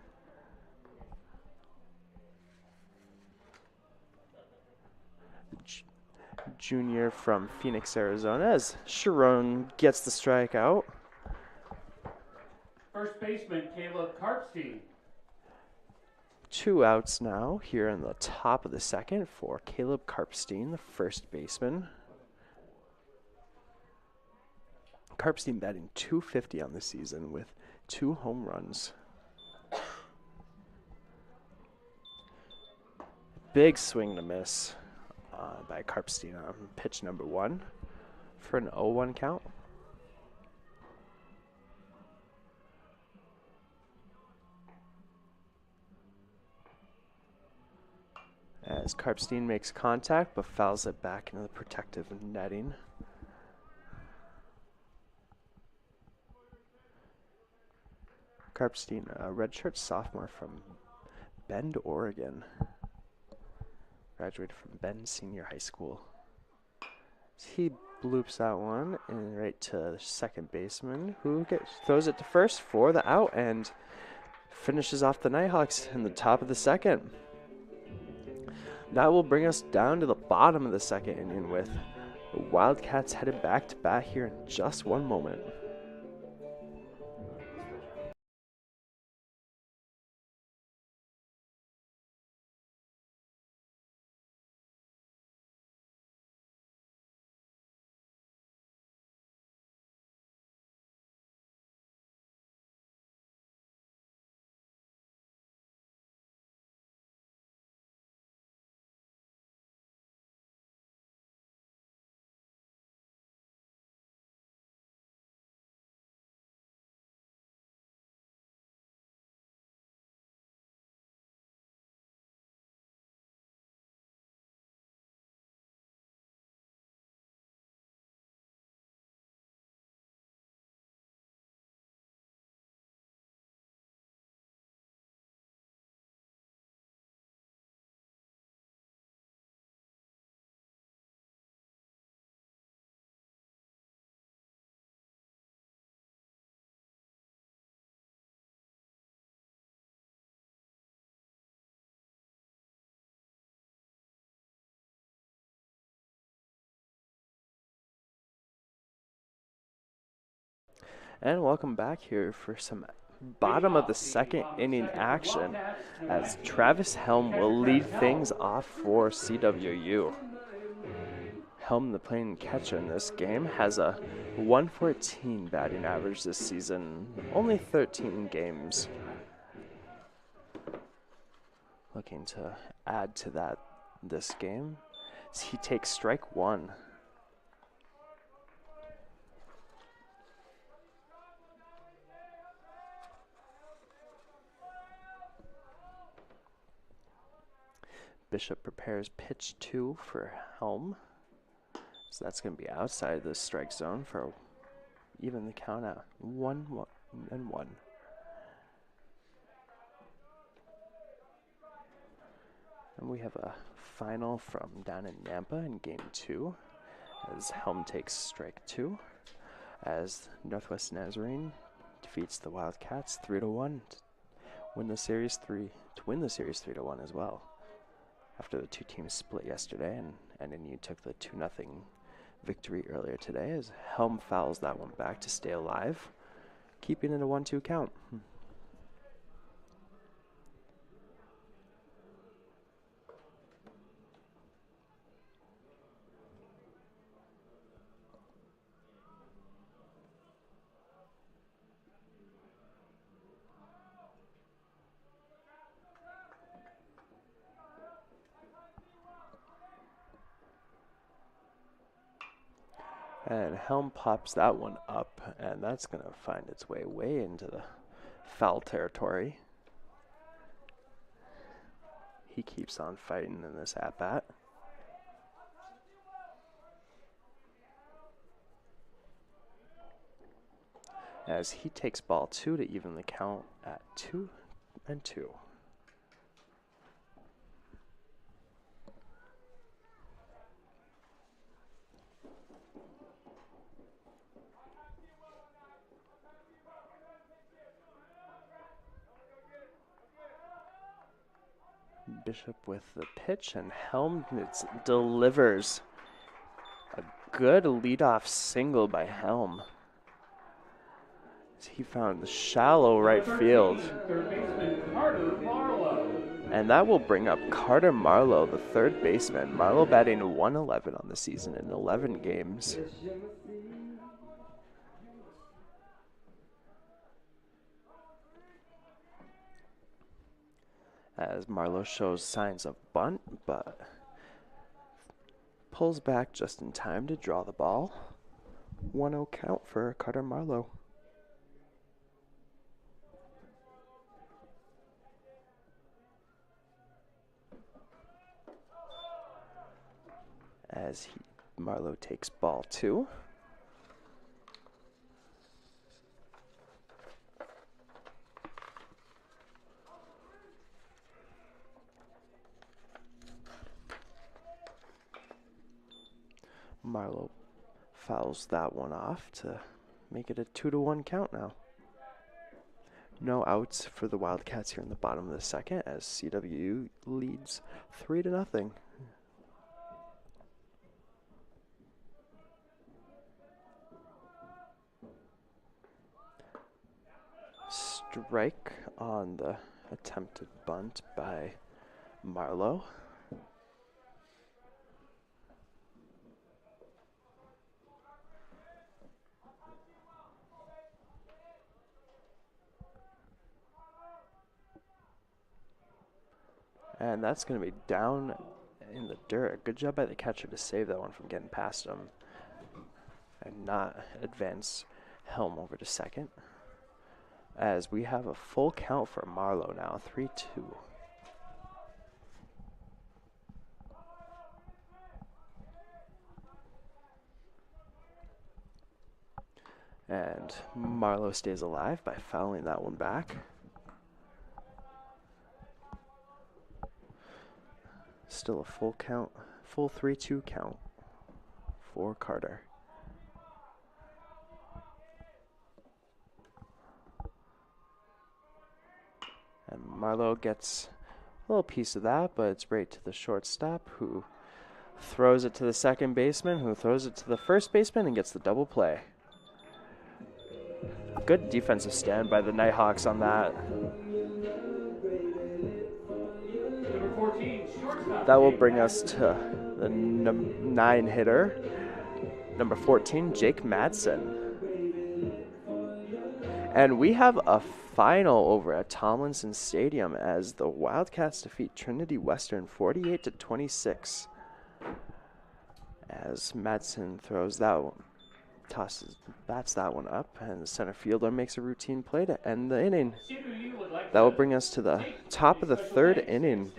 Junior from Phoenix, Arizona, as Sharon gets the strikeout. First baseman Caleb Karpstein. 2 outs now here in the top of the second for Caleb Karpstein, the first baseman. Karpstein batting .250 on the season with 2 home runs. Big swing and a miss by Karpstein on pitch number 1 for an 0-1 count. As Karpstein makes contact but fouls it back into the protective netting. Karpstein, a redshirt sophomore from Bend, Oregon. Graduated from Bend Senior High School. He bloops that one and right to the second baseman, who throws it to first for the out and finishes off the Nighthawks in the top of the second. That will bring us down to the bottom of the second inning with the Wildcats headed back to bat here in just one moment. And welcome back here for some bottom of the second inning action as Travis Helm will lead things off for CWU. Helm, the playing catcher in this game, has a 114 batting average this season, only 13 games. Looking to add to that this game as he takes strike one. Bishop prepares pitch 2 for Helm. So that's going to be outside the strike zone for even the count at 1-1. And we have a final from down in Nampa in game 2 as Helm takes strike 2 as Northwest Nazarene defeats the Wildcats 3-1 to win the series 3-1 as well. After the two teams split yesterday and NNU took the 2-0 victory earlier today as Helm fouls that one back to stay alive, keeping it a 1-2 count. And Helm pops that one up, and that's going to find its way into the foul territory. He keeps on fighting in this at-bat. As he takes ball 2 to even the count at 2-2. Bishop with the pitch, and Helm delivers a good leadoff single by Helm. He found the shallow right field. Third baseman Carter Marlowe. And that will bring up Carter Marlowe, the third baseman. Marlowe batting 111 on the season in 11 games. As Marlowe shows signs of bunt, but pulls back just in time to draw the ball. 1-0 count for Carter Marlowe. As Marlowe takes ball 2. Marlowe fouls that one off to make it a 2-1 count now. No outs for the Wildcats here in the bottom of the second as CWU leads 3-0. Strike on the attempted bunt by Marlowe. And that's going to be down in the dirt. Good job by the catcher to save that one from getting past him and not advance Helm over to second. As we have a full count for Marlowe now, 3-2. And Marlowe stays alive by fouling that one back. Still a full count, full 3-2 count for Carter. And Marlowe gets a little piece of that, but it's right to the shortstop, who throws it to the second baseman, who throws it to the first baseman and gets the double play. Good defensive stand by the Nighthawks on that. Number 14, shortstop. That will bring us to the 9 hitter, number 14, Jake Madsen. And we have a final over at Tomlinson Stadium as the Wildcats defeat Trinity Western 48-26. As Madsen throws that one, bats that one up, and the center fielder makes a routine play to end the inning. That will bring us to the top of the 3rd inning.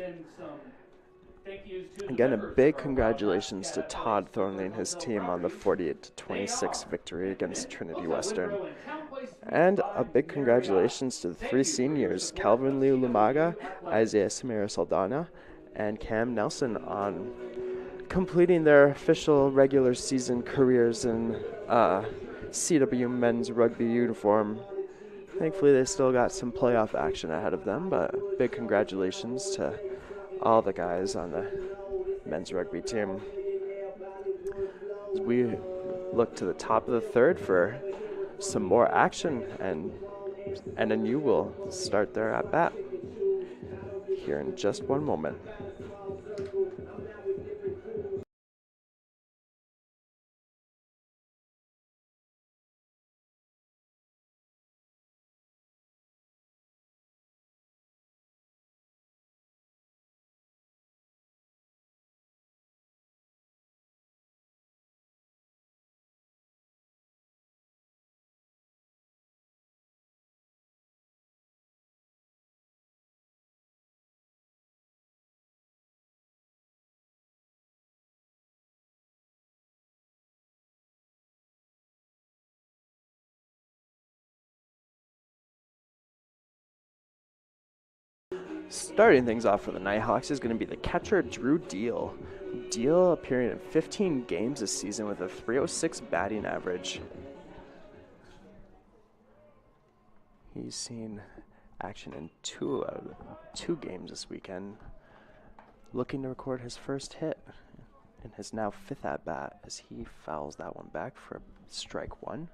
Again, a big congratulations to Todd Thornley and his team on the 48-26 victory against Trinity Western. And a big congratulations to the 3 seniors, Calvin Liu Lumaga, Isaiah Samira Saldana, and Cam Nelson on completing their official regular season careers in CW men's rugby uniform. Thankfully, they still got some playoff action ahead of them, but big congratulations to all the guys on the men's rugby team. As we look to the top of the 3rd for some more action, and NNU will start their at-bat here in just one moment. Starting things off for the Nighthawks is going to be the catcher, Drew Deal. Deal appearing in 15 games this season with a .306 batting average. He's seen action in 2 games this weekend, looking to record his first hit in his now 5th at-bat as he fouls that one back for strike 1.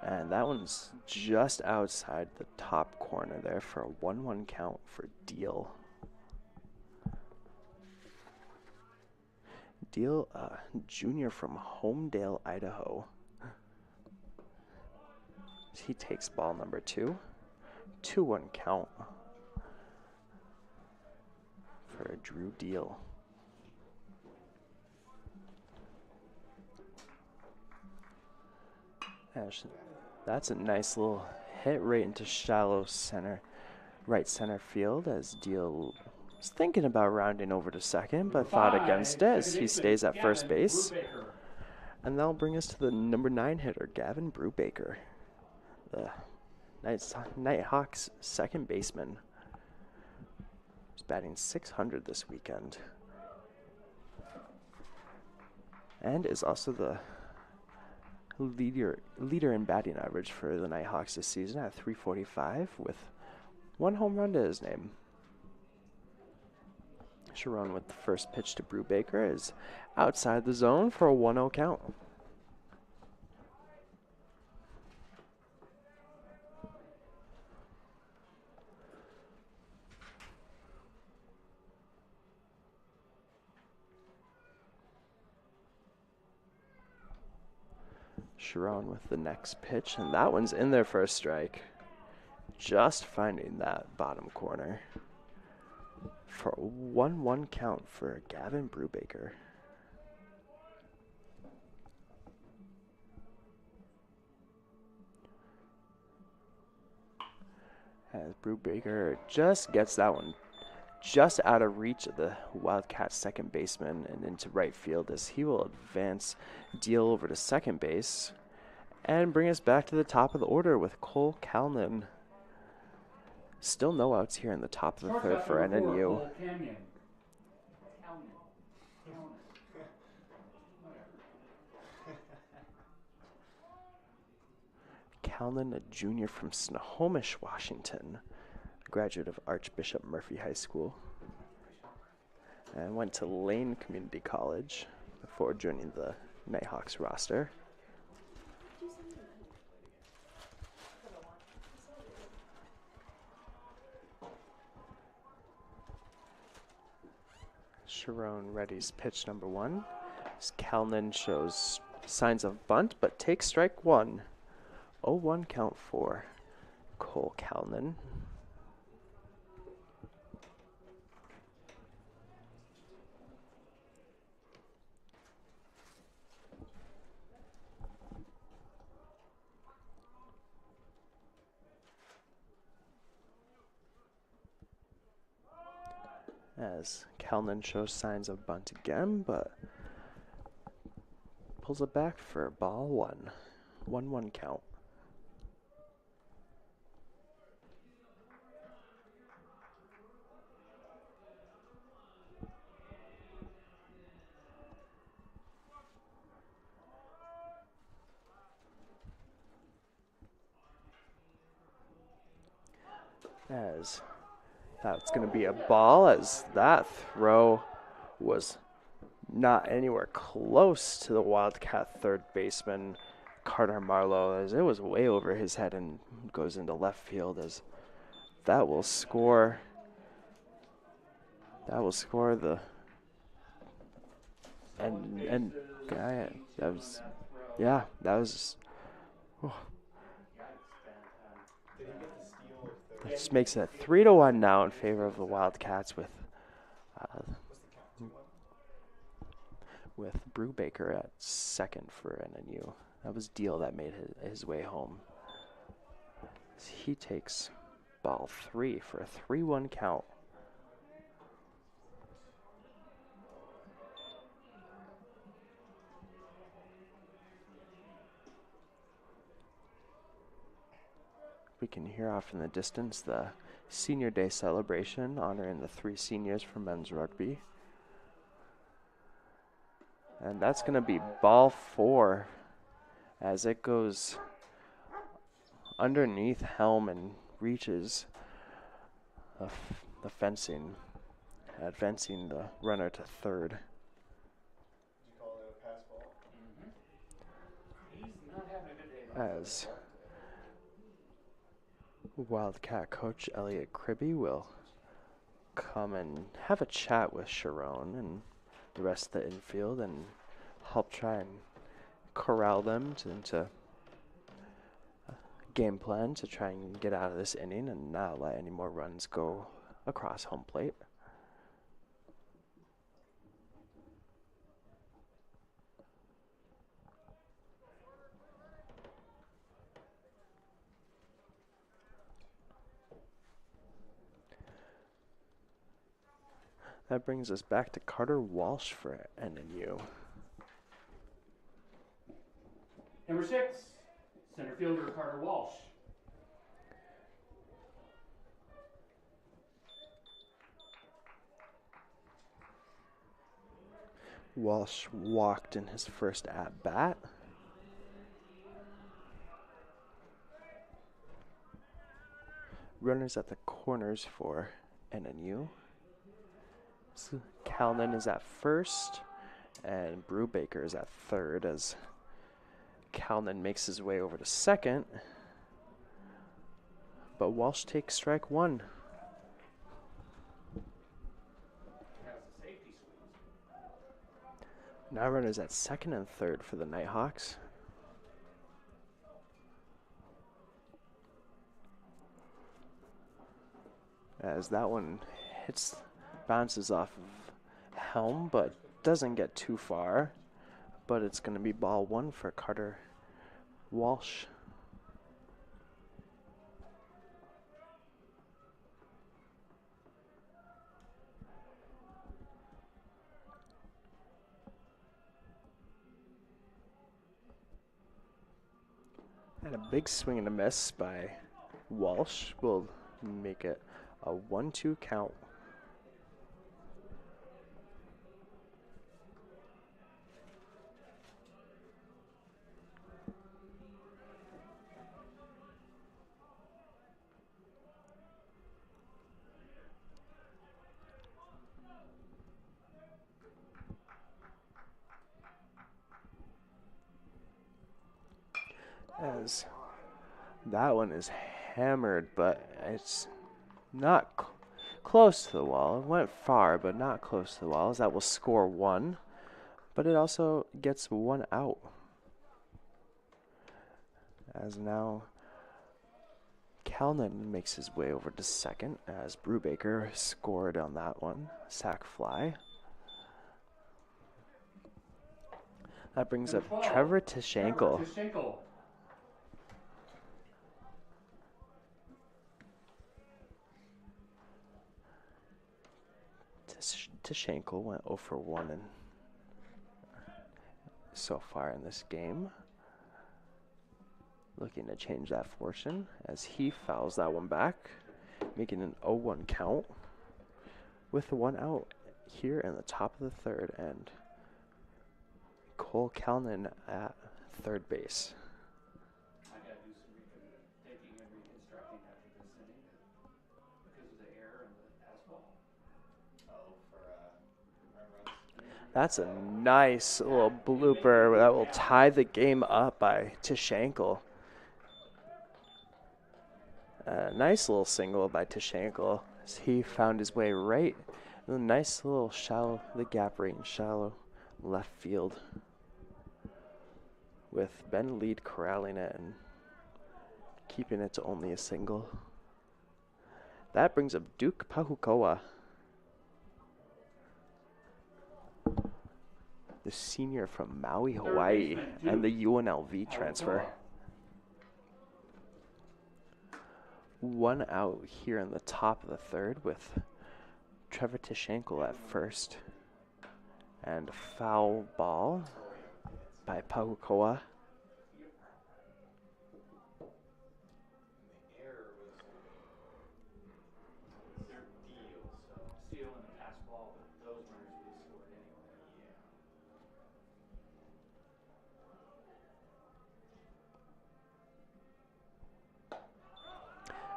And that one's just outside the top corner there for a 1-1 count for Deal. Deal, junior from Homedale, Idaho. He takes ball number 2. 2-1 count for a Drew deal. Actually, that's a nice little hit right into shallow center, right center field as Deal was thinking about rounding over to second, but thought against it as he stays at first base. And that'll bring us to the number 9 hitter, Gavin Brubaker, the Nighthawks second baseman. He's batting .600 this weekend. And is also the leader in batting average for the Nighthawks this season at .345 with 1 home run to his name. Sharon with the first pitch to Brubaker is outside the zone for a 1-0 count. Sharon with the next pitch, and that one's in there for a strike. Just finding that bottom corner for a 1-1 count for Gavin Brubaker. As Brubaker just gets that one just out of reach of the Wildcats second baseman and into right field as he will advance Deal over to second base and bring us back to the top of the order with Cole Kalnin. Still no outs here in the top of the third for NNU. Kalnin, a junior from Snohomish, Washington, a graduate of Archbishop Murphy High School, and went to Lane Community College before joining the Nighthawks roster. Sharon readies pitch number 1. As Kalnin shows signs of bunt, but takes strike 1. 0-1 count for Cole Kalnin. As Kalnin shows signs of bunt again, but pulls it back for ball 1. 1-1 count. As that's going to be a ball, as that throw was not anywhere close to the Wildcat third baseman, Carter Marlowe, as it was way over his head and goes into left field, as that will score the and guy that was oh. It just makes it 3-1 now in favor of the Wildcats with Brubaker at second for NNU. That was Deal that made his way home. He takes ball 3 for a 3-1 count. We can hear off in the distance the Senior Day celebration honoring the 3 seniors for men's rugby. And that's going to be ball 4 as it goes underneath helm and reaches the fencing, advancing the runner to third. Did you call it a pass ball? He's not having a good day. As Wildcat coach Elliot Kribbe will come and have a chat with Sharon and the rest of the infield and help try and corral them into a game plan to try and get out of this inning and not let any more runs go across home plate. That brings us back to Carter Walsh for NNU. Number 6, center fielder Carter Walsh. Walsh walked in his first at-bat. Runners at the corners for NNU. So Calnan is at first, and Brubaker is at third as Calnan makes his way over to second. But Walsh takes strike one. Now runners at second and third for the Nighthawks. As that one bounces off of Helm, but doesn't get too far. But it's going to be ball one for Carter Walsh. And a big swing and a miss by Walsh will make it a 1-2 count. As that one is hammered, but it's not close to the wall. It went far, but not close to the wall. As that will score one, but it also gets one out. As now Calnan makes his way over to second, as Brubaker scored on that one, sac fly. That brings up 12, Trevor Tishankle. Tishankle went 0 for 1 so far in this game. Looking to change that fortune as he fouls that one back, making an 0-1 count with one out here in the top of the third, and Cole Calnan at third base. I gotta do some taking and reconstructing after this inning because of the error in the pass ball. Oh, for run runs. That's a nice little blooper that will tie the game up by Tishankle. A nice little single by Tishankle as he found his way right in a nice little shallow, the gap right in shallow left field, with Ben Lead corralling it and keeping it to only a single. That brings up Duke Pahukoa, the senior from Maui, Hawaii, and the UNLV transfer. One out here in the top of the third with Trevor Tishankle at first. And foul ball by Pahukoa. The error was their deal, so Steal in the pass ball, but those runners would have scored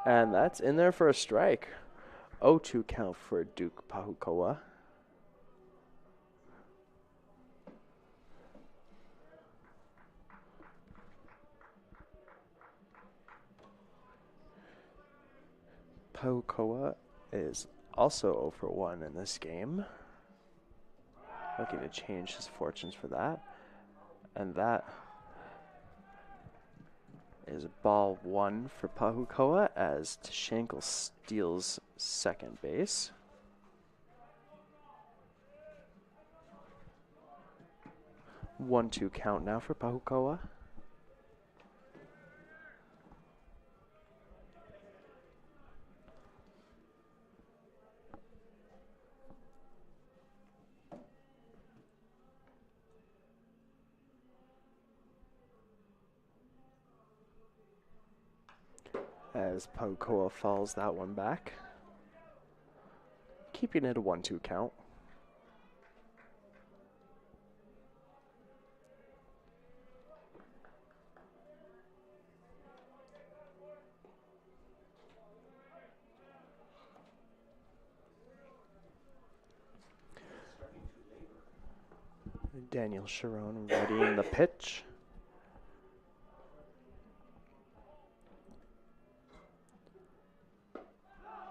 anyway. And that's in there for a strike. 0-2 count for Duke Pahukoa. Pahukoa is also 0 for 1 in this game. Looking to change his fortunes for that. And that is ball one for Pahukoa as Tishankle steals second base. One, 2 count now for Pahukoa. as Pocoa fouls that one back, keeping it a 1-2 count. Daniel Sharon readying the pitch.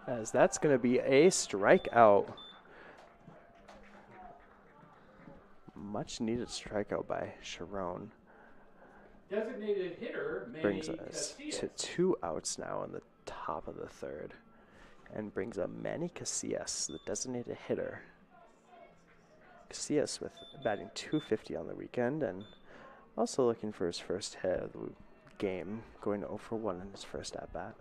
As that's going to be a strikeout. Much needed strikeout by Sharon. Designated hitter Brings Manny us Casillas. to 2 outs now in the top of the third. And brings up Manny Casillas, the designated hitter. Casillas with batting .250 on the weekend and also looking for his first hit of the game, going 0 for 1 in his first at-bat.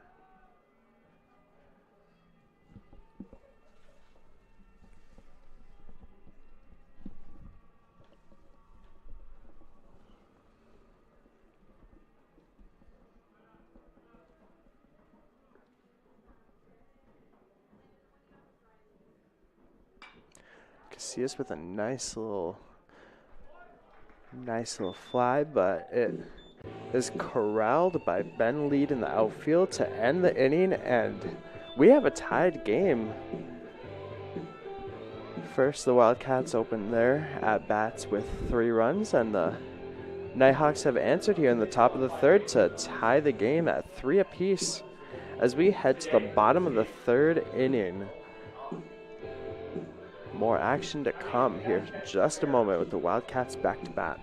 Casillas with a nice little fly, but it is corralled by Ben Lead in the outfield to end the inning, and we have a tied game. First, the Wildcats open their at-bats with 3 runs, and the Nighthawks have answered here in the top of the third to tie the game at 3 apiece as we head to the bottom of the third inning. More action to come here in just a moment with the Wildcats back to bat.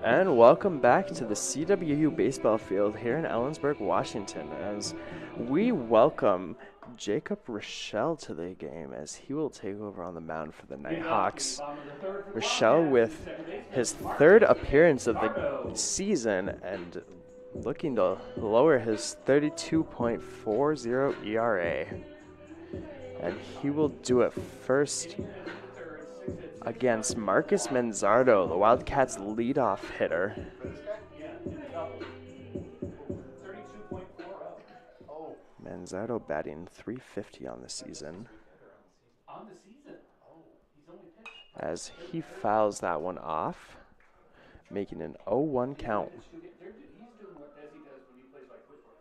And welcome back to the CWU baseball field here in Ellensburg, Washington, as we welcome Jacob Rochelle to the game as he will take over on the mound for the Nighthawks. Rochelle with his 3rd appearance of the season and looking to lower his 32.40 ERA. And he will do it first against Marcus Manzardo, the Wildcats' leadoff hitter. Manzardo batting .350 on the season. As he fouls that one off, making an 0-1 count. He's doing what Desi does when he plays like football.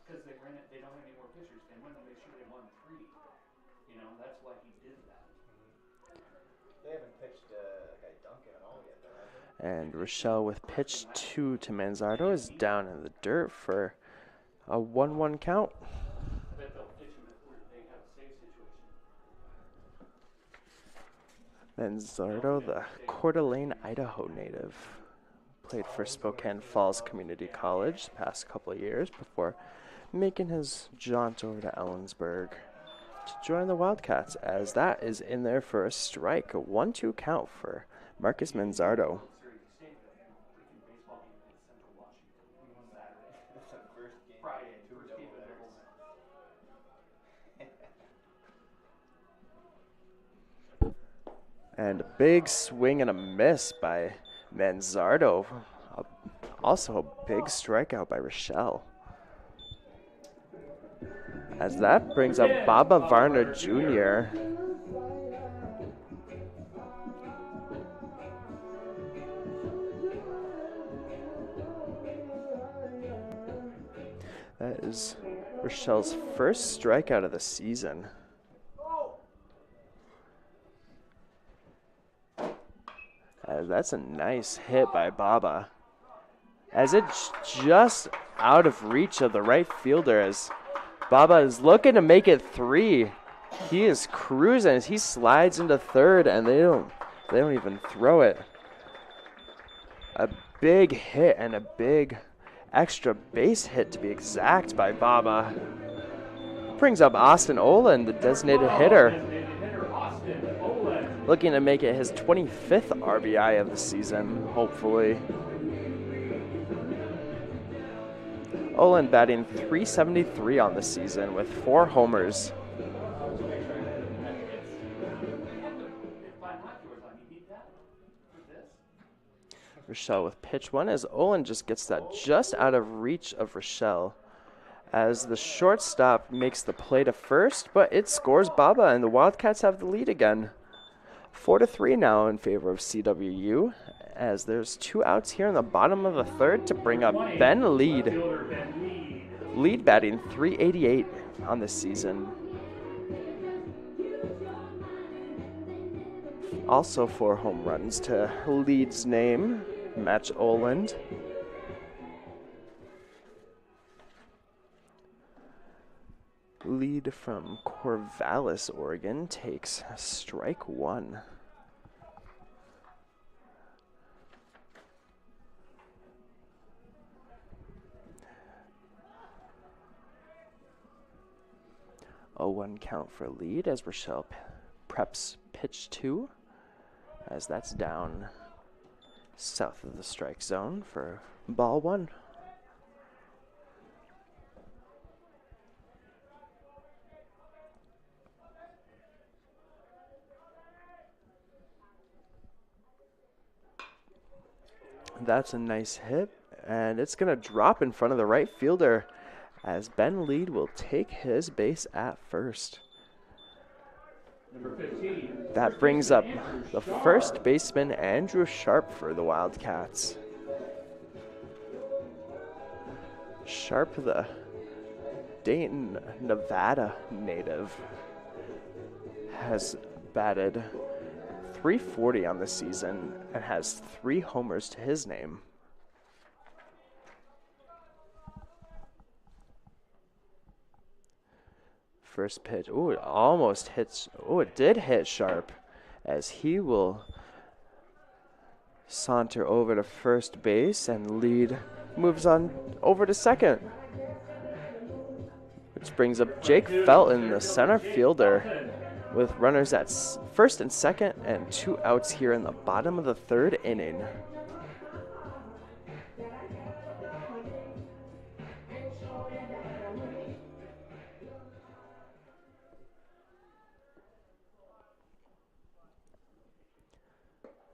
Because they don't have any more pitchers. They wanted to make sure they won 3. You know, that's why he did that. They haven't pitched a guy Duncan at all yet, though, have they? And Rochelle with pitch 2 to Manzardo is down in the dirt for a 1-1 count. I bet they'll pitch him if they have a save situation. Manzardo, the Coeur d'Alene, Idaho native, played for Spokane Falls Community College the past couple of years before making his jaunt over to Ellensburg to join the Wildcats, as that is in there for a strike. A 1-2 count for Marcus Manzardo. Friday, first game of doubles. And a big swing and a miss by Manzardo. Also a big strikeout by Rochelle. As that brings up Baba Varner Jr. That is Rochelle's first strikeout of the season. As that's a nice hit by Baba. As it's just out of reach of the right fielder, as Baba is looking to make it 3. He is cruising as he slides into third, and they don't even throw it. A big hit and a big extra base hit, to be exact, by Baba. Brings up Austin Olin, the designated hitter. Looking to make it his 25th RBI of the season, hopefully. Olin batting .373 on the season with 4 homers. Rochelle with pitch 1 as Olin just gets that just out of reach of Rochelle. As the shortstop makes the play to first, but it scores Baba, and the Wildcats have the lead again. 4-3 now in favor of CWU, as there's 2 outs here in the bottom of the third to bring up Ben Lead. Lead batting .388 on the season. Also 4 home runs to Lead's name, match Oland. Lead from Corvallis, Oregon, takes strike 1. A 1 count for Lead as Rochelle preps pitch 2, as that's down south of the strike zone for ball 1. That's a nice hit, and it's going to drop in front of the right fielder as Ben Lead will take his base at first. Number 15. That brings up the first baseman, Andrew Sharp, for the Wildcats. Sharp, the Dayton, Nevada native, has batted .340 on the season and has 3 homers to his name. First pitch, ooh, it almost hits, ooh, it did hit Sharp, as he will saunter over to first base, and Lead moves on over to second. Which brings up Jake Felton, the center fielder, with runners at first and second and 2 outs here in the bottom of the third inning.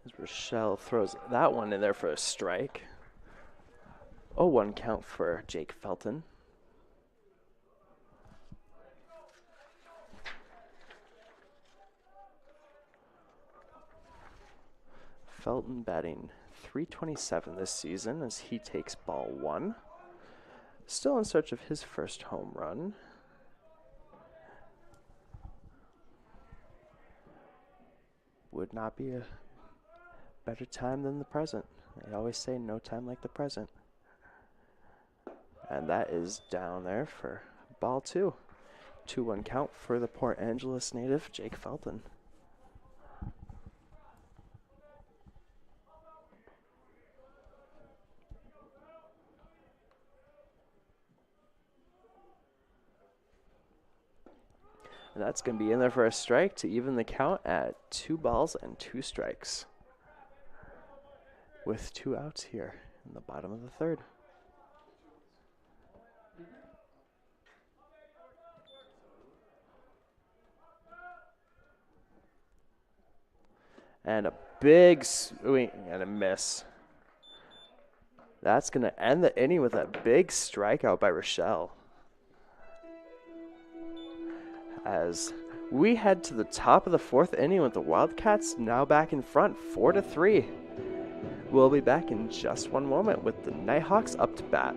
As Rochelle throws that one in there for a strike. 0-1 count for Jake Felton. Felton batting .327 this season as he takes ball 1. Still in search of his first home run. Would not be a better time than the present. They always say no time like the present. And that is down there for ball 2. 2-1 count for the Port Angeles native, Jake Felton. And that's going to be in there for a strike to even the count at 2 balls and 2 strikes. With 2 outs here in the bottom of the 3rd. And a big swing and a miss. That's going to end the inning with a big strikeout by Rochelle. As we head to the top of the 4th inning with the Wildcats now back in front, 4-3. We'll be back in just one moment with the Nighthawks up to bat.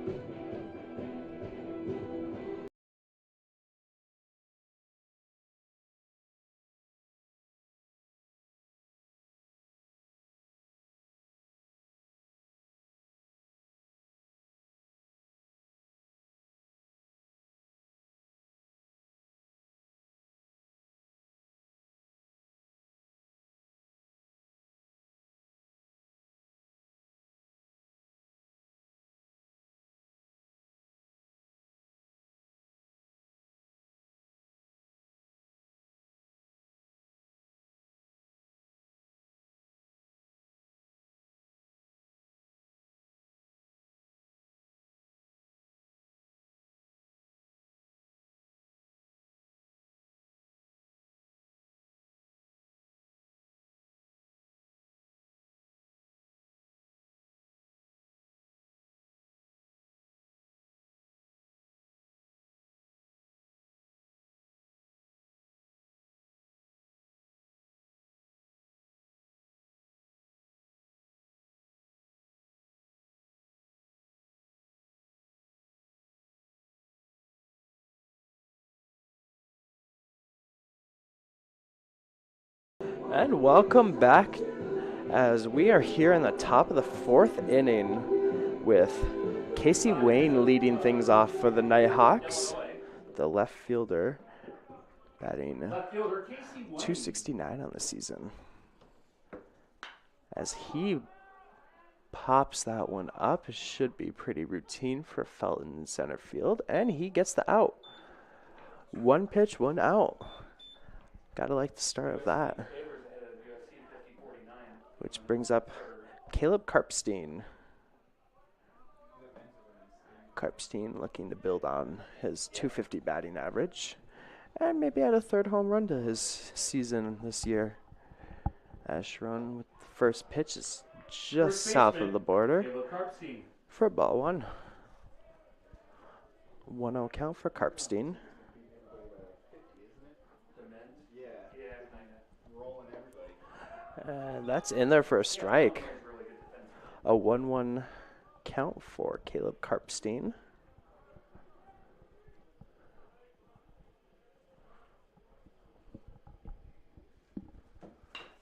And welcome back as we are here in the top of the 4th inning with Casey Wayne leading things off for the Nighthawks. The left fielder batting .269 on the season. As he pops that one up, it should be pretty routine for Felton in center field, and he gets the out. 1 pitch, 1 out. Gotta like the start of that. Which brings up Caleb Karpstein. Karpstein looking to build on his .250 batting average and maybe add a 3rd home run to his season this year. As Sharon with the first pitch is just south of the border for ball 1. 1-0 count for Karpstein. And that's in there for a strike. A 1-1 count for Caleb Karpstein.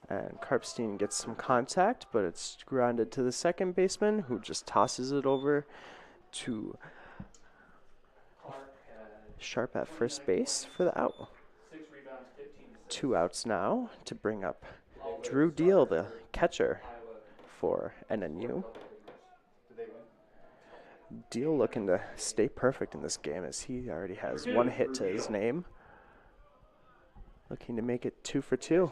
And Karpstein gets some contact, but it's grounded to the second baseman, who just tosses it over to Sharp at first base for the out. 2 outs now to bring up Drew Deal, the catcher for NNU. Deal looking to stay perfect in this game as he already has 1 hit to his name. Looking to make it 2 for 2.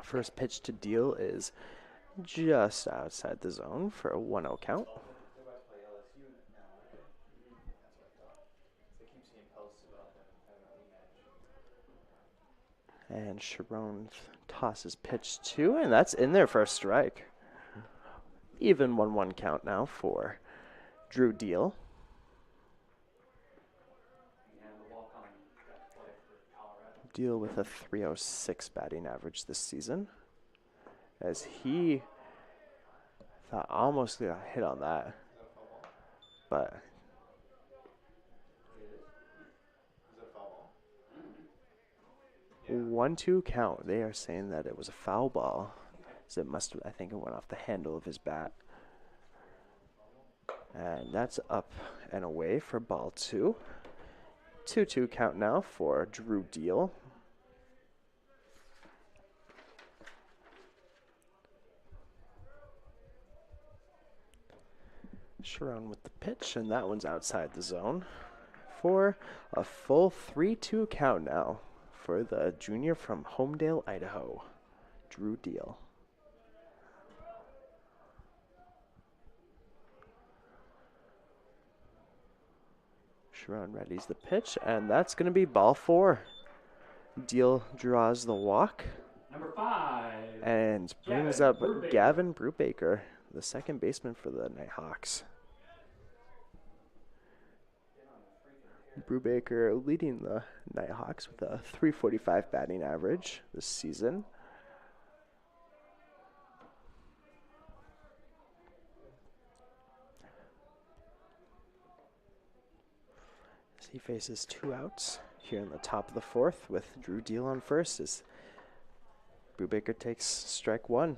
First pitch to Deal is just outside the zone for a 1-0 count. And Sharon tosses pitch 2, and that's in there for a strike. Even 1-1 count now for Drew Deal. Deal with a .306 batting average this season, as he thought almost got hit on that, but 1-2 count. They are saying that it was a foul ball, so it must have, I think it went off the handle of his bat. And that's up and away for ball 2. 2-2 count now for Drew Deal. Sharon with the pitch, and that one's outside the zone 4. A full 3-2 count now for the junior from Homedale, Idaho, Drew Deal. Sharon readies the pitch, and that's going to be ball 4. Deal draws the walk. Number 5. And brings Gavin up Brubaker. Gavin Brubaker, the second baseman for the Nighthawks. Brubaker leading the Nighthawks with a .345 batting average this season. As he faces 2 outs here in the top of the 4th with Drew Deal on first as Brubaker takes strike 1.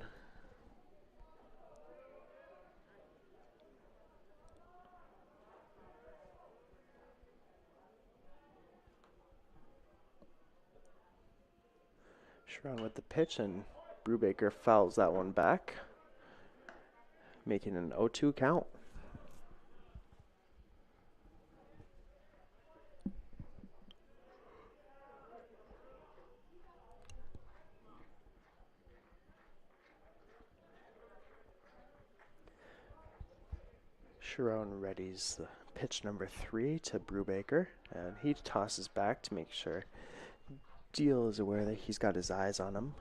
Sharon with the pitch, and Brubaker fouls that one back, making an 0-2 count. Sharon readies the pitch number 3 to Brubaker, and he tosses back to make sure Deal is aware that he's got his eyes on him.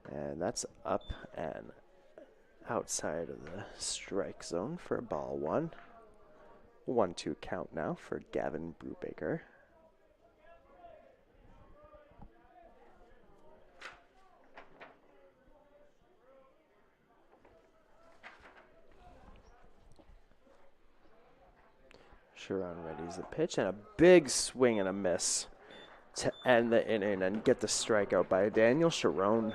And that's up and outside of the strike zone for ball 1. 1-2 count now for Gavin Brubaker. Sharon readies the pitch, and a big swing and a miss to end the inning and get the strikeout by Daniel Sharon.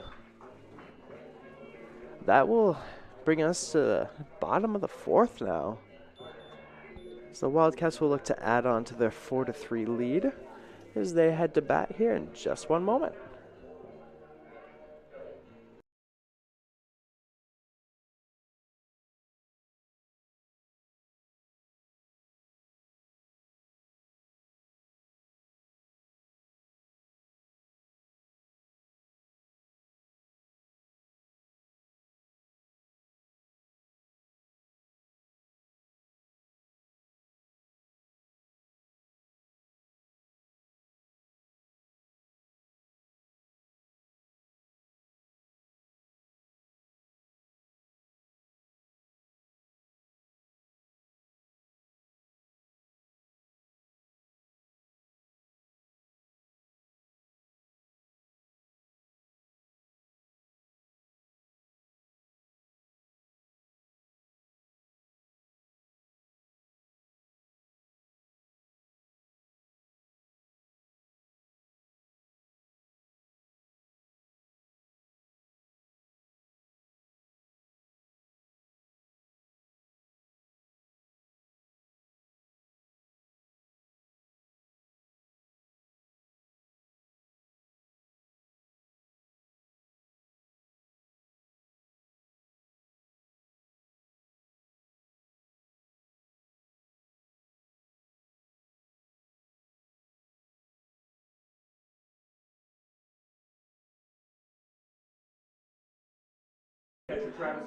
That will bring us to the bottom of the 4th now. So the Wildcats will look to add on to their 4-3 lead as they head to bat here in just one moment.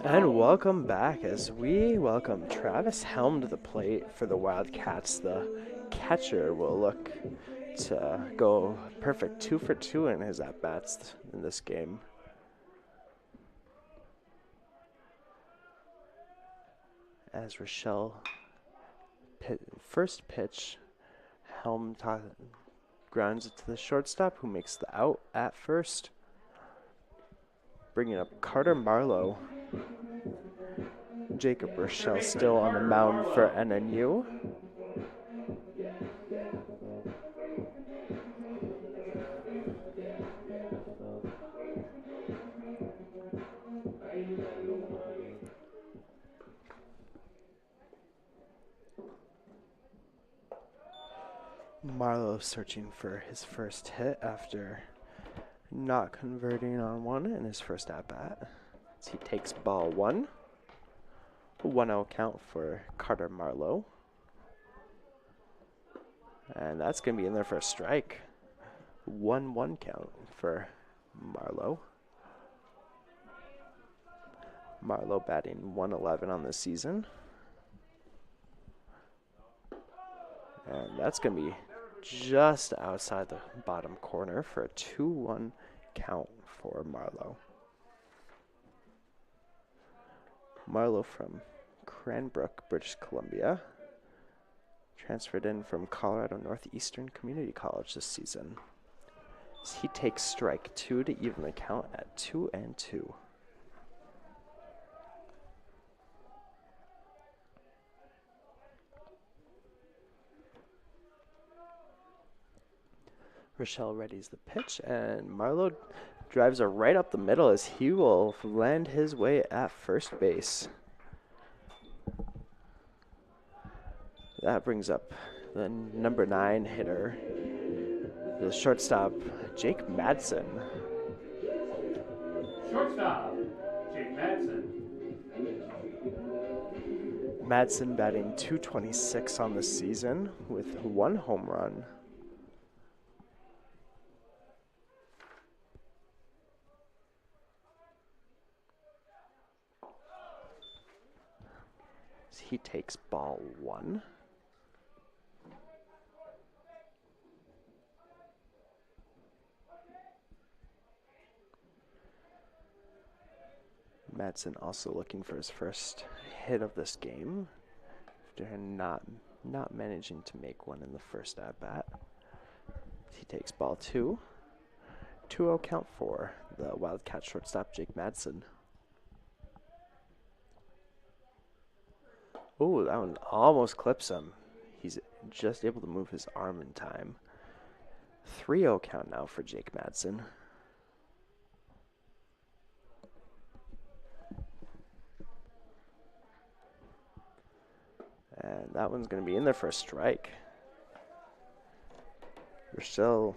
And welcome back as we welcome Travis Helm to the plate for the Wildcats. The catcher will look to go perfect 2 for 2 in his at-bats in this game. As Rochelle first pitch, Helm grounds it to the shortstop, who makes the out at first. Bringing up Carter Marlowe. Jacob Rochelle still on the mound for NNU. Marlowe searching for his first hit after not converting on one in his first at-bat. As he takes ball one. 1-0 count for Carter Marlowe. And that's going to be in there for a strike. 1-1 count for Marlowe. Marlowe batting 111 on the season. And that's going to be just outside the bottom corner for a 2-1 count for Marlowe. Marlowe from Cranbrook, British Columbia. Transferred in from Colorado Northeastern Community College this season. As he takes strike two to even the count at 2-2. Rochelle readies the pitch, and Marlowe drives her right up the middle as he will land his way at first base. That brings up the number 9 hitter, the shortstop, Jake Madsen. Shortstop, Jake Madsen. Madsen batting .226 on the season with 1 home run. He takes ball one. Madsen also looking for his first hit of this game after not managing to make one in the first at-bat. He takes ball two. 2-0 count for the Wildcat shortstop, Jake Madsen. Oh, that one almost clips him. He's just able to move his arm in time. 3-0 count now for Jake Madsen. And that one's going to be in there for a strike. Rochelle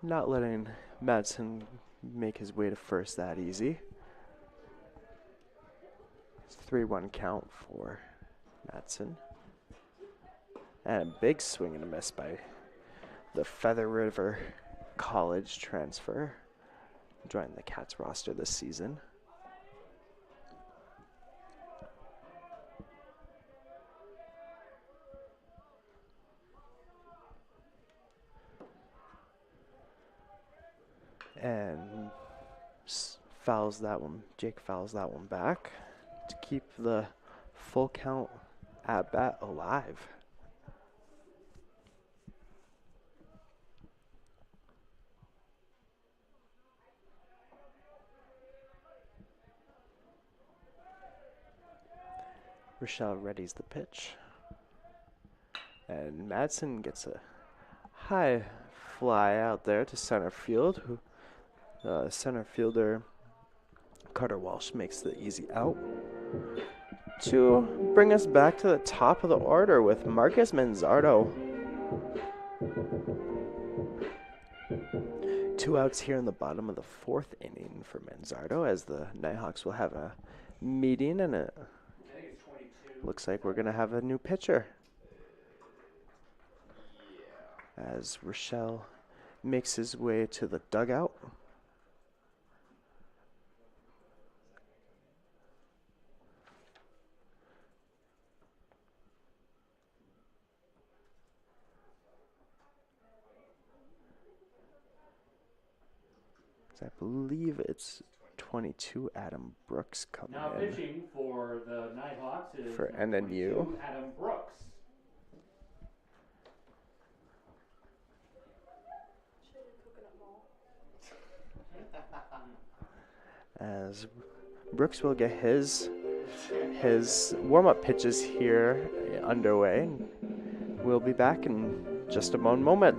not letting Madsen make his way to first that easy. 3-1 count for Madsen. And a big swing and a miss by the Feather River College transfer, joining the Cats roster this season. And fouls that one. Jake fouls that one back to keep the full count at bat alive. Rochelle readies the pitch. And Madsen gets a high fly out there to center field. Center fielder Carter Walsh makes the easy out. To bring us back to the top of the order with Marcus Manzardo. 2 outs here in the bottom of the 4th inning for Manzardo, as the Nighthawks will have a meeting, and it looks like we're going to have a new pitcher. As Rochelle makes his way to the dugout. I believe it's 22 Adam Brooks coming Now in pitching for the Nighthawks is for number NNU. 22, Adam Brooks. As Brooks will get his warm-up pitches here underway. We'll be back in just a moment.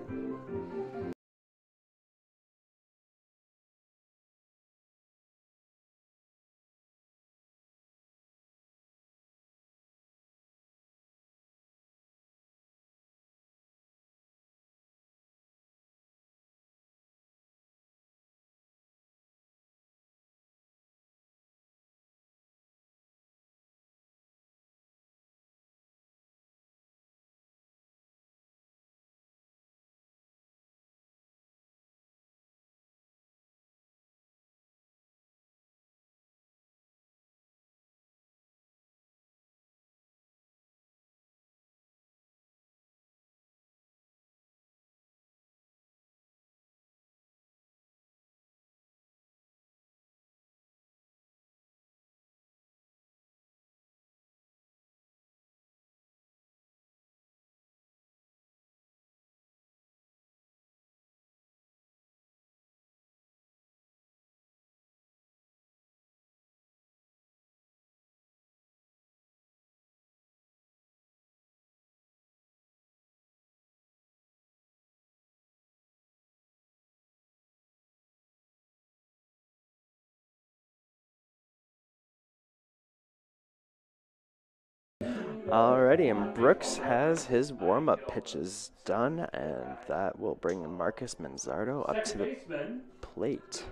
Alrighty, and Brooks has his warm-up pitches done, and that will bring Marcus Manzardo up to Second the baseman, plate.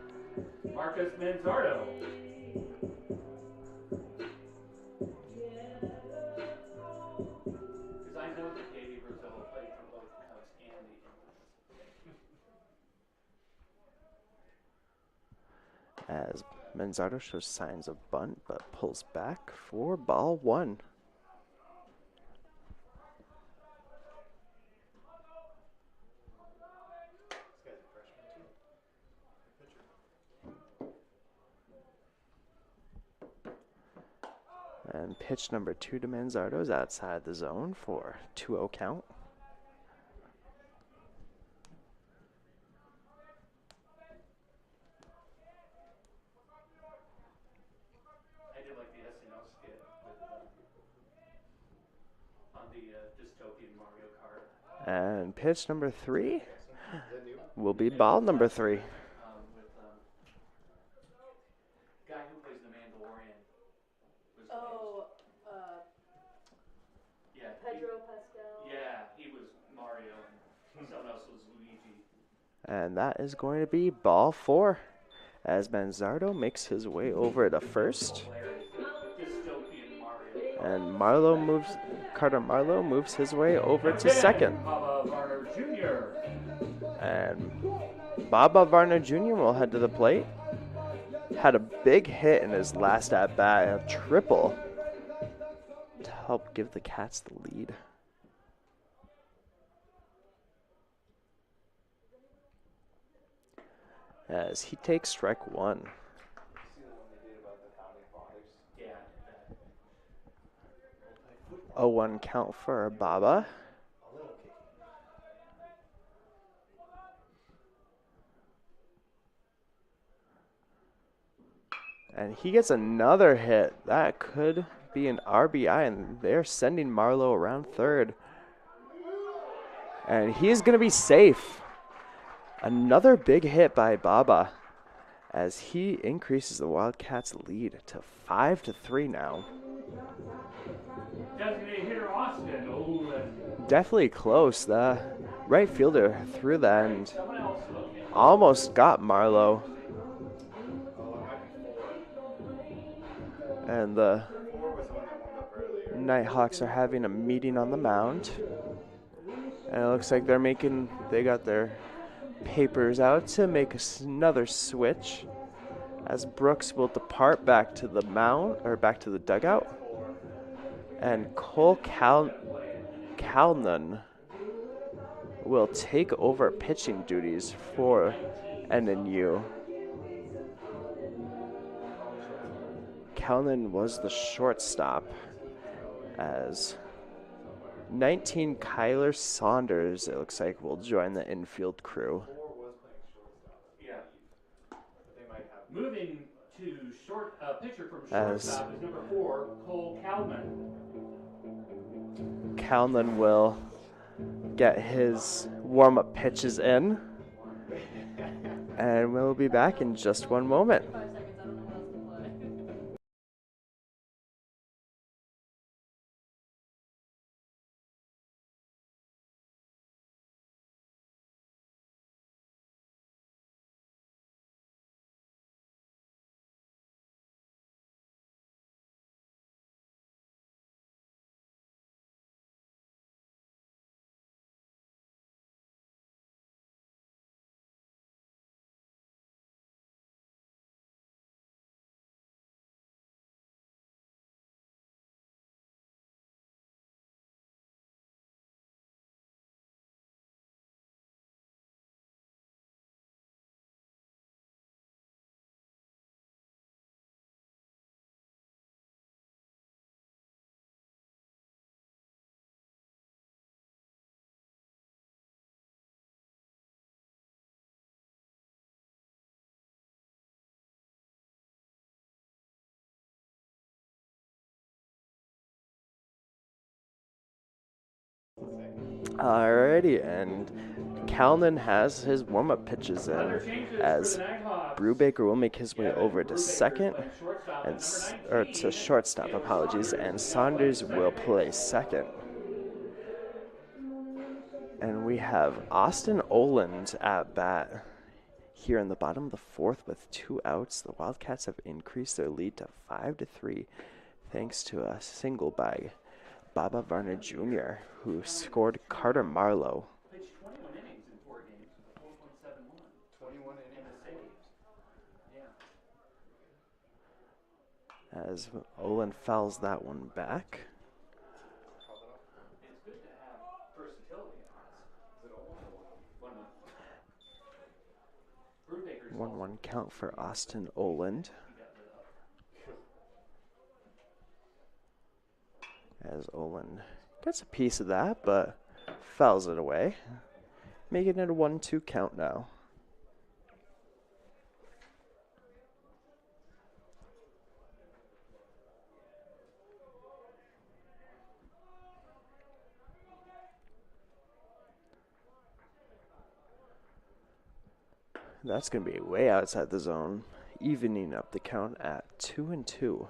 Marcus Manzardo. Because I know that Davey Rosello played for both the Cubs and the Indians. As Manzardo shows signs of bunt, but pulls back for ball one. This guy's a freshman too. Pitcher. And pitch number 2 to Manzardo is outside the zone for 2-0 count. I did like the SNL skit with, on the dystopian Mario Kart. And pitch number 3 Is that new? will be ball number 3. With guy who plays the Mandalorian. Was yeah, Pedro Pascal. he was Mario and someone else was Luigi. And that is going to be ball 4 as Manzardo makes his way over to first. Dystopian Mario. And Carter Marlowe moves his way over to second. Baba Varner Jr. And Baba Varner Jr. will head to the plate. Had a big hit in his last at-bat, a triple, to help give the Cats the lead. As he takes strike 1. You see the one they did about the founding fathers? Yeah. 0-1 count for Baba. A little kicky. And he gets another hit. That could be an RBI, and they're sending Marlowe around third. And he's going to be safe. Another big hit by Baba as he increases the Wildcats' lead to 5-3 now. Designated hitter Austin. Oh, Definitely close. The right fielder threw that and someone else. Okay. almost got Marlowe. Oh, it might be 4. And the 4 was the one that warmed up earlier. Nighthawks are having a meeting on the mound. And it looks like they got their papers out to make another switch as Brooks will depart back to the mound, or back to the dugout. And Cole Calnan will take over pitching duties for NNU. Calnan was the shortstop as 19 Kyler Saunders, it looks like, will join the infield crew. 4 was playing shortstop, I Yeah. believe. But they might have. Moving to pitcher from As- shortstop is number 4, Cole Kalman. Calnan will get his warm-up pitches in. And we'll be back in just one moment. 5 seconds. Alrighty, and Calnan has his warm-up pitches in as Brubaker will make his way over to second, and or to shortstop, apologies, and Saunders will play second. And we have Austin Oland at bat here in the bottom of the fourth with 2 outs. The Wildcats have increased their lead to 5-3 thanks to a single by Baba Varner Jr., who scored Carter Marlowe. Pitched 21 innings in 4 games with a 4.71. 21 And innings. a save. Yeah. As Olin fouls that one back. It's good to have versatility in this. 1-1. Brubaker's 1-1 count for Austin Oland. he got lit up. As Olin gets a piece of that, but fouls it away. Making it a 1-2 count now. That's going to be way outside the zone, evening up the count at 2-2.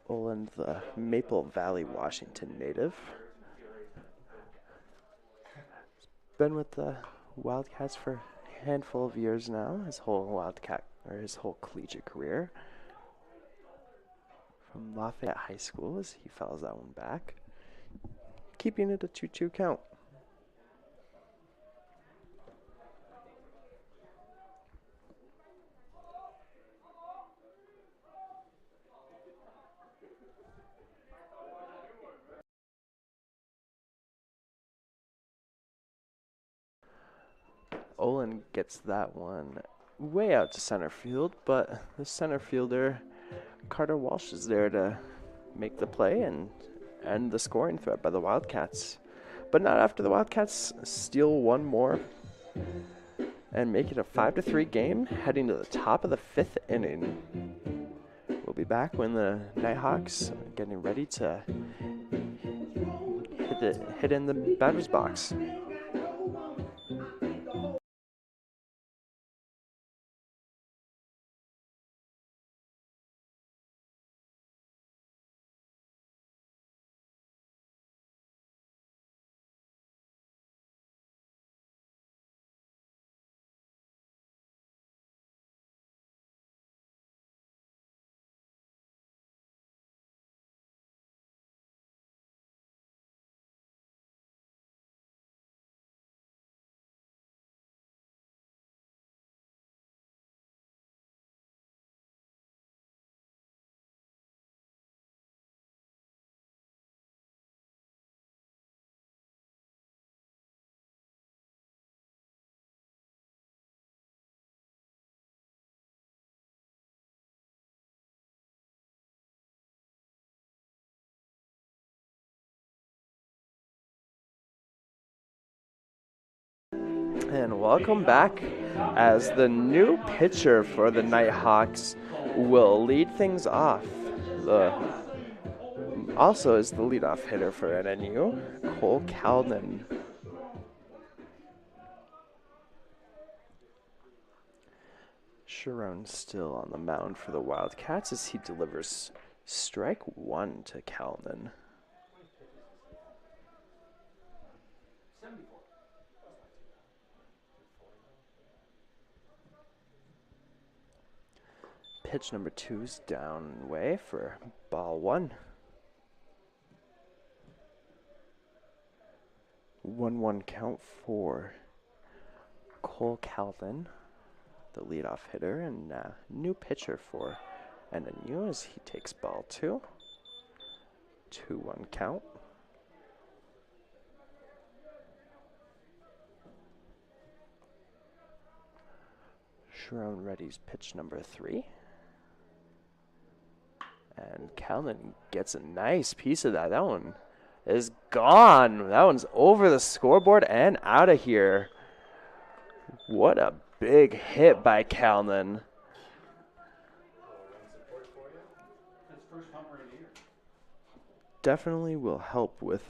Oland, the Maple Valley, Washington native. Been with the Wildcats for a handful of years now, his whole collegiate career. From Lafayette High School as he fouls that one back, keeping it a 2-2 count. Olin gets that one way out to center field, but the center fielder, Carter Walsh, is there to make the play and end the scoring threat by the Wildcats. But not after the Wildcats steal one more and make it a 5-3 game, heading to the top of the 5th inning. We'll be back when the Nighthawks are getting ready to hit in the batter's box. And welcome back, as the pitcher for the Nighthawks will lead things off. Also is the leadoff hitter for NNU, Cole Calnan. Sharon still on the mound for the Wildcats as he delivers strike 1 to Calnan. 74. Pitch number 2's down and away for ball 1. 1-1 count for Cole Calvin, the leadoff hitter, and new pitcher for NNU as he takes ball 2. 2-1 count. Sharon readies pitch number 3. And Calvin gets a nice piece of that. That one is gone. That one's over the scoreboard and out of here. What a big hit by Calvin. His first home run of the year. definitely will help with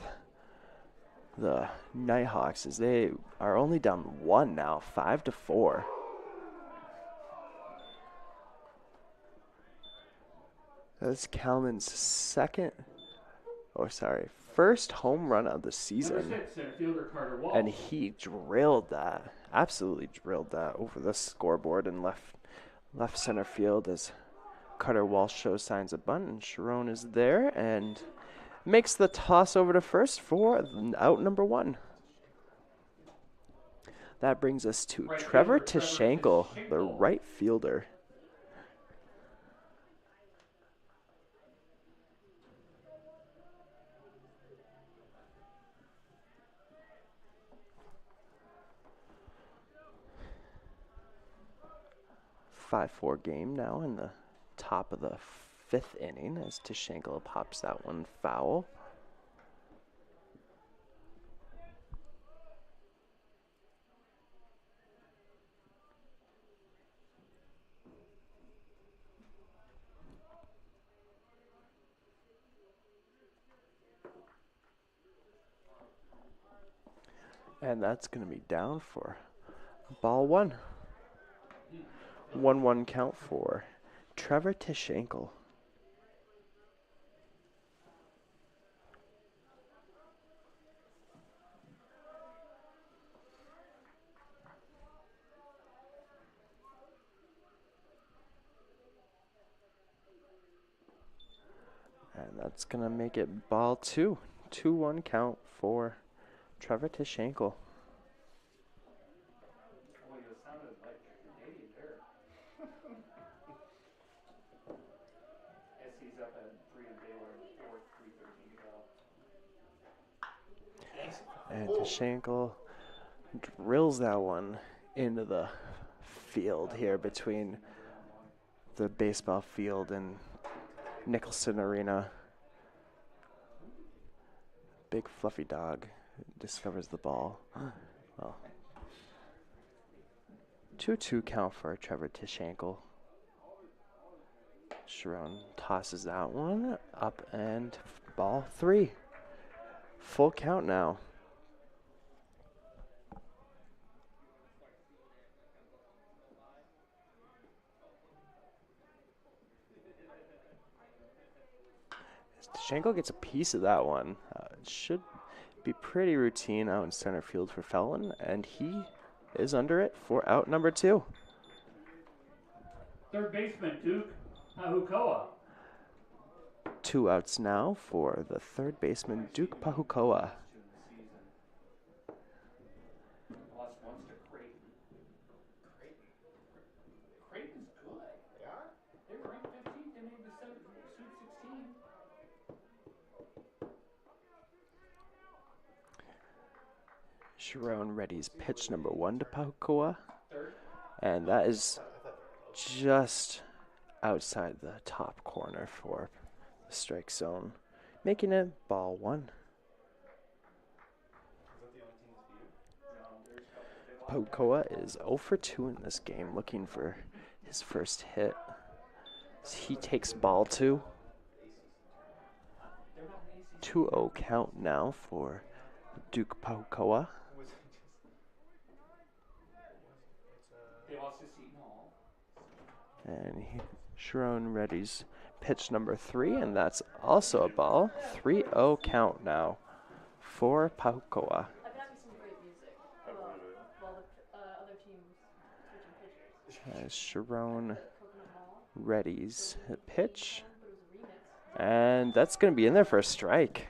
the Nighthawks as they are only down 1 now, 5-4. That's Kalman's first home run of the Number season. 6, center fielder Carter Walsh. And he drilled that, absolutely drilled that over the scoreboard in left center field as Carter Walsh shows signs of bunt, and Sharon is there and makes the toss over to first for out number 1. That brings us to Right Trevor fielder, Trevor Tishankle, the Tishankle. right fielder. Five-4 game now in the top of the 5th inning as Tishankle pops that one foul. And that's going to be down for ball 1. 1-1 count for Trevor Tishankle. And that's going to make it ball 2. 2-1 count for Trevor Tishankle. Boy, you sounded like Canadian there. SC's up at 3 and Baylor in the 4th, 3:13 to go. And Tishankle drills that one into the field here between the baseball field and Nicholson Arena. Big fluffy dog discovers the ball. Well, 2-2 count for Trevor Tishankle. Sharon tosses that one up and ball 3. Full count now. Tishankle gets a piece of that one. It should be pretty routine out in center field for Fallon, and he is under it for out number 2. Third baseman Duke Pahukoa. 2 outs now for the third baseman, Duke Pahukoa. Lost once to Creighton. Creighton's good. They are? They were ranked 15th. They made the Sweet 16. Sharon readies pitch number 1 to Pahukoa, Third. and that is just outside the top corner for the strike zone, making it ball 1. Is that the only team that's beat you? Pahukoa is 0 for 2 in this game, looking for his first hit. He takes ball 2. 2-0 count now for Duke Pahukoa. They lost to Seton Hall. And Sharon readies pitch number 3, and that's also a ball. 3-0 count now for Pahukoa. I've been having some great music while the other teams switching pitchers. As Sharon Coconut Mall, readies a pitch, but it was a remix. and that's going to be in there for a strike.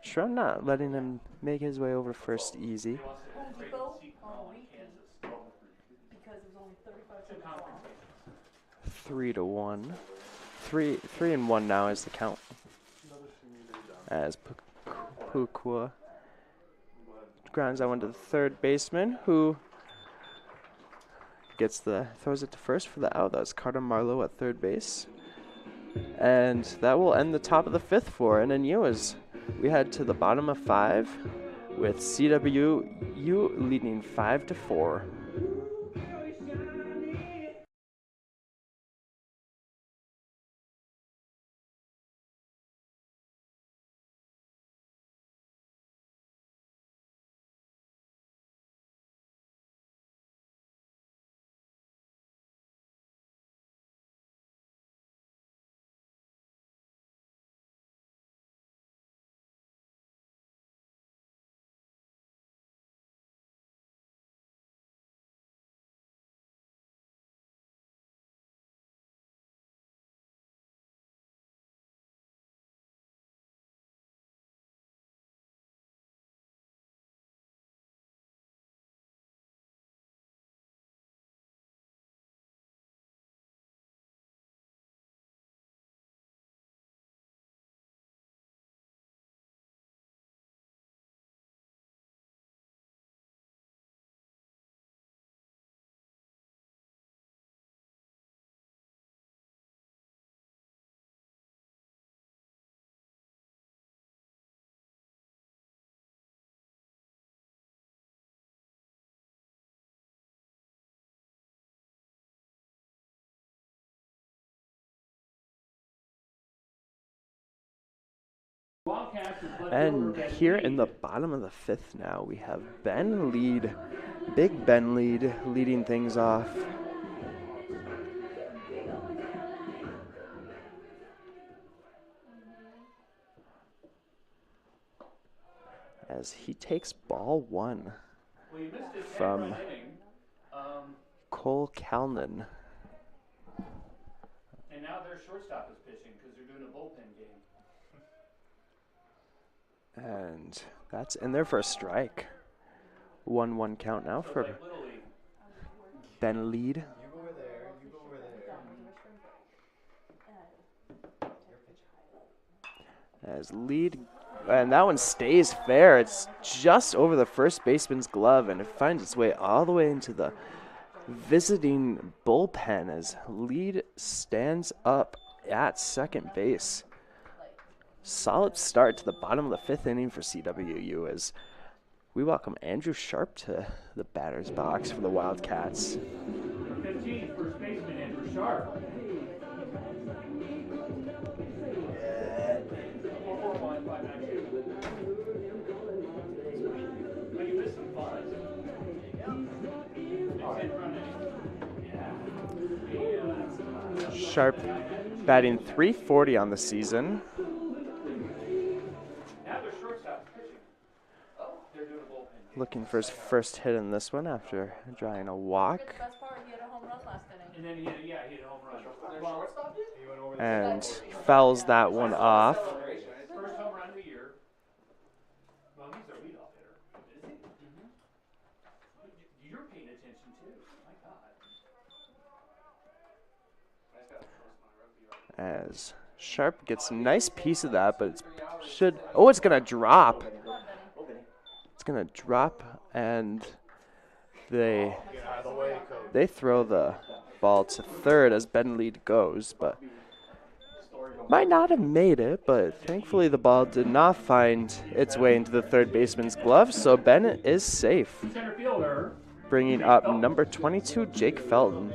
Sharon not letting him make his way over first easy. They lost to Home Creighton, Depot Seton on Hall, the and weekend Kansas. because it was only 35 Two cents. conference games. 3-1. 3-1 now is the count. As Pahukoa grounds that one to the third baseman, who throws it to first for the out. That's Carter Marlowe at third base. And that will end the top of the 5th for NNU as we head to the bottom of 5 with CWU leading 5-4. Wildcats is left And fielder here Ben in the Reed. bottom of the 5th now, we have Ben Lead, Big Ben Lead, leading things off. As he takes ball 1 Well, he missed his from 10-run inning. Cole Calnan. And now their shortstop is pitching because they're doing a bullpen game. And that's in there for a strike. 1-1 count now So for like Little League. Ben Lead. You go over there. You go over there. As Lead, and that one stays fair. It's just over the first baseman's glove, and it finds its way all the way into the visiting bullpen as Lead stands up at second base. Solid start to the bottom of the 5th inning for CWU as we welcome Andrew Sharp to the batter's box for the Wildcats. 15, first baseman Andrew Sharp. 441-592. But you missed some fun. Sharp batting .340 on the season. Now their shortstop is pitching. They're doing a bullpen game. Looking for his first hit in this one after drawing a walk. The best part, he had a home run last inning. And then he hit a home run. Their Well, shortstop did? He went over the And fouls that one off. first home run of the year. Well, he's our leadoff hitter. Is he? You're paying attention too. My God. As Sharp gets a nice piece of that, but it's it's gonna drop. It's gonna drop, and they throw the ball to third as Ben Lead goes, but might not have made it, but thankfully the ball did not find its way into the third baseman's glove, so Ben is safe. Center fielder. Bringing up number 22, Jake Felton.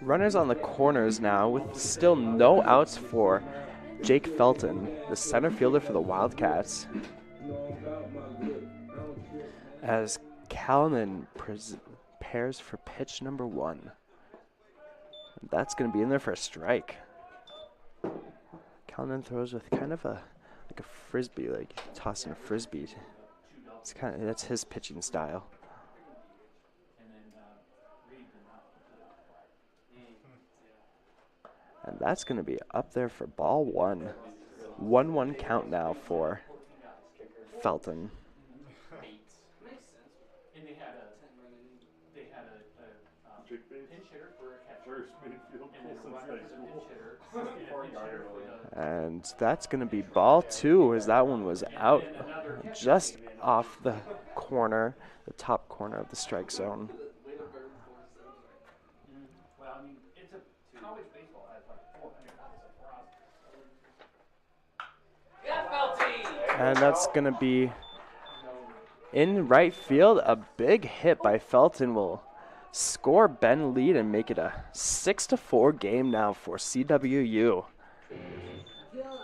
Runners on the corners now with still no outs for Jake Felton, the center fielder for the Wildcats. As Calnan prepares for pitch number 1. That's going to be in there for a strike. Calnan throws with kind of like a frisbee, like tossing a frisbee. It's that's his pitching style. And that's going to be up there for ball 1. 1-1 count now for Felton. And they had a pinch hitter for a catcher. And then a runner for the pinch hitter. And a pinch hitter for the And that's going to be ball 2 as that one was out just off the corner, the top corner of the strike zone. Well, I mean, it's a college baseball has like 400 for us. And that's going to be in right field. A big hit by Felton will score Ben Lead and make it a 6-4 game now for CWU.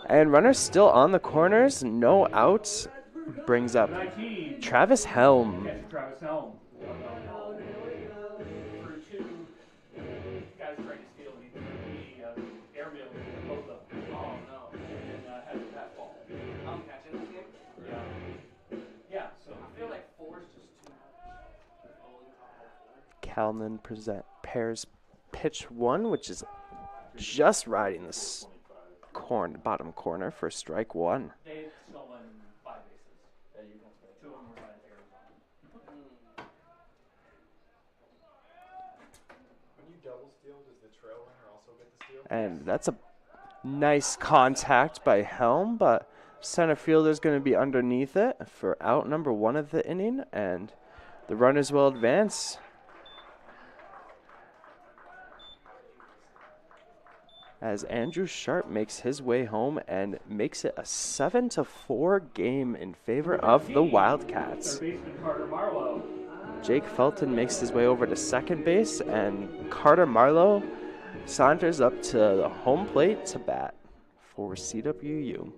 And runners still on the corners, no outs. Brings up 19. Travis Helm. Catch Travis Helm. For 2 guys trying to steal, he airmailed both of them. Oh no. And had a fastball. I'm catching this game. Yeah. Yeah, so I feel like 4 is just too much. Calnan pairs pitch 1, which is just riding this bottom corner for strike 1. they've stolen 5 bases. 2 of them were by Arizona. When you double steal, does the trail runner also get the steal? And that's a Nice contact by Helm, but center fielder's going to be underneath it for out number 1 of the inning, and the runners will advance. As Andrew Sharp makes his way home and makes it a 7-4 game in favor of the Wildcats. Third baseman Carter Marlowe. Jake Felton makes his way over to second base, and Carter Marlowe saunters up to the home plate to bat for CWU.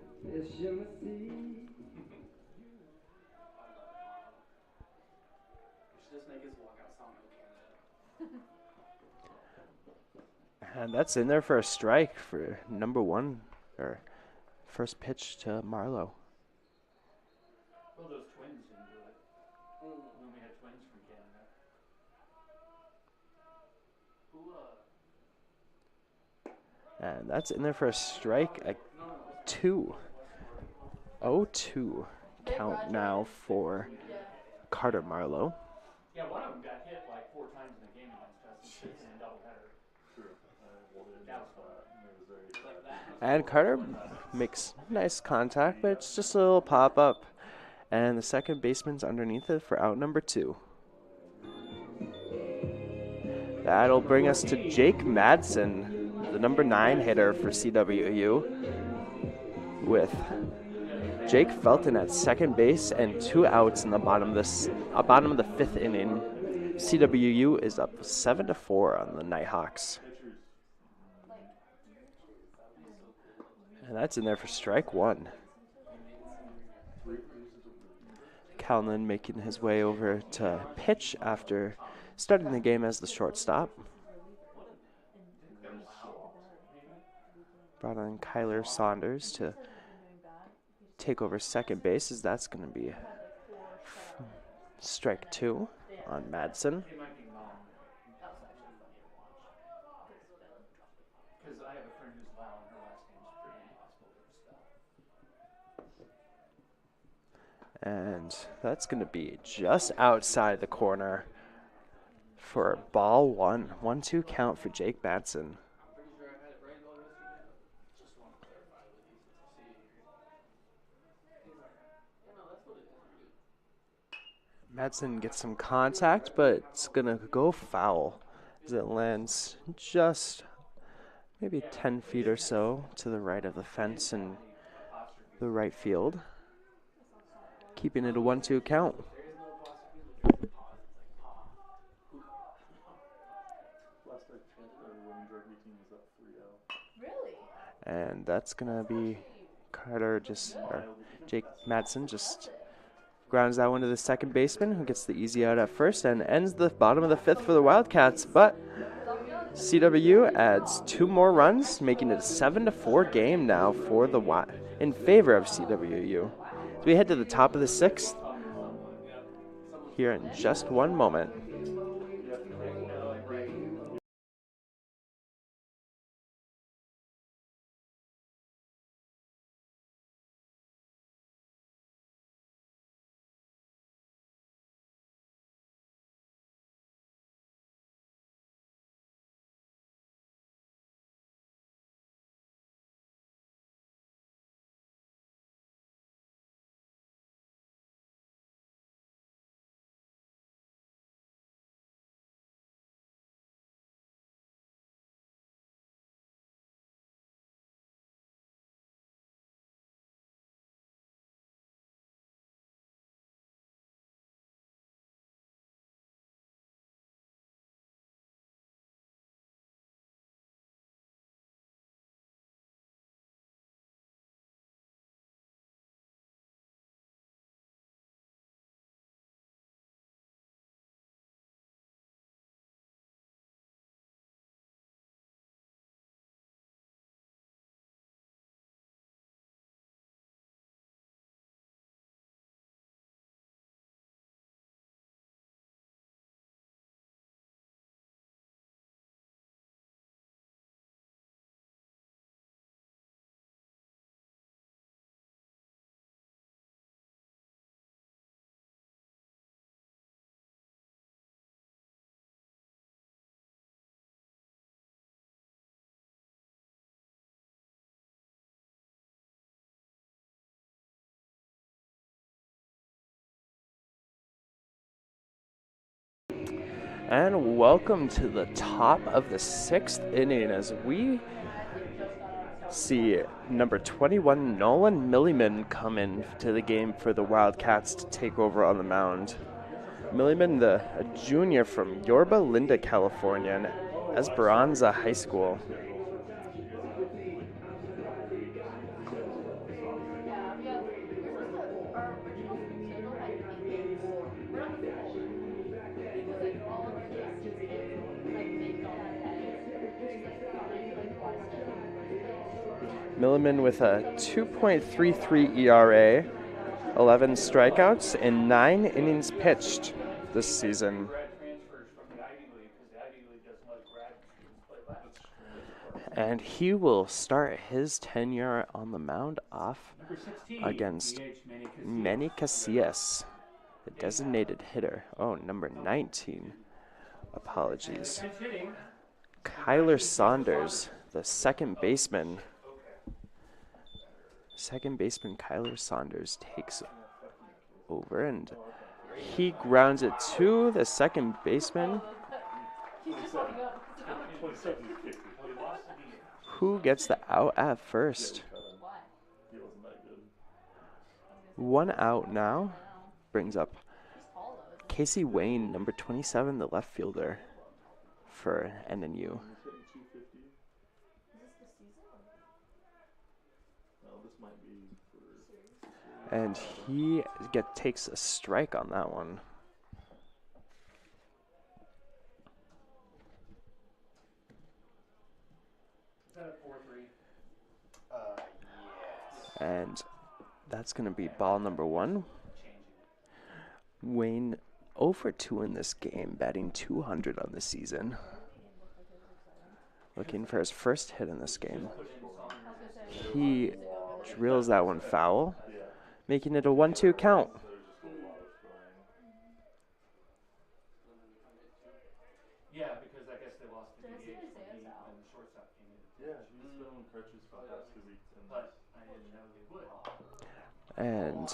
And that's in there for a strike for number 1, or first pitch to Marlowe. Well, those twins didn't do it. When we had twins from Canada. And that's in there for a strike, a 2. 0-2 count now for Carter Marlowe. Yeah, one of them got hit like 4 times in the game against us in a doubleheader. And Carter makes nice contact, but it's just a little pop-up. And the second baseman's underneath it for out number 2. That'll bring us to Jake Madsen, the number 9 hitter for CWU, with Jake Felton at second base and 2 outs in the bottom of the 5th inning. CWU is up 7-4 on the Nighthawks. And that's in there for strike 1. Calnan making his way over to pitch after starting the game as the shortstop. Brought on Kyler Saunders to take over second base, as that's going to be strike 2 on Madsen. It might be long. Because I have a friend who's Val and her last name's pretty impossible to spell. And that's going to be just outside the corner for ball 1. 1-2 count for Jake Madsen. Madsen gets some contact, but it's going to go foul as it lands just maybe 10 feet or so to the right of the fence in the right field, keeping it a 1-2 count. Really? And that's going to be Jake Madsen just grounds that one to the second baseman, who gets the easy out at first and ends the bottom of the 5th for the Wildcats. But CWU adds 2 more runs, making it a 7-4 game now for in favor of CWU. So we head to the top of the 6th here in just one moment. And welcome to the top of the 6th inning as we see number 21 Nolan Milliman come in to the game for the Wildcats to take over on the mound. Milliman, a junior from Yorba Linda, California, and Esperanza High School. Yeah, we had, we're supposed to, our original schedule had 8 games. We're not full. Because like all of our like 6 kids like make all the heads, which is like fine, like why schedule in the first place? Milliman with a 2.33 ERA, 11 strikeouts, and 9 innings pitched this season. Grad transfers from the Ivy League because the Ivy League doesn't let grad students play left. And he will start his tenure on the mound off Number 16 against DH Manny Casillas, the designated hitter. Oh, number 19. Apologies. Pinch hitting. Kyler Saunders, the second baseman. Second baseman Kyler Saunders takes over, and he grounds it to the second baseman, He's just looking up. who gets the out at first. Why? 1 out now. Brings up He's tall though, isn't Casey Wayne, number 27, the left fielder for NNU. he? Is this the season? And he takes a strike on that one. Is that a 4-3? Yes. And that's going to be ball number 1. Changing. Wayne 0 for 2 in this game, batting 200 on the season. Looking for his first hit in this game. He drills that one foul, making it a 1-2 count. Yeah, because I guess they lost the Did I see DH when Isaiah's out? when the shortstop came in. Yeah, he's been on crutches for the past 2 weeks. But I didn't know they would. And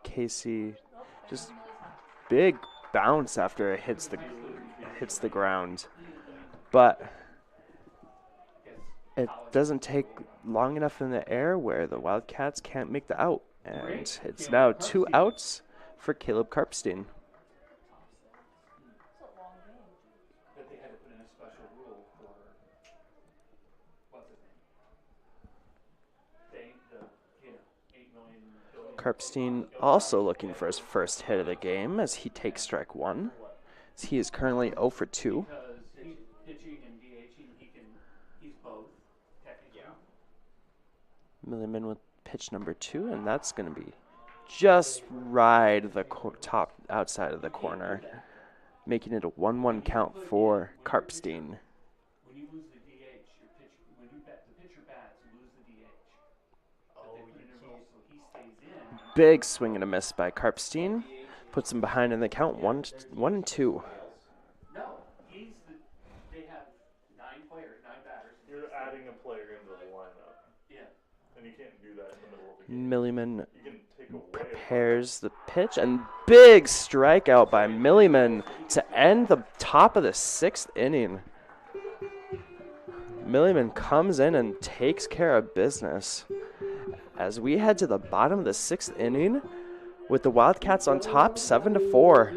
Casey, just big bounce after it hits the ground. But it doesn't take long enough in the air where the Wildcats can't make the out. And it's now 2 outs for Caleb Karpstein. It's a long game. That they had to put in a special rule for what's his name? The 8 million billion. Karpstein also looking for his first hit of the game as he takes strike 1. As he is currently 0 for 2. Because he's pitching and DHing, he's both technically. Milliman with pitch number 2, and that's going to be just ride the top outside of the corner, making it a 1-1 count for Karpstein. When you lose the DH, when the pitcher bats, you lose the DH. But they put in a rule so he stays in. Big swing and a miss by Karpstein. Puts him behind in the count, 1-2. No, they have 9 batters. You're adding a player into the lineup, Yeah. and you can't do that in the middle of the game. Milliman You can take away prepares the pitch, and big strikeout by Milliman to end the top of the 6th inning. Milliman comes in and takes care of business as we head to the bottom of the 6th inning with the Wildcats on top 7-4.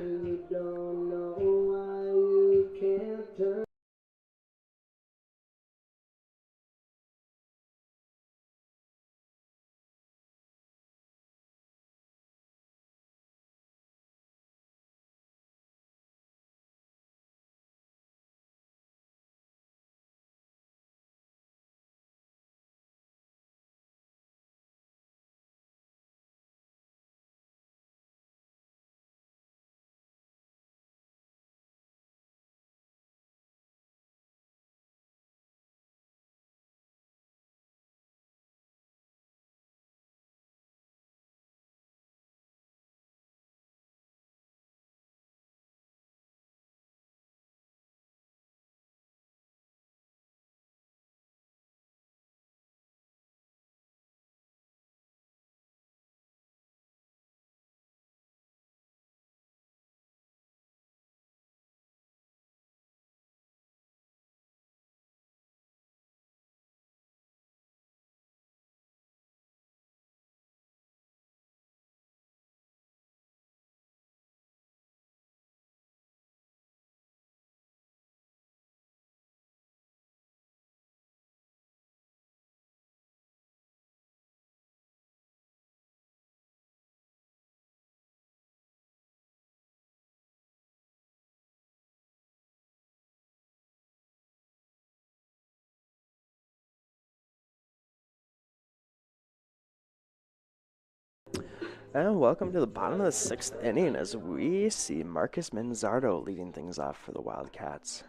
And welcome to the bottom of the 6th inning as we see Marcus Manzardo leading things off for the Wildcats.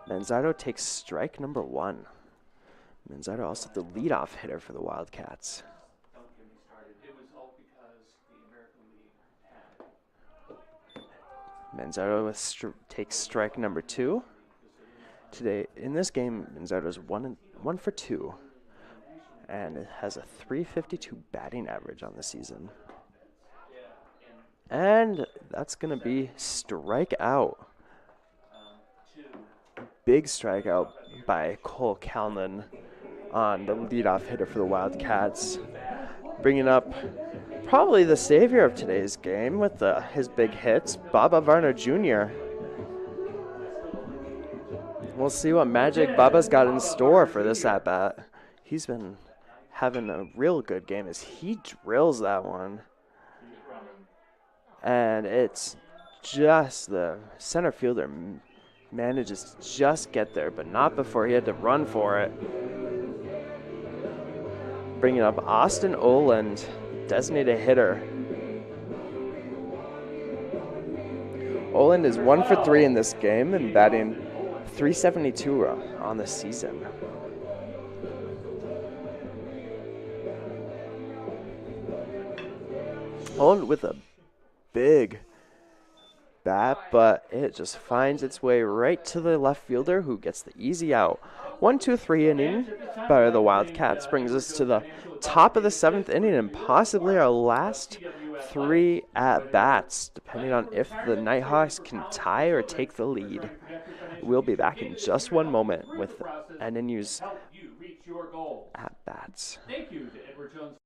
Manzardo takes strike number 1. Manzardo also the leadoff hitter for the Wildcats. Don't get me started. It was all because the American League had Manzardo takes strike number 2. Today in this game, Manzardo's 1 for 2 and it has a .352 batting average on the season. And that's going to be strike out. Big strikeout by Cole Calnan on the leadoff hitter for the Wildcats. Bringing up probably the savior of today's game with his big hits, Baba Varner Jr. We'll see what magic Baba's got in store for this at-bat. He's been having a real good game as he drills that one. And it's just the center fielder manages to just get there, but not before he had to run for it. Bringing up Austin Oland, designated hitter. Oland is 1 for 3 in this game and batting .372 on the season. Oland with a big bat, but it just finds its way right to the left fielder who gets the easy out. 1-2-3 inning by the Wildcats brings us to the top of the 7th inning and possibly our last 3 at-bats, depending on if the Nighthawks can tie or take the lead. We'll be back in just one moment with NNU's at-bats. Thank you to Edward Jones.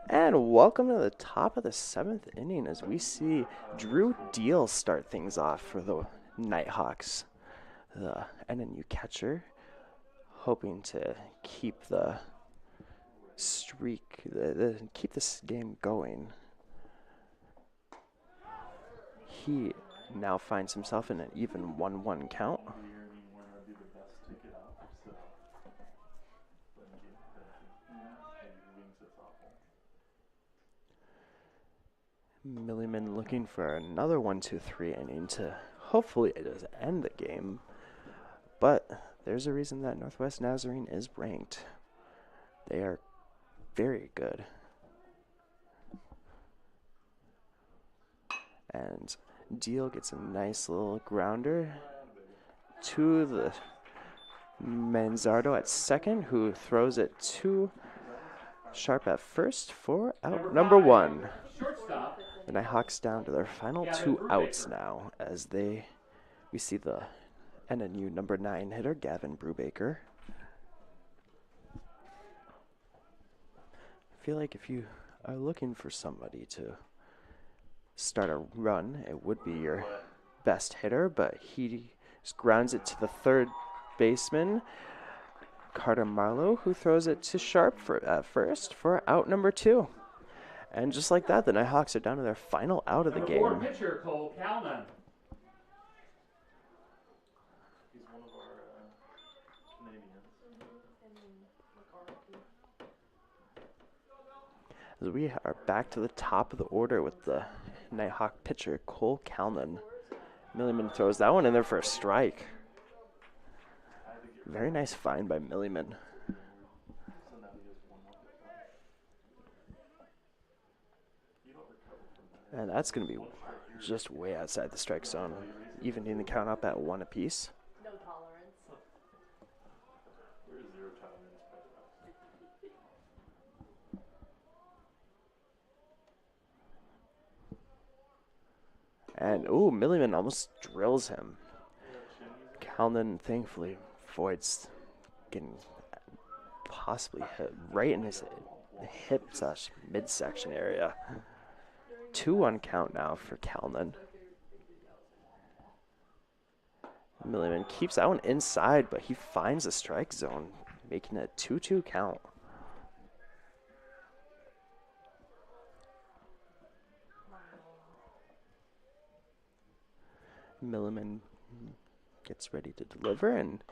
And welcome to the top of the 7th inning as we see Drew Deal start things off for the Nighthawks. The NNU catcher hoping to keep the streak, keep this game going. He now finds himself in an even 1-1 count. Milliman looking for another 1-2-3 inning to hopefully just end the game. But there's a reason that Northwest Nazarene is ranked. They are very good. And Deal gets a nice little grounder to the Manzardo at second, who throws it to Sharp at first for out number 1. The Nighthawks down to their final 2 outs now as we see the NNU number 9 hitter, Gavin Brubaker. I feel like if you are looking for somebody to start a run, it would be your best hitter, but he just grounds it to the third baseman, Carter Marlowe, who throws it to Sharp at first for out number 2. And just like that, the Nighthawks are down to their final out of the Number 4 game. pitcher, Cole Calnan. He's one of our Canadians. As we are back to the top of the order with the Nighthawk pitcher, Cole Calnan. Milliman throws that one in there for a strike. Very nice find by Milliman. So now he has one more pitch. You don't recover from that. And that's going to be just way outside the strike zone, evening the count up at 1 apiece. No tolerance. There's 0 tolerance. And, ooh, Milliman almost drills him. Calnan thankfully avoids getting possibly hit right in his hip / midsection area. 2-1 count now for Calnan. Milliman keeps that one inside, but he finds the strike zone, making it a 2-2 count. Milliman gets ready to deliver, and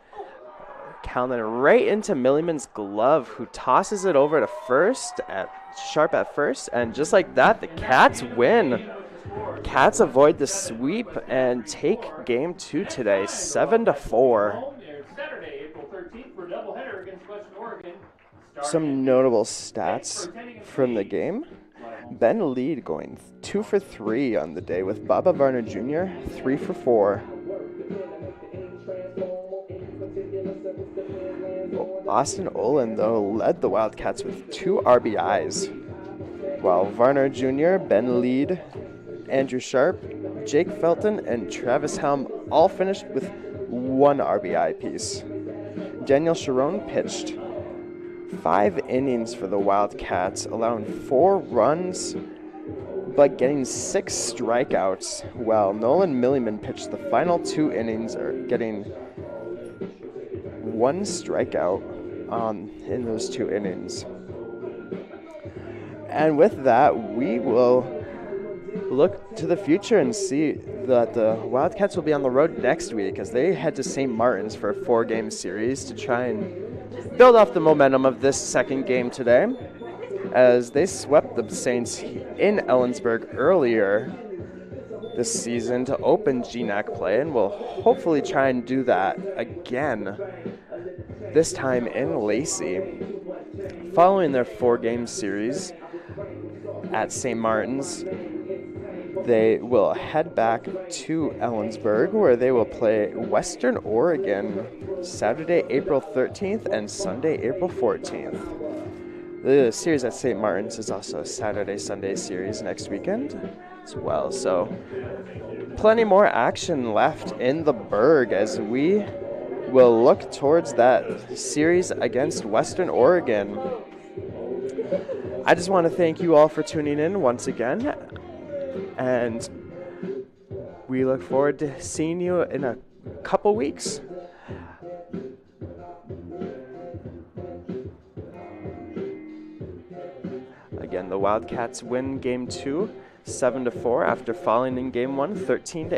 Calnan right into Milliman's glove, who tosses it over to first, sharp at first, and just like that, the Cats win. Cats avoid the sweep and take game 2 today, 7-4. Saturday, April 13th for doubleheader against Western Oregon. Some notable stats from the game. Ben Lead going 2 for 3 on the day, with Baba Varner Jr. 3 for 4. Austin Olin, though, led the Wildcats with 2 RBIs, while Varner Jr., Ben Lead, Andrew Sharp, Jake Felton, and Travis Helm all finished with 1 RBI apiece. Daniel Sharon pitched 5 innings for the Wildcats, allowing 4 runs, but getting 6 strikeouts, while Nolan Milliman pitched the final 2 innings, getting 1 strikeout in those 2 innings. And with that, we will look to the future and see that the Wildcats will be on the road next week as they head to St. Martin's for a 4-game series to try and build off the momentum of this second game today, as they swept the Saints in Ellensburg earlier this season to open GNAC play, and will hopefully try and do that again, this time in Lacey. Following their 4-game series at St. Martin's, they will head back to Ellensburg, where they will play Western Oregon Saturday, April 13th and Sunday, April 14th. The series at St. Martin's is also a Saturday-Sunday series next weekend as well. So plenty more action left in the Berg as we will look towards that series against Western Oregon. I just want to thank you all for tuning in once again, and we look forward to seeing you in a couple weeks. Again, the Wildcats win game 2, 7-4, after falling in game 1, 13-8.